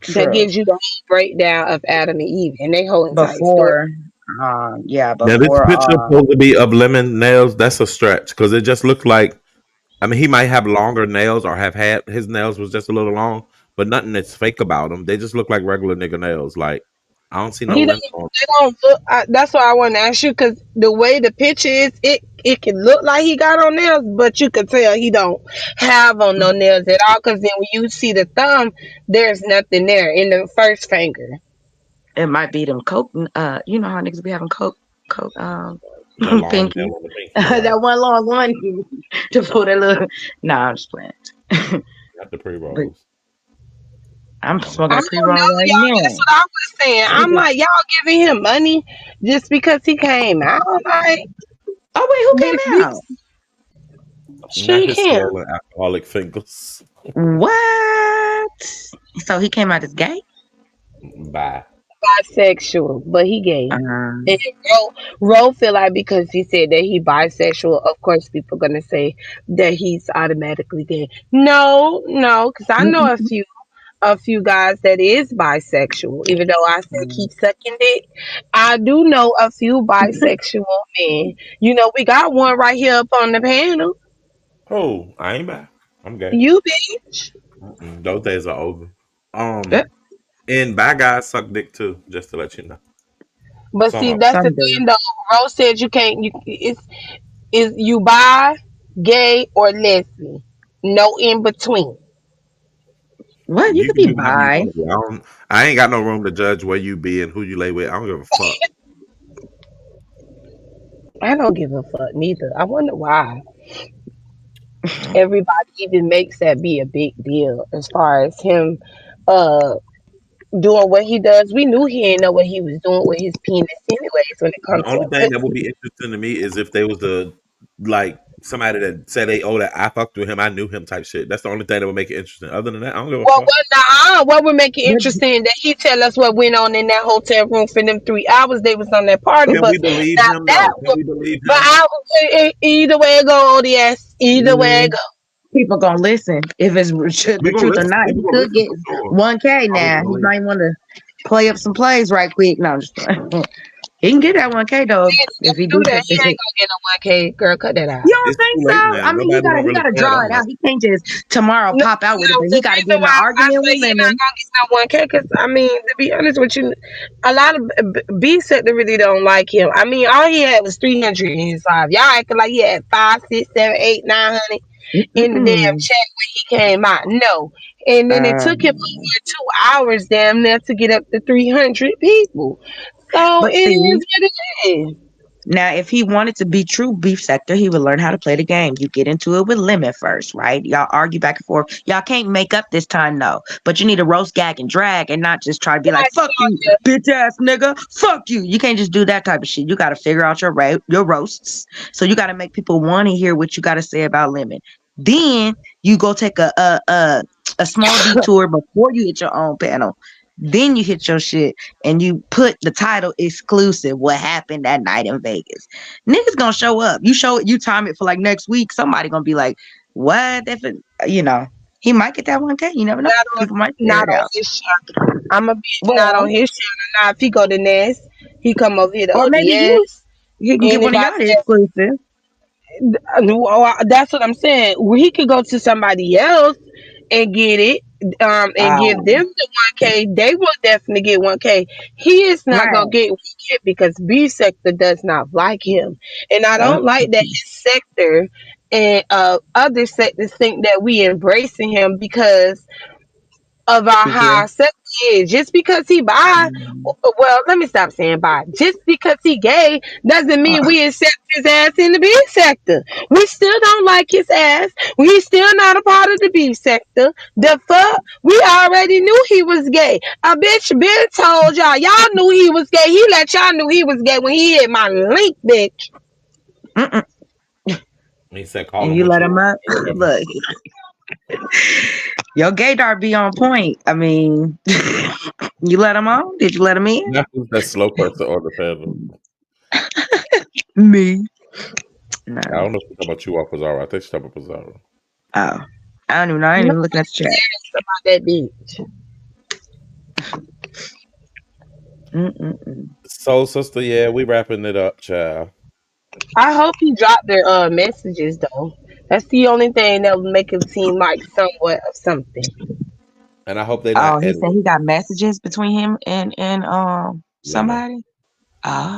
That true. gives you the whole breakdown of Adam and Eve and their whole entire story. Before, yeah, Now this before, picture supposed to be of lemon nails. That's a stretch because it just looks like. I mean, he might have longer nails or have had his nails was just a little long, but nothing that's fake about them. They just look like regular nigga nails. Like I don't see no He don't, length on. they don't look. That's why I want to ask you because the way the picture is, it can look like he got on nails, but you can tell he don't have on no nails at all. Because then when you see the thumb, there's nothing there in the first finger. it might be them coke. You know how niggas be having coke, The long pinky. nail on the pinky, right? That one long one to pull that little. Nah, I'm just playing. Not the pre But rolls. I'm Oh, I smoking a pre don't roll know, right y'all. That's now. what I was saying. I'm like, y'all giving him money just because he came out. Like, Oh wait, who bitch, came out? not she his can't. swollen alcoholic fingers. What? So he came out as gay? Bye. bisexual, but he gay. Uh, And Ro feel like because he said that he bisexual, of course people gonna say that he's automatically gay. No, no, because I know mm-mm, a few guys that is bisexual. Even though I say mm. keep sucking dick, I do know a few bisexual men. You know, we got one right here up on the panel. Oh, I ain't back. I'm gay. You bitch. Mm-mm, those days are over. Eh, And by guys suck dick too, just to let you know. But Some see, of that's the some do. thing though. Rose said you can't. You it's is you bi, gay, or lesbian. No in between. What? You you could can be be whatever you bi. want to be. I ain't got no room to judge where you be and who you lay with. I don't give a fuck. I don't give a fuck neither. I wonder why everybody even makes that be a big deal as far as him uh doing what he does. We knew he didn't know what he was doing with his penis anyways when it The comes to only a thing that would pussy. be interesting to me is if they was the like somebody that said they oh that I fucked with him, I knew him type shit. That's the only thing that would make it interesting. Other than that, I don't give a Well, fuck. what would make it But interesting that he tell us what went on in that hotel room for them 3 hours they was on that party, Can but we believe now him that though? Can would, we believe but him? either way it go, ODS, either way it mm, go. people gonna listen if it's We the gonna truth or listen. not. People He gonna could listen get for sure. 1K I was now. He believe. might want to play up some plays right quick. No, I'm just playing. He can get that 1K though if he do Don't do that. that He ain't shit. gonna get no 1K. Girl, cut that out. You don't It's think too so? late now. I mean, he Nobody gotta don't he really gotta care draw that it out. much. He can't just tomorrow No, pop out with it, no. but he The gotta get reason in the why I argument say with he not Lemon. gonna get no 1K, because I mean, to be honest with you, a lot of B sector really don't like him. I mean, all he had was 300 in his life. Y'all acting like he had 5, 6, 7, 8, 900 in the damn Mm-mm. chat when he came out. No, and then it took him Um, over 2 hours damn near to get up to 300 people. So but it is see, what it is. now, if he wanted to be true beef sector, he would learn how to play the game. You get into it with Lemon first, right? Y'all argue back and forth. Y'all can't make up this time, no. But you need to roast, gag, and drag, and not just try to be like, Like "Fuck you, bitch ass nigga, fuck you." You can't just do that type of shit. You got to figure out your roasts. So you got to make people want to hear what you got to say about Lemon. Then you go take a small detour before you hit your own panel. Then you hit your shit and you put the title exclusive. What happened that night in Vegas? Niggas gonna show up. You time it for like next week. Somebody gonna be like, "What?" If it, you know, he might get that 1K. You never know. not on People might figure not it on out. his channel. I'm a bitch not on Well, his channel. Now if he go to Nest, he come over here to or maybe you ODS. he can get one of Anybody y'all the exclusive. that's what I'm saying. He could go to somebody else and get it, and give them the 1K. They will definitely get 1K. He is not gonna Right. get 1K because B sector does not like him, and I Uh, don't like that his sector and other sectors think that we embracing him because of our he gay. high sex is. Just because he bi, Mm. well, let me stop saying bi. Just because he gay doesn't Uh, mean we accept his ass in the B sector. We still don't like his ass. We still not a part of the B sector. The fuck? We already knew he was gay. A bitch been told y'all. Y'all knew he was gay. He let y'all knew he was gay when he hit my link, bitch. mm-mm. He said, "Call And him you what let you him want." up. Or whatever. Look, your gaydar be on point. I mean, you let him on? Did you let him in? That was that slow person on the panel. Me. No. I don't know if she's talking about you or Pizarro. I think she's talking about Pizarro. Oh. I don't even know. I ain't No, even looking at the chat. it's about that bitch. Mm-mm-mm. So, sister, yeah, we wrapping it up, child. I hope he dropped their messages though. That's the only thing that would make it seem like somewhat of something. And I hope they Oh, not he said edited. he got messages between him and Lemon. somebody.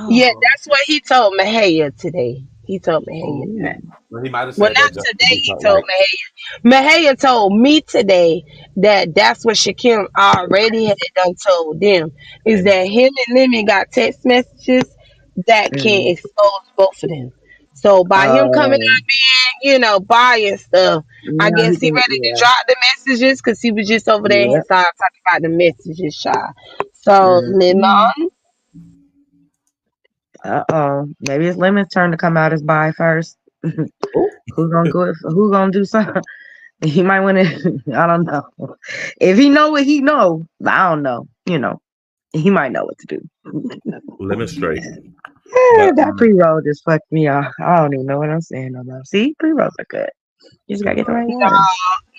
Yeah, Oh. that's what he told Mahaya today. He told Mahaya Oh. that. Well, he might have Well, said that not just to today. be He told like, Mahaya. Mahaya told me today that that's what Shakim already had done told them is and that him and Lemon got text messages that can Mm. expose both of them. So by him coming Oh. out being, buying stuff, I No, he guess he can. ready to Yeah. drop the messages because he was just over there in Yep. his side talking about the messages, child. So Mm-hmm. Lemon, Uh-oh. Maybe it's Lemon's turn to come out as bi first. oh, Who gonna do something? He might want to. I don't know. If he know what he know, I don't know. He might know what to do. Living straight. Yeah, But that pre-roll just fucked me off. I don't even know what I'm saying no more. See, pre-rolls are good. You just gotta get the right one.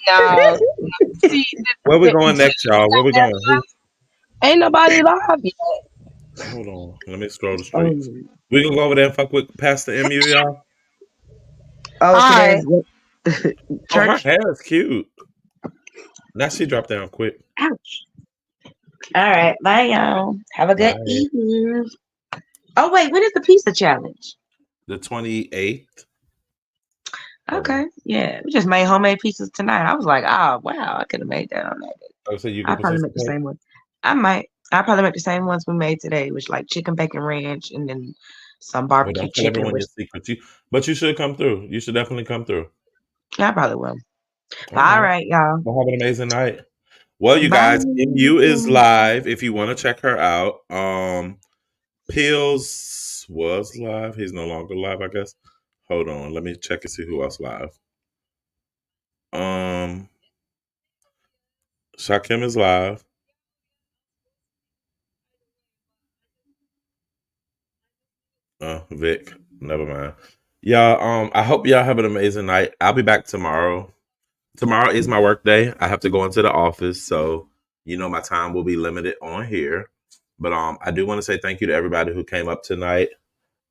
No, see, where we going see, next, y'all? Where we going? Who? ain't nobody live yet. Hold on. Let me scroll the Oh, streets. We gonna go over there and fuck with Pastor MU, y'all. oh, All right. today's Oh, her church. hair is cute. Now she dropped down quick. Ouch. All right, bye, y'all. Have a good Bye. evening. Oh wait, when is the pizza challenge? The 28th. Okay, yeah, we just made homemade pizzas tonight. I was like, oh wow, I could have made that on that day. Oh, so you can I'll probably make the participate? same one. I might. I'll probably make the same ones we made today, which like chicken bacon ranch and then some Well, barbecue don't tell chicken. everyone Which your secrets. But you should come through. You should definitely come through. yeah, I probably will. All All right. right, y'all. Well, have an amazing night. Well, you Bye. guys, MU is live if you want to check her out. Pills was live. He's no longer live, I guess. Hold on. Let me check and see who else live. Shakim is live. Vic. Never mind. Y'all, I hope y'all have an amazing night. I'll be back tomorrow. Tomorrow is my work day. I have to go into the office, so my time will be limited on here. But I do want to say thank you to everybody who came up tonight.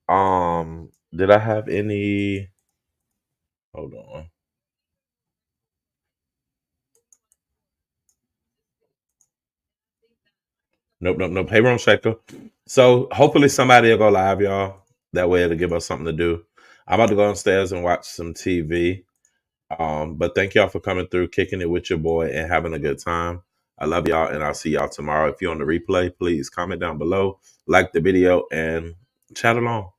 Did I have any? Hold on. Nope. Hey, Room Shaker. So hopefully somebody will go live, y'all. That way it'll give us something to do. I'm about to go downstairs and watch some TV. But thank y'all for coming through, kicking it with your boy, and having a good time. I love y'all, and I'll see y'all tomorrow. If you're on the replay, please comment down below, like the video, and chat along.